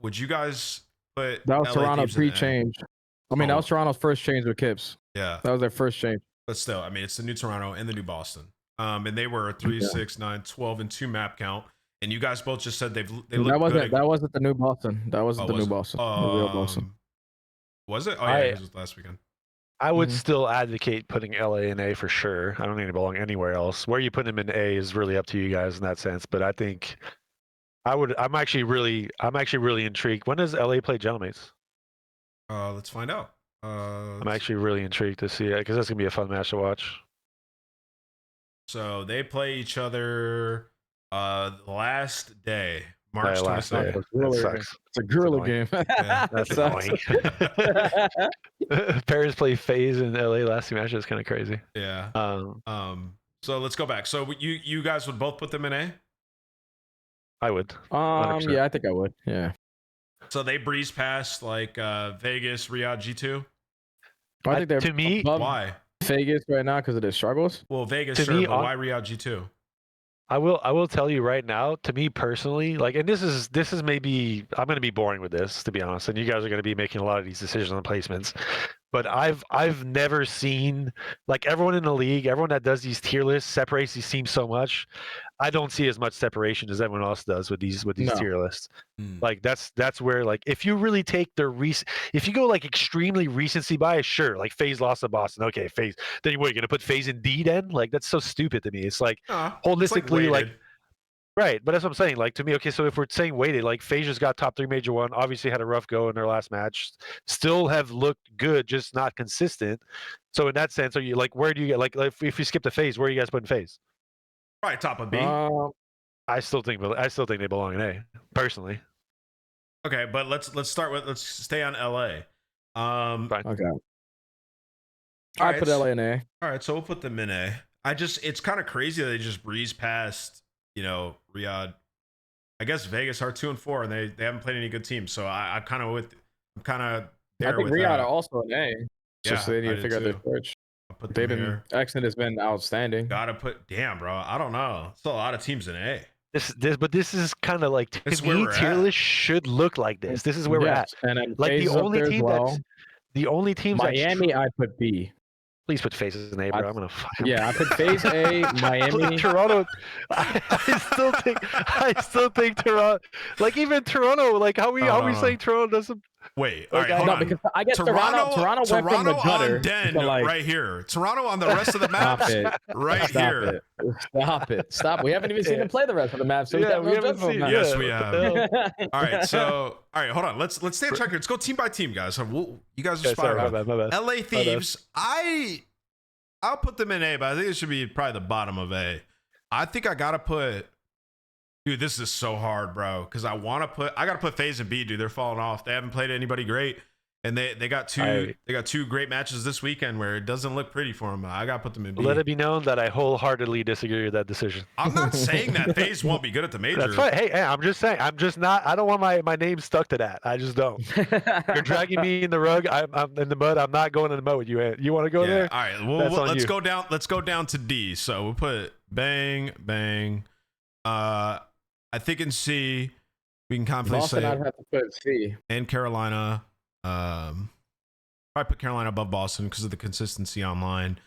Speaker 1: would you guys put
Speaker 2: that was
Speaker 1: LA
Speaker 2: Toronto
Speaker 1: teams in A?
Speaker 2: pre-change? I mean, that was Toronto's first change with Kips.
Speaker 1: Yeah.
Speaker 2: That was their first change.
Speaker 1: But still, I mean, it's the new Toronto and the new Boston. And they were a 3, 6, 9, 12, and 2 map count. And you guys both just said they look good.
Speaker 2: That wasn't the new Boston. That wasn't the new Boston. The real Boston.
Speaker 1: Was it? Oh, yeah, it was last weekend.
Speaker 3: I would still advocate putting LA in A for sure. I don't think they belong anywhere else. Where you put them in A is really up to you guys in that sense. But I think I'm actually really intrigued. When does LA play Gentlemates?
Speaker 1: Let's find out.
Speaker 3: I'm actually really intrigued to see it because that's gonna be a fun match to watch.
Speaker 1: So they play each other last day, March 22nd.
Speaker 2: It's a gorilla game.
Speaker 3: Yeah, that's annoying. Paris play Faze in LA last 2 matches. It's kind of crazy.
Speaker 1: Yeah. So let's go back. So you guys would both put them in A?
Speaker 3: I would.
Speaker 2: 100%. Yeah, I think I would. Yeah.
Speaker 1: So they breeze past like Vegas, Riyadh, G2.
Speaker 2: I think they're
Speaker 3: to me.
Speaker 1: Why
Speaker 2: Vegas right now because of their struggles?
Speaker 1: Well, Vegas, sure, but why Riyadh G2?
Speaker 3: I will tell you right now. To me personally, like, and this is maybe I'm going to be boring with this, to be honest, and you guys are going to be making a lot of these decisions on placements. But I've never seen, like, everyone in the league, everyone that does these tier lists separates these teams so much. I don't see as much separation as everyone else does with these tier lists. Like that's where, like, if you really take if you go like extremely recency bias, sure, like Faze lost to Boston, okay, Faze. Then what, you're gonna put Faze in D then? Like, that's so stupid to me. It's like holistically, like right, but that's what I'm saying. Like, to me, okay, so if we're saying weighted, like FaZe just got top 3 major 1, obviously had a rough go in their last match, still have looked good, just not consistent. So in that sense, are you like, where do you get, like if you skip the FaZe, where are you guys putting FaZe?
Speaker 1: Probably top of B.
Speaker 3: I still think they belong in A, personally.
Speaker 1: Okay, but let's stay on LA.
Speaker 3: Fine.
Speaker 2: Okay.
Speaker 1: All
Speaker 2: I
Speaker 1: right,
Speaker 2: put LA in A.
Speaker 1: All right, so we'll put them in A. It's kind of crazy that they just breeze past, Riyadh. I guess Vegas are 2-4, and they haven't played any good teams. So I'm kind of there.
Speaker 2: I think
Speaker 1: with
Speaker 2: Riyadh
Speaker 1: that.
Speaker 2: are also in A. Just they need to figure out their switch. They've been Exton has been outstanding.
Speaker 1: Damn, bro. I don't know. It's a lot of teams in A.
Speaker 3: This is kind of like, to me, tier list should look like this. This is where we're at.
Speaker 2: And then
Speaker 3: like the only team
Speaker 2: Miami, I put B.
Speaker 3: Please put Faces in A, bro. I'm gonna.
Speaker 2: Yeah, I put Faze A, Miami,
Speaker 3: Toronto. I still think Toronto. Like even Toronto. Like how we saying Toronto doesn't.
Speaker 1: Wait, all right, hold on.
Speaker 2: Because I guess Toronto went from the gutter
Speaker 1: on Den
Speaker 2: to
Speaker 1: right here. Toronto on the rest of the maps here.
Speaker 2: Stop. We haven't even seen them play the rest of the maps. So
Speaker 3: we haven't seen.
Speaker 1: Yes, we have. All right, hold on. Let's stay on track here. Let's go team by team, guys. You guys are spot on.
Speaker 3: My bad.
Speaker 1: LA Thieves. I'll put them in A, but I think it should be probably the bottom of A. I think I gotta put. Dude, this is so hard, bro. Because I gotta put Faze in B, dude. They're falling off. They haven't played anybody great, and they got two great matches this weekend where it doesn't look pretty for them. I gotta put them in B.
Speaker 3: Let it be known that I wholeheartly disagree with that decision.
Speaker 1: I'm not saying that Faze won't be good at the major.
Speaker 3: That's fine. Hey, I'm just saying. I'm just not. I don't want my name stuck to that. I just don't. You're dragging me in the rug. I'm in the mud. I'm not going in the mud with you. You want to go there?
Speaker 1: All right. Well, let's go down. Let's go down to D. So we'll put bang. I think in C, we can confidently say.
Speaker 2: Boston, I'd have to put C.
Speaker 1: And Carolina. Probably put Carolina above Boston because of the consistency online.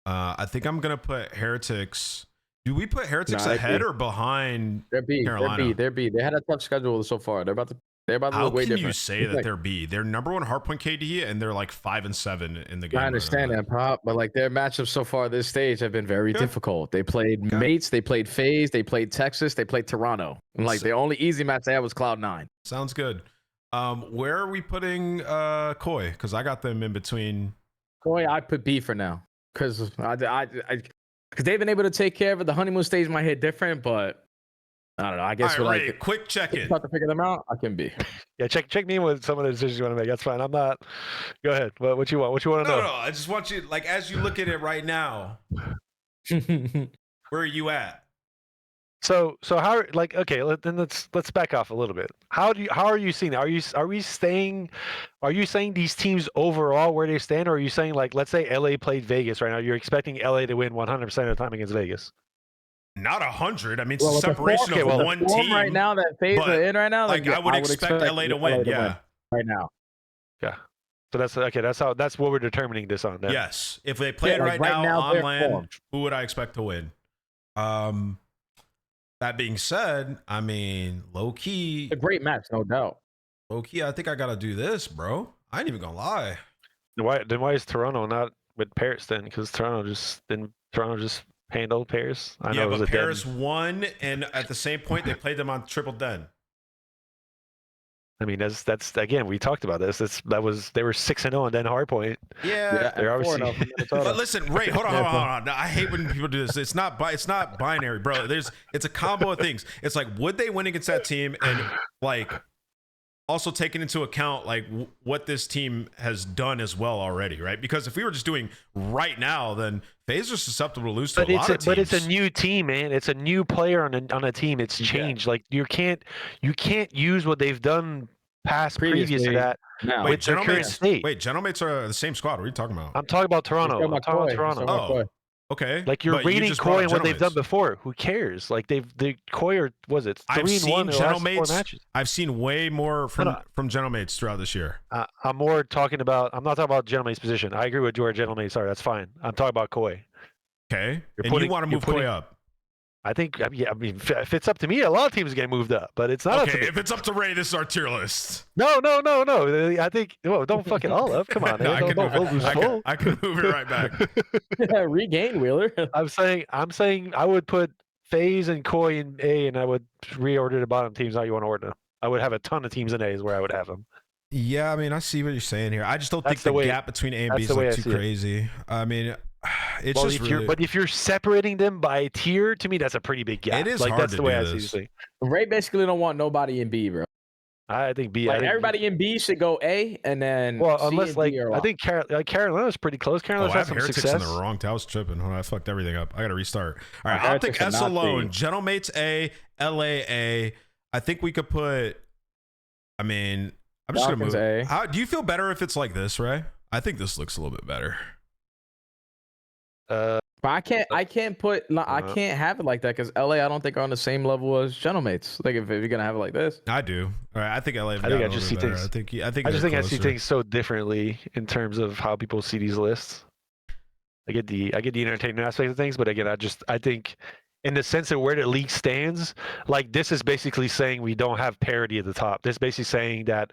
Speaker 1: I think I'm gonna put Heretics. Do we put Heretics ahead or behind Carolina?
Speaker 2: They're B. They had a tough schedule so far. They're about to
Speaker 1: How
Speaker 2: look way
Speaker 1: can
Speaker 2: different.
Speaker 1: you say that they're B? They're number 1 hardpoint KD, and they're like 5-7 in the game.
Speaker 2: I understand that, Pop, but like their matchups so far this stage have been very difficult. They played Mates, they played Faze, they played Texas, they played Toronto. And like the only easy match they had was Cloud9.
Speaker 1: Sounds good. Where are we putting Koi? Because I got them in between.
Speaker 2: Koi, I put B for now. Because they've been able to take care of it. The honeymoon stage might hit different, but I don't know. I guess
Speaker 1: we're
Speaker 2: like
Speaker 1: quick check-in.
Speaker 2: About to figure them out. I can be.
Speaker 3: Yeah, check me with some of the decisions you want to make. That's fine. I'm not. Go ahead. What you want? What you want to know?
Speaker 1: No. I just want you, like, as you look at it right now, where are you at?
Speaker 3: So how, like, okay, let's back off a little bit. How are you seeing that? Are you saying these teams overall where they stand, or are you saying, like, let's say LA played Vegas right now, you're expecting LA to win 100% of the time against Vegas?
Speaker 1: Not 100. I mean, it's a separation of one team
Speaker 2: right now. That Faze are in right now.
Speaker 1: Like I would expect LA to win. Yeah,
Speaker 2: right now.
Speaker 3: Yeah. So that's okay. That's what we're determining this on. Then.
Speaker 1: Yes. If they played right now on land, who would I expect to win? That being said, I mean, low key,
Speaker 2: a great match, no doubt.
Speaker 1: Low key, I think I gotta do this, bro. I ain't even gonna lie.
Speaker 3: Why is Toronto not with Paris then? Because Toronto just handled Paris. I know,
Speaker 1: but Paris won, and at the same point, they played them on triple den.
Speaker 3: I mean, that's again, we talked about this. They were 6-0 on Den Hardpoint.
Speaker 1: Yeah,
Speaker 3: they're obviously.
Speaker 1: But listen, Ray, hold on. I hate when people do this. It's not binary, bro. It's a combo of things. It's like, would they win against that team, and like also taking into account like what this team has done as well already, right? Because if we were just doing right now, then Faze are susceptible to lose to a lot of teams.
Speaker 3: But it's a new team, man. It's a new player on a team. It's changed. Like you can't use what they've done previous to that.
Speaker 2: No.
Speaker 1: Wait, Gentlemates are the same squad. What are you talking about?
Speaker 3: I'm talking about Toronto.
Speaker 2: I'm talking about
Speaker 1: Oh. Okay.
Speaker 3: Like you're rating Koi and what they've done before. Who cares? Like the Koi or was it 3-1 in the last 4 matches?
Speaker 1: I've seen way more from Gentlemates throughout this year.
Speaker 3: I'm not talking about Gentlemates' position. I agree with where Gentlemates are. That's fine. I'm talking about Koi.
Speaker 1: Okay. And you want to move Koi up?
Speaker 3: I think, if it's up to me, a lot of teams get moved up, but it's not up to me.
Speaker 1: If it's up to Ray, this is our tier list.
Speaker 3: No. I think, don't fuck it all up. Come on, man.
Speaker 1: I can move it right back.
Speaker 2: Regain Wheeler.
Speaker 3: I'm saying I would put Faze and Koi in A, and I would reorder the bottom teams how you want to order them. I would have a ton of teams in A is where I would have them.
Speaker 1: Yeah, I mean, I see what you're saying here. I just don't think the gap between A and B is like too crazy. I mean, It's
Speaker 3: Well,
Speaker 1: just really,
Speaker 3: if you're separating them by tier, to me that's a pretty big gap.
Speaker 1: It is
Speaker 3: like
Speaker 1: hard
Speaker 3: that's
Speaker 1: to
Speaker 3: the way
Speaker 1: do
Speaker 3: I see
Speaker 1: this.
Speaker 3: this thing.
Speaker 2: Ray basically don't want nobody in B, bro.
Speaker 3: I think B.
Speaker 2: Like
Speaker 3: I think,
Speaker 2: everybody in B should go A, and then
Speaker 3: well,
Speaker 2: C
Speaker 3: unless
Speaker 2: and
Speaker 3: like
Speaker 2: D are
Speaker 3: I think Carolina's pretty close.
Speaker 1: Oh,
Speaker 3: Carolina's
Speaker 1: I
Speaker 3: had
Speaker 1: have
Speaker 3: some
Speaker 1: heretics
Speaker 3: success.
Speaker 1: in the wrong. I was tripping. Hold on, I fucked everything up. I got to restart. All right, I'll
Speaker 2: Heretics
Speaker 1: take
Speaker 2: are
Speaker 1: S
Speaker 2: not
Speaker 1: alone.
Speaker 2: B.
Speaker 1: Gentlemates A, LA A. I think we could put. I mean, I'm just
Speaker 2: Falcons
Speaker 1: gonna
Speaker 2: A.
Speaker 1: move. How do you feel better if it's like this, Ray? I think this looks a little bit better.
Speaker 2: But I can't put I can't have it like that because LA I don't think are on the same level as Gentlemates. Like if you're gonna have it like this.
Speaker 1: I do. All right, I think LA.
Speaker 3: I just see things. I see things so differently in terms of how people see these lists. I get the entertainment aspect of things, but again, I think in the sense of where the league stands, like this is basically saying we don't have parity at the top. This is basically saying that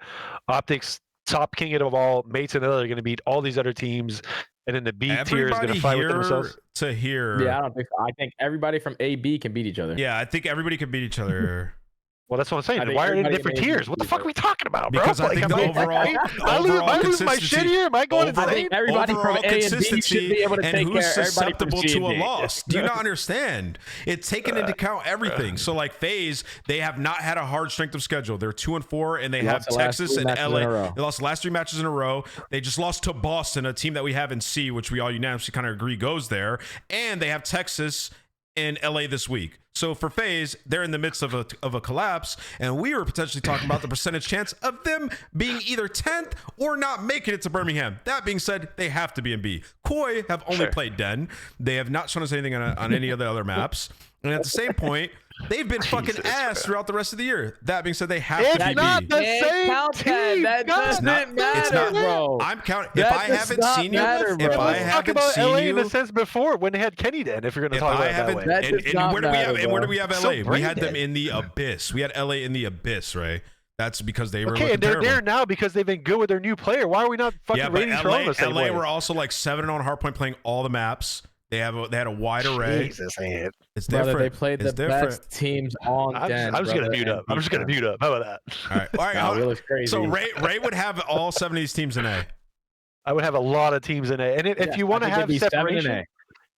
Speaker 3: Optics top king of all, Mates and LA are going to beat all these other teams, and then the B tier is going to fight with themselves.
Speaker 1: To here.
Speaker 2: Yeah, I don't think so. I think everybody from A, B can beat each other.
Speaker 1: Yeah, I think everybody can beat each other.
Speaker 3: Well, that's what I'm saying.
Speaker 2: I think
Speaker 3: Why are they in
Speaker 2: everybody
Speaker 3: different
Speaker 2: in A
Speaker 3: tiers?
Speaker 2: B
Speaker 3: What the
Speaker 2: can
Speaker 3: fuck
Speaker 2: beat
Speaker 3: are we talking about, bro?
Speaker 1: Because I think the
Speaker 3: I lose my shit here. Am I going
Speaker 2: I
Speaker 3: insane?
Speaker 2: think everybody from A and B should be able to
Speaker 1: and
Speaker 2: take
Speaker 1: who's
Speaker 2: care of everybody from
Speaker 1: susceptible
Speaker 2: C
Speaker 1: to
Speaker 2: and
Speaker 1: a
Speaker 2: D.
Speaker 1: loss. Do you not understand? It's taken into account everything. So like Faze, they have not had a hard strength of schedule. They're 2-4, and they have Texas and LA. They lost the last 3 matches in a row. They just lost to Boston, a team that we have in C, which we all unanimously kind of agree goes there. And they have Texas and LA this week. So for Faze, they're in the midst of a collapse, and we were potentially talking about the percentage chance of them being either 10th or not making it to Birmingham. That being said, they have to be in B. Koi have only played Den. They have not shown us anything on any of the other maps. And at the same point, they've been fucking ass throughout the rest of the year. That being said, they have to be
Speaker 3: not
Speaker 1: B.
Speaker 3: the same team.
Speaker 2: That doesn't
Speaker 1: It's
Speaker 2: matter,
Speaker 1: not,
Speaker 2: bro.
Speaker 1: I'm counting.
Speaker 2: That
Speaker 1: If I
Speaker 2: does
Speaker 1: haven't
Speaker 2: not
Speaker 1: seen you,
Speaker 2: matter, bro.
Speaker 1: if I
Speaker 3: Let's talk
Speaker 1: haven't
Speaker 3: about
Speaker 1: seen
Speaker 3: LA
Speaker 1: you,
Speaker 3: in the sense before when they had Kenny Den, if you're going to talk about it that way.
Speaker 1: And where do we have? And where do we have LA?
Speaker 3: So
Speaker 1: We had them
Speaker 3: brain
Speaker 1: in the abyss. We had LA in the abyss, right? That's because they were
Speaker 3: Okay,
Speaker 1: looking
Speaker 3: and they're
Speaker 1: terrible.
Speaker 3: there now because they've been good with their new player. Why are we not fucking
Speaker 1: Yeah, but
Speaker 3: rating Toronto the same
Speaker 1: LA
Speaker 3: way?
Speaker 1: were also like 7-0 on hardpoint, playing all the maps. They had a wide array.
Speaker 3: Jesus, man.
Speaker 1: It's
Speaker 2: Brother,
Speaker 1: different.
Speaker 2: they played
Speaker 1: It's
Speaker 2: the
Speaker 1: different.
Speaker 2: best teams on Den.
Speaker 3: I'm just going to
Speaker 2: brother,
Speaker 3: mute up.
Speaker 2: and
Speaker 3: I'm just going to
Speaker 2: beat
Speaker 3: mute up. How about that?
Speaker 1: All right, all right.
Speaker 2: Nah, Will is crazy.
Speaker 1: So Ray would have all 7 of these teams in A.
Speaker 3: I would have a lot of teams in A. And if you want to have separation,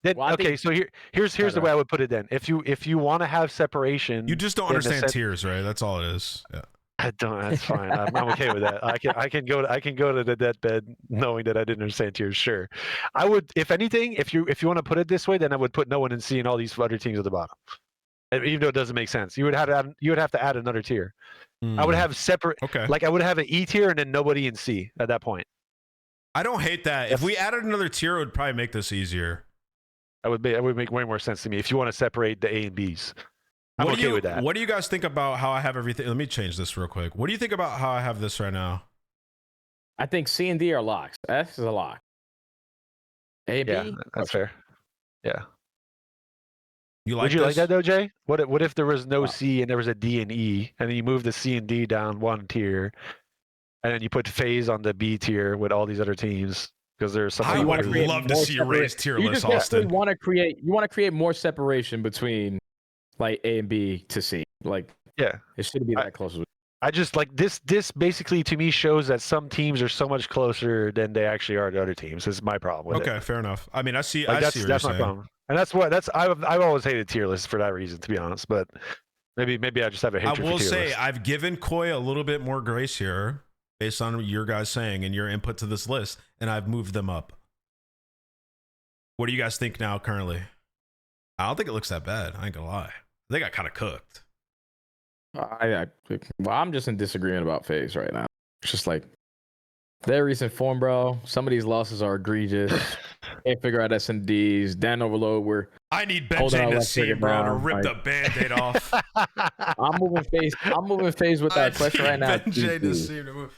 Speaker 3: then
Speaker 2: Well,
Speaker 3: okay. So here's the way I would put it. Then if you want to have separation,
Speaker 1: You just don't understand tiers, right? That's all it is. Yeah.
Speaker 3: I don't. That's fine. I'm okay with that. I can go to the deathbed knowing that I didn't understand tiers. Sure, I would. If anything, if you want to put it this way, then I would put no one in C and all these other teams at the bottom. And even though it doesn't make sense, you would have to add another tier. I would have separate.
Speaker 1: Okay.
Speaker 3: Like I would have an E tier and then nobody in C at that point.
Speaker 1: I don't hate that. If we added another tier, it would probably make this easier.
Speaker 3: That would make way more sense to me if you want to separate the A and Bs. I'm okay with that.
Speaker 1: What do you guys think about how I have everything? Let me change this real quick. What do you think about how I have this right now?
Speaker 2: I think C and D are locks. F is a lock. A, B?
Speaker 3: Yeah, that's fair. Yeah.
Speaker 1: Would
Speaker 3: you like that though, Jay? What if there was no C and there was a D and E, and then you move the C and D down one tier, and then you put Faze on the B tier with all these other teams because there's some.
Speaker 1: I would love to see a raised tier list, Austin.
Speaker 2: You want to create more separation between like A and B to C. Like
Speaker 3: yeah,
Speaker 2: it shouldn't be that close.
Speaker 3: I just like this. This basically to me shows that some teams are so much closer than they actually are to other teams. This is my problem with it.
Speaker 1: Okay, fair enough. I mean, I see.
Speaker 3: Like,
Speaker 1: I see what
Speaker 3: that's
Speaker 1: you're
Speaker 3: my
Speaker 1: saying.
Speaker 3: problem, and I've always hated tier lists for that reason, to be honest. But maybe I just have a hatred.
Speaker 1: I will
Speaker 3: for tier
Speaker 1: say
Speaker 3: lists.
Speaker 1: I've given Koi a little bit more grace here, based on your guys saying and your input to this list, and I've moved them up. What do you guys think now currently? I don't think it looks that bad. I ain't gonna lie. I think I kind of cooked.
Speaker 2: I'm just in disagreement about Faze right now. It's just like their recent form, bro. Some of these losses are egregious. Can't figure out S&Ds. Dan Overload.
Speaker 1: I need Benjay to see, bro, to rip the Band-Aid off.
Speaker 2: I'm moving Faze with that question right now.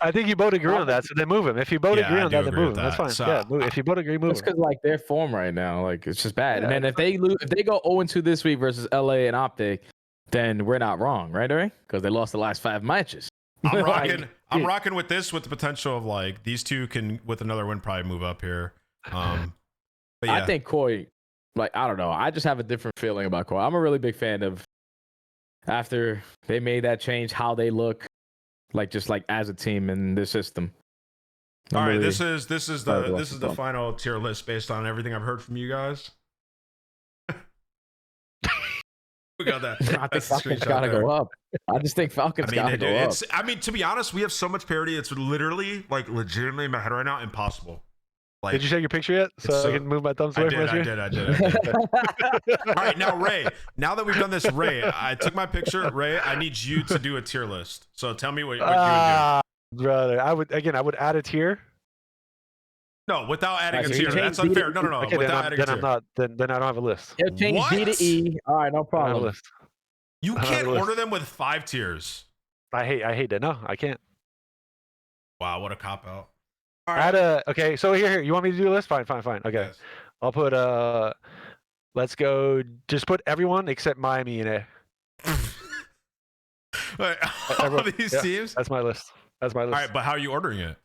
Speaker 3: I think you both agree on that, so then move him. If you both agree on that, then move him. That's fine.
Speaker 1: So,
Speaker 3: if you both agree, move him.
Speaker 2: It's because like their form right now, like it's just bad. And then if they go 0-2 this week versus LA and Optic, then we're not wrong, right, Ray? Because they lost the last 5 matches.
Speaker 1: I'm rocking with this with the potential of like these two can with another win probably move up here. But yeah.
Speaker 2: I think Koi, like I don't know, I just have a different feeling about Koi. I'm a really big fan of after they made that change, how they look, like just like as a team in this system.
Speaker 1: All right,
Speaker 2: really
Speaker 1: this is
Speaker 2: excited to watch
Speaker 1: the
Speaker 2: this
Speaker 1: final tier list based on everything I've heard from you guys. We got that.
Speaker 2: I think
Speaker 1: That's the
Speaker 2: Falcons
Speaker 1: screenshot
Speaker 2: gotta
Speaker 1: there.
Speaker 2: go up. I just think Falcons gotta go up.
Speaker 1: I mean, to be honest, we have so much parity. It's literally, like, legitimately in my head right now, impossible. Like,
Speaker 3: Did you take your picture yet? So I can move my thumbs away from my screen?
Speaker 1: I did. All right, now Ray. Now that we've done this, Ray, I took my picture. Ray, I need you to do a tier list. So tell me what you would do.
Speaker 3: Brother, I would add a tier.
Speaker 1: No, without adding a
Speaker 2: So you
Speaker 1: tier.
Speaker 2: change
Speaker 1: That's
Speaker 2: B to
Speaker 1: unfair. No.
Speaker 3: Okay,
Speaker 1: Without adding a tier.
Speaker 3: I'm not. Then I don't have a list.
Speaker 2: Yeah, change
Speaker 1: What?
Speaker 2: B to E. All right, no
Speaker 3: I don't have a
Speaker 2: problem.
Speaker 3: list.
Speaker 1: You
Speaker 3: I don't have
Speaker 1: can't
Speaker 3: a list.
Speaker 1: order them with 5 tiers.
Speaker 3: I hate that. No, I can't.
Speaker 1: Wow, what a cop out. All right.
Speaker 3: Okay, so here. You want me to do a list? Fine. Okay.
Speaker 1: Yes.
Speaker 3: I'll put let's go. Just put everyone except Miami in it.
Speaker 1: Wait, all
Speaker 3: Everyone,
Speaker 1: these
Speaker 3: yeah,
Speaker 1: teams.
Speaker 3: That's my list.
Speaker 1: All right, but how are you ordering it?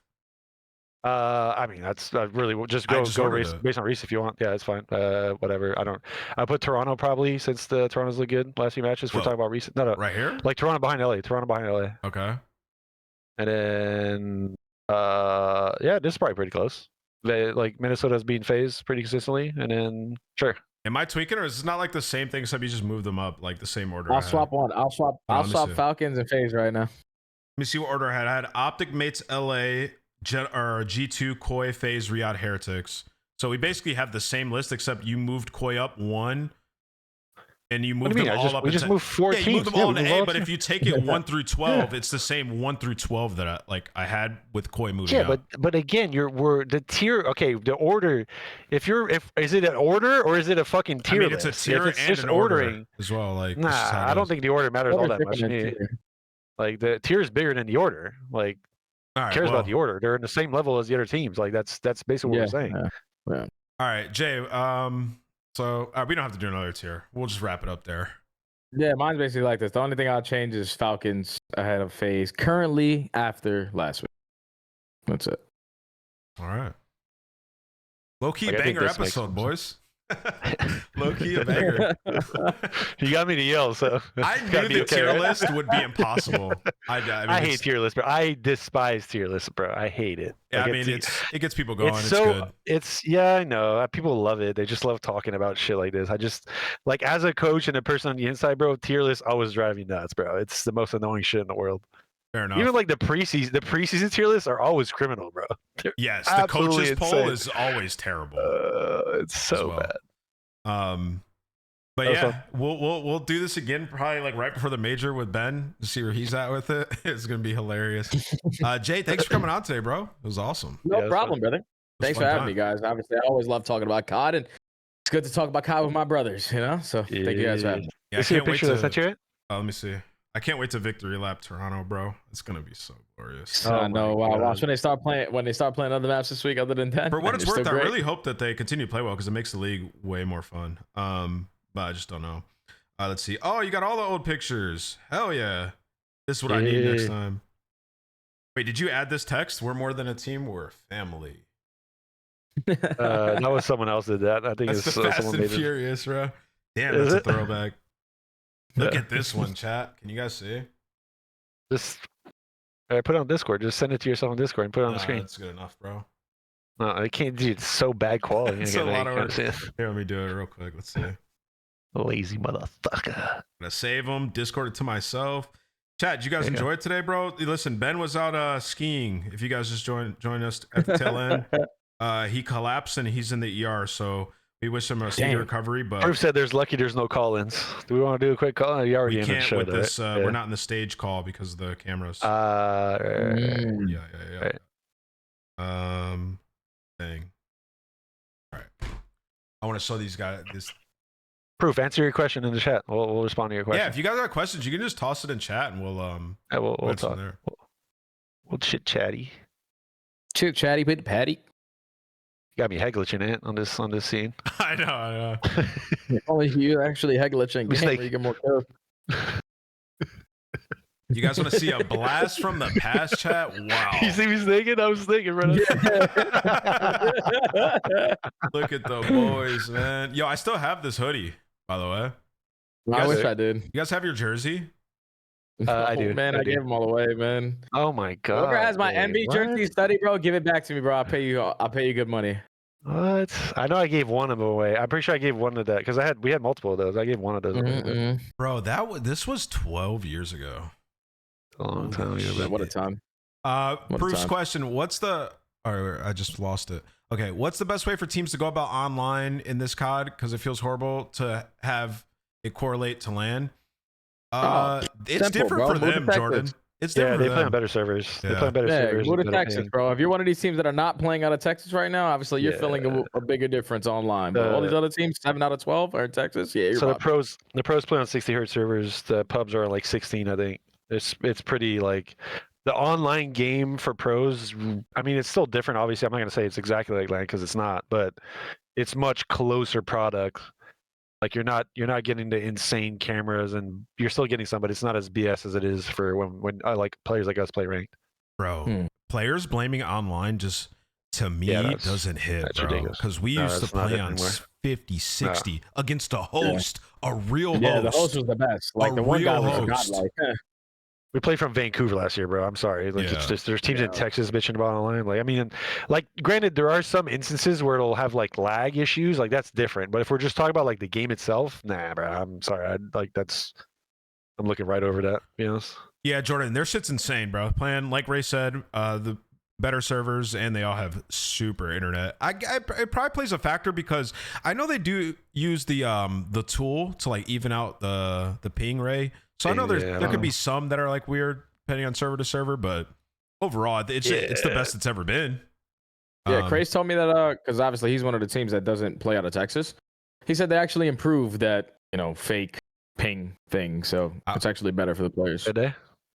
Speaker 3: I mean, that's really just go race based on race if you want. Yeah, it's fine. Whatever. I put Toronto probably since the Toronto's look good last few matches. We're talking about recent. No,
Speaker 1: Right here.
Speaker 3: like Toronto behind LA.
Speaker 1: Okay.
Speaker 3: And then yeah, this is probably pretty close. Like Minnesota's beaten Faze pretty consistently, and then sure.
Speaker 1: Am I tweaking, or is it not like the same thing? Except you just move them up like the same order.
Speaker 2: I'll swap one. I'll swap Falcons and Faze right now.
Speaker 1: Let me see what order I had. I had Optic Mates LA, G2, Koi, Faze, Riyadh, Heretics. So we basically have the same list, except you moved Koi up 1, and you moved them all up.
Speaker 3: We just moved 4 teams.
Speaker 1: You moved them all into A, but if you take it 1 through 12,
Speaker 3: Yeah.
Speaker 1: it's the same 1 through 12 that I had with Koi moving up.
Speaker 3: but again, we're the tier. Okay, the order. If is it an order or is it a fucking tier?
Speaker 1: I mean, it's a tier
Speaker 3: if it's
Speaker 1: and
Speaker 3: just
Speaker 1: an
Speaker 3: ordering
Speaker 1: order as well. Like,
Speaker 3: nah, I don't think the order matters all that much to me. Like the tier is bigger than the order. Like cares about the order. They're in the same level as the other teams. Like that's basically what we're saying.
Speaker 2: Yeah.
Speaker 1: All right, Jay. So we don't have to do another tier. We'll just wrap it up there.
Speaker 2: Yeah, mine's basically like this. The only thing I'll change is Falcons ahead of Faze currently after last week. That's it.
Speaker 1: All right. Low key
Speaker 3: Like,
Speaker 1: banger episode, boys. Low key a banger.
Speaker 3: You got me to yell, so
Speaker 1: I knew the tier list would be impossible. I
Speaker 3: hate tier lists, bro. I despise tier lists, bro. I hate it.
Speaker 1: Yeah,
Speaker 3: like,
Speaker 1: I mean, it gets people going. It's
Speaker 3: so
Speaker 1: good.
Speaker 3: Yeah, I know. People love it. They just love talking about shit like this. I just like as a coach and a person on the inside, bro. Tier lists always drive me nuts, bro. It's the most annoying shit in the world.
Speaker 1: Fair enough.
Speaker 3: Even like the preseason tier lists are always criminal, bro.
Speaker 1: Yes, the coaches poll is always terrible.
Speaker 3: It's so bad.
Speaker 1: But yeah, we'll do this again probably like right before the major with Ben to see where he's at with it. It's gonna be hilarious. Jay, thanks for coming on today, bro. It was awesome.
Speaker 2: No problem, brother. Thanks for having me, guys. Obviously, I always love talking about COD, and it's good to talk about COD with my brothers. You know, so thank you guys for having me.
Speaker 1: Yeah, I
Speaker 3: see a
Speaker 1: can't wait
Speaker 3: picture
Speaker 1: to.
Speaker 3: that's not you?
Speaker 1: Let me see. I can't wait to victory lap Toronto, bro. It's gonna be so glorious.
Speaker 2: I know. Watch when they start playing other maps this week other than 10.
Speaker 1: For what it's worth, I really hope that they continue to play well because it makes the league way more fun. But I just don't know. Let's see. Oh, you got all the old pictures. Hell yeah. This is what I need next time. Wait, did you add this text? We're more than a team. We're family.
Speaker 3: That was someone else did that. I think
Speaker 1: That's
Speaker 3: it's
Speaker 1: the Fast
Speaker 3: someone
Speaker 1: and
Speaker 3: made
Speaker 1: Furious, bro. Damn,
Speaker 3: Is
Speaker 1: that's a
Speaker 3: it?
Speaker 1: throwback. Look at this one, chat. Can you guys see?
Speaker 3: Just put it on Discord. Just send it to yourself on Discord and put it on the screen.
Speaker 1: That's good enough, bro.
Speaker 3: No, I can't do it. It's so bad quality.
Speaker 1: It's a lot of work. Here, let me do it real quick. Let's see.
Speaker 3: Lazy motherfucker.
Speaker 1: I'm gonna save them, Discord it to myself. Chat, did you guys enjoy it today, bro? Listen, Ben was out skiing. If you guys just join us at the tail end, he collapsed and he's in the ER. So we wish him a speedy recovery. But
Speaker 3: Proof said there's lucky no call-ins. Do we want to do a quick call? You already
Speaker 1: we can't with this.
Speaker 3: Right?
Speaker 1: We're not in the stage call because of the cameras.
Speaker 3: Yeah.
Speaker 1: Right. Thing. All right. I want to show these guys this.
Speaker 3: Proof, answer your question in the chat. We'll respond to your question.
Speaker 1: Yeah, if you guys got questions, you can just toss it in chat and we'll
Speaker 3: we'll talk.
Speaker 1: There.
Speaker 3: We'll chit chatty.
Speaker 2: Chit chatty with Patty.
Speaker 3: You got me head glitching it on this scene.
Speaker 1: I know.
Speaker 2: Only you actually head glitching.
Speaker 3: Mistake.
Speaker 2: You get more curve.
Speaker 1: You guys want to see a blast from the past, chat? Wow.
Speaker 3: You see me snaking? I was snaking right
Speaker 1: Look at the boys, man. Yo, I still have this hoodie, by the way.
Speaker 2: I wish I did.
Speaker 1: You guys have your jersey?
Speaker 3: I do.
Speaker 2: Man,
Speaker 3: I
Speaker 2: I
Speaker 3: do.
Speaker 2: gave them all away, man.
Speaker 3: Oh my god.
Speaker 2: Whoever has my
Speaker 3: Dang,
Speaker 2: MB
Speaker 3: what?
Speaker 2: jersey study, bro, give it back to me, bro. I'll pay you good money.
Speaker 3: What? I know I gave one of them away. I'm pretty sure I gave one of that because we had multiple of those. I gave one of those away.
Speaker 1: Bro, this was 12 years ago.
Speaker 3: A long time ago.
Speaker 2: Yeah, what a time.
Speaker 1: Bruce, question: what's the? Or I just lost it. Okay, what's the best way for teams to go about online in this COD? Because it feels horrible to have it correlate to LAN. It's
Speaker 2: simple,
Speaker 1: different
Speaker 2: bro.
Speaker 1: for them, Jordan. It's different.
Speaker 3: They
Speaker 1: for
Speaker 3: play
Speaker 1: them.
Speaker 3: on better servers.
Speaker 1: Yeah.
Speaker 3: They play on better servers.
Speaker 2: Go to
Speaker 3: better
Speaker 2: Texas,
Speaker 3: ping.
Speaker 2: bro. If you're one of these teams that are not playing out of Texas right now, obviously you're feeling a bigger difference online. But all these other teams, 7 out of 12 are in Texas. Yeah, you're
Speaker 3: so
Speaker 2: robbing.
Speaker 3: the pros play on 60 hertz servers. The pubs are on like 16, I think. It's pretty like the online game for pros. I mean, it's still different. Obviously, I'm not gonna say it's exactly like LAN because it's not, but it's much closer product. Like you're not getting the insane cameras, and you're still getting some, but it's not as BS as it is for when like players like us play ranked.
Speaker 1: Bro, players blaming online just to me doesn't hit, bro. Because we used to play on 50, 60 against a host, a real host.
Speaker 2: Yeah, the host was the best. Like the one guy was godlike.
Speaker 3: We played from Vancouver last year, bro. I'm sorry. Like it's just there's teams in Texas bitching about online. Like I mean, like granted, there are some instances where it'll have like lag issues. Like that's different. But if we're just talking about like the game itself, nah, bro. I'm sorry. I'm looking right over that. To be honest.
Speaker 1: Yeah, Jordan, their shit's insane, bro. Playing like Ray said, the better servers, and they all have super internet. It probably plays a factor because I know they do use the tool to like even out the ping, Ray. So I know there could be some that are like weird depending on server to server, but overall it's the best it's ever been.
Speaker 2: Yeah, Craze told me that because obviously he's one of the teams that doesn't play out of Texas. He said they actually improved that fake ping thing, so it's actually better for the players.
Speaker 3: Did they?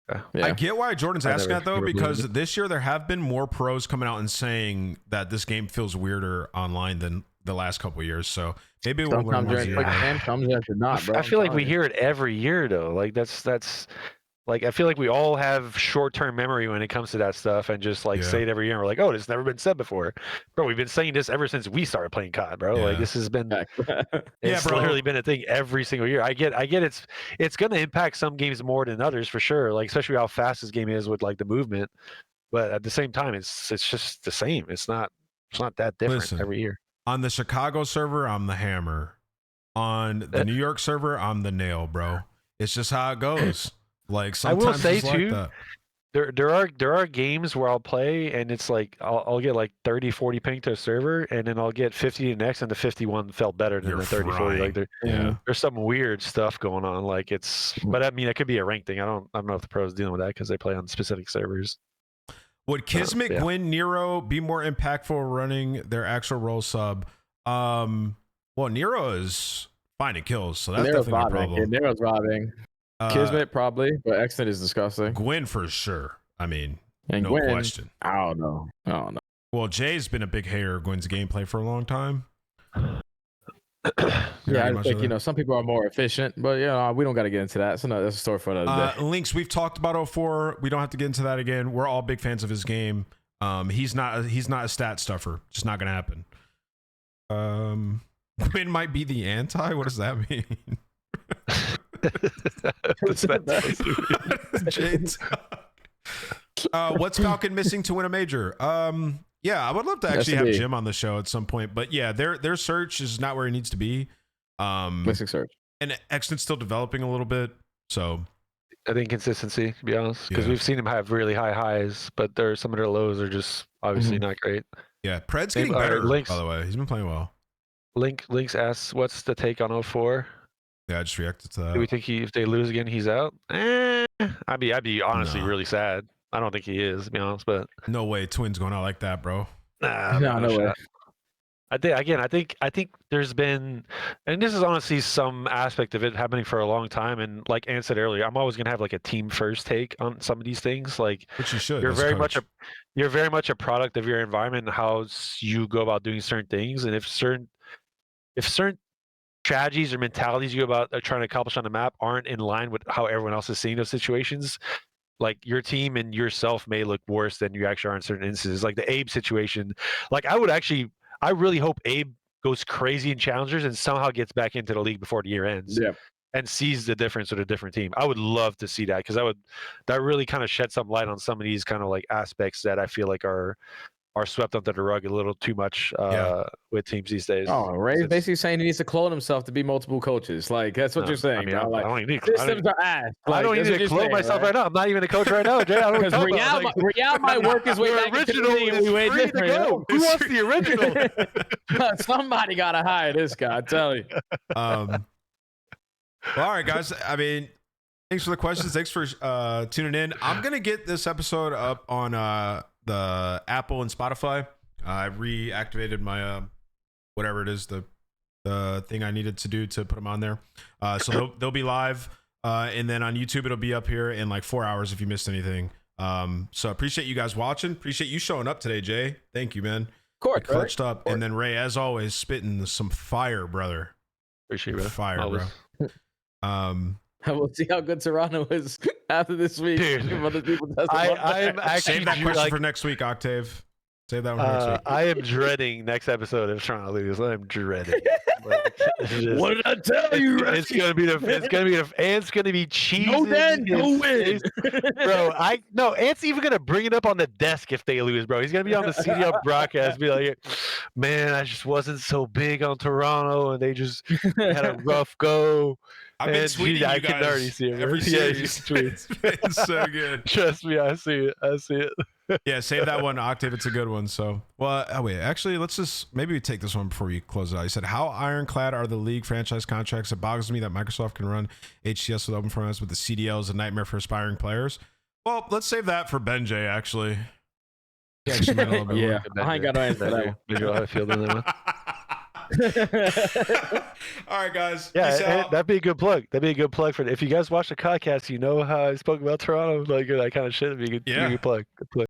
Speaker 1: Yeah. I get why Jordan's asking that though, because this year there have been more pros coming out and saying that this game feels weirder online than the last couple of years. So maybe we'll learn more.
Speaker 2: I
Speaker 3: feel like we hear it every year though. Like that's like I feel like we all have short-term memory when it comes to that stuff, and just like say it every year. And we're like, oh, this has never been said before, bro. We've been saying this ever since we started playing COD, bro. Like this has been, it's literally been a thing every single year. I get it's gonna impact some games more than others for sure. Like especially how fast this game is with like the movement, but at the same time, it's just the same. It's not that different every year.
Speaker 1: On the Chicago server, I'm the hammer. On the New York server, I'm the nail, bro. It's just how it goes. Like sometimes
Speaker 3: I will say
Speaker 1: it's
Speaker 3: too,
Speaker 1: like
Speaker 3: that. There are games where I'll play and it's like I'll get like 30, 40 ping to a server, and then I'll get 50 to the next, and the 51 felt better than the 30, 40. Like there's some weird stuff going on. Like but I mean, it could be a rank thing. I don't know if the pros dealing with that because they play on specific servers.
Speaker 1: Would Kismet, Gwyn, Nero be more impactful running their actual role sub? Well, Nero is finding kills, so that's definitely a problem.
Speaker 2: Yeah, Nero's robbing. Kismet probably, but Extant is disgusting.
Speaker 1: Gwyn for sure. I mean, no
Speaker 2: Gwyn,
Speaker 1: question.
Speaker 2: I don't know.
Speaker 1: Well, Jay's been a big hater of Gwyn's gameplay for a long time.
Speaker 2: Yeah, I think some people are more efficient, but we don't got to get into that. So no, that's a story for another day.
Speaker 1: Lynx, we've talked about 04. We don't have to get into that again. We're all big fans of his game. He's not a stat stuffer. Just not gonna happen. Gwyn might be the anti. What does that mean? What's Falcon missing to win a major? Yeah, I would love to actually have Jim on the show at some point, but yeah, their search is not where it needs to be.
Speaker 2: Missing search,
Speaker 1: and Exton's still developing a little bit. So
Speaker 3: I think consistency, to be honest, because we've seen him have really high highs, but some of their lows are just obviously not great.
Speaker 1: Yeah, Pred's getting better. Lynx, by the way, he's been playing well.
Speaker 3: Lynx asks, "What's the take on 04?"
Speaker 1: Yeah, I just reacted to that.
Speaker 3: Do we think if they lose again, he's out? I'd be honestly really sad. I don't think he is, to be honest, but
Speaker 1: no way, Twins going out like that, bro.
Speaker 3: Nah, no way. I think there's been, and this is honestly some aspect of it happening for a long time. And like Ann said earlier, I'm always gonna have like a team first take on some of these things. Like,
Speaker 1: which you should.
Speaker 3: You're very much a product of your environment and how you go about doing certain things. And if certain strategies or mentalities you go about trying to accomplish on the map aren't in line with how everyone else is seeing those situations, like your team and yourself may look worse than you actually are in certain instances. Like the Abe situation, like I really hope Abe goes crazy in challengers and somehow gets back into the league before the year ends.
Speaker 2: Yeah.
Speaker 3: and sees the difference with a different team. I would love to see that because that really kind of shed some light on some of these kind of like aspects that I feel like are swept under the rug a little too much with teams these days.
Speaker 2: Oh, Ray's basically saying he needs to clone himself to be multiple coaches. Like that's what you're saying.
Speaker 3: I mean,
Speaker 2: bro. Like,
Speaker 3: I don't need
Speaker 2: systems are ass.
Speaker 3: I don't need to clone myself right now. I'm not even a coach right now, Jay. I don't
Speaker 2: Because Real might work his way back
Speaker 3: original
Speaker 2: into the league and we way
Speaker 3: free to
Speaker 2: different.
Speaker 3: go. Who wants the original?
Speaker 2: Somebody gotta hire this guy. I tell you.
Speaker 1: Well, all right, guys. I mean, thanks for the questions. Thanks for tuning in. I'm gonna get this episode up on the Apple and Spotify. I reactivated my whatever it is, the thing I needed to do to put them on there. So they'll be live, and then on YouTube it'll be up here in like 4 hours if you missed anything. So appreciate you guys watching. Appreciate you showing up today, Jay. Thank you, man.
Speaker 2: Of course,
Speaker 1: clutched up, and then Ray, as always, spitting some fire, brother.
Speaker 3: Appreciate it,
Speaker 1: fire, bro.
Speaker 2: We'll see how good Toronto is after this week.
Speaker 3: Dude,
Speaker 2: I'm
Speaker 3: actually
Speaker 1: save that question for next week, Octave. Save that one for next week.
Speaker 3: I am dreading next episode of Toronto lose. I'm dreading.
Speaker 2: What did I tell you?
Speaker 3: It's gonna be cheesy.
Speaker 2: No, then no win,
Speaker 3: bro. Ant's even gonna bring it up on the desk if they lose, bro. He's gonna be on the CDL broadcast, be like, "Man, I just wasn't so big on Toronto, and they just had a rough go."
Speaker 1: I've been tweeting you
Speaker 3: I
Speaker 1: guys
Speaker 3: can already see it.
Speaker 1: every series. It's been so good.
Speaker 3: Trust me, I see it.
Speaker 1: Yeah, save that one, Octave. It's a good one. So, well, wait. Actually, let's just maybe we take this one before we close it out. You said, "How ironclad are the league franchise contracts? It boggles me that Microsoft can run HCS with open formats, with the CDL is a nightmare for aspiring players." Well, let's save that for Ben J. Actually,
Speaker 2: yeah, I ain't got no answer for that one.
Speaker 3: Visual how I feel in that one.
Speaker 1: All right, guys.
Speaker 3: Yeah, that'd be a good plug. That'd be a good plug for if you guys watch the Codcast. You know how I spoke about Toronto, like that kind of shit. It'd be a good plug. Good plug.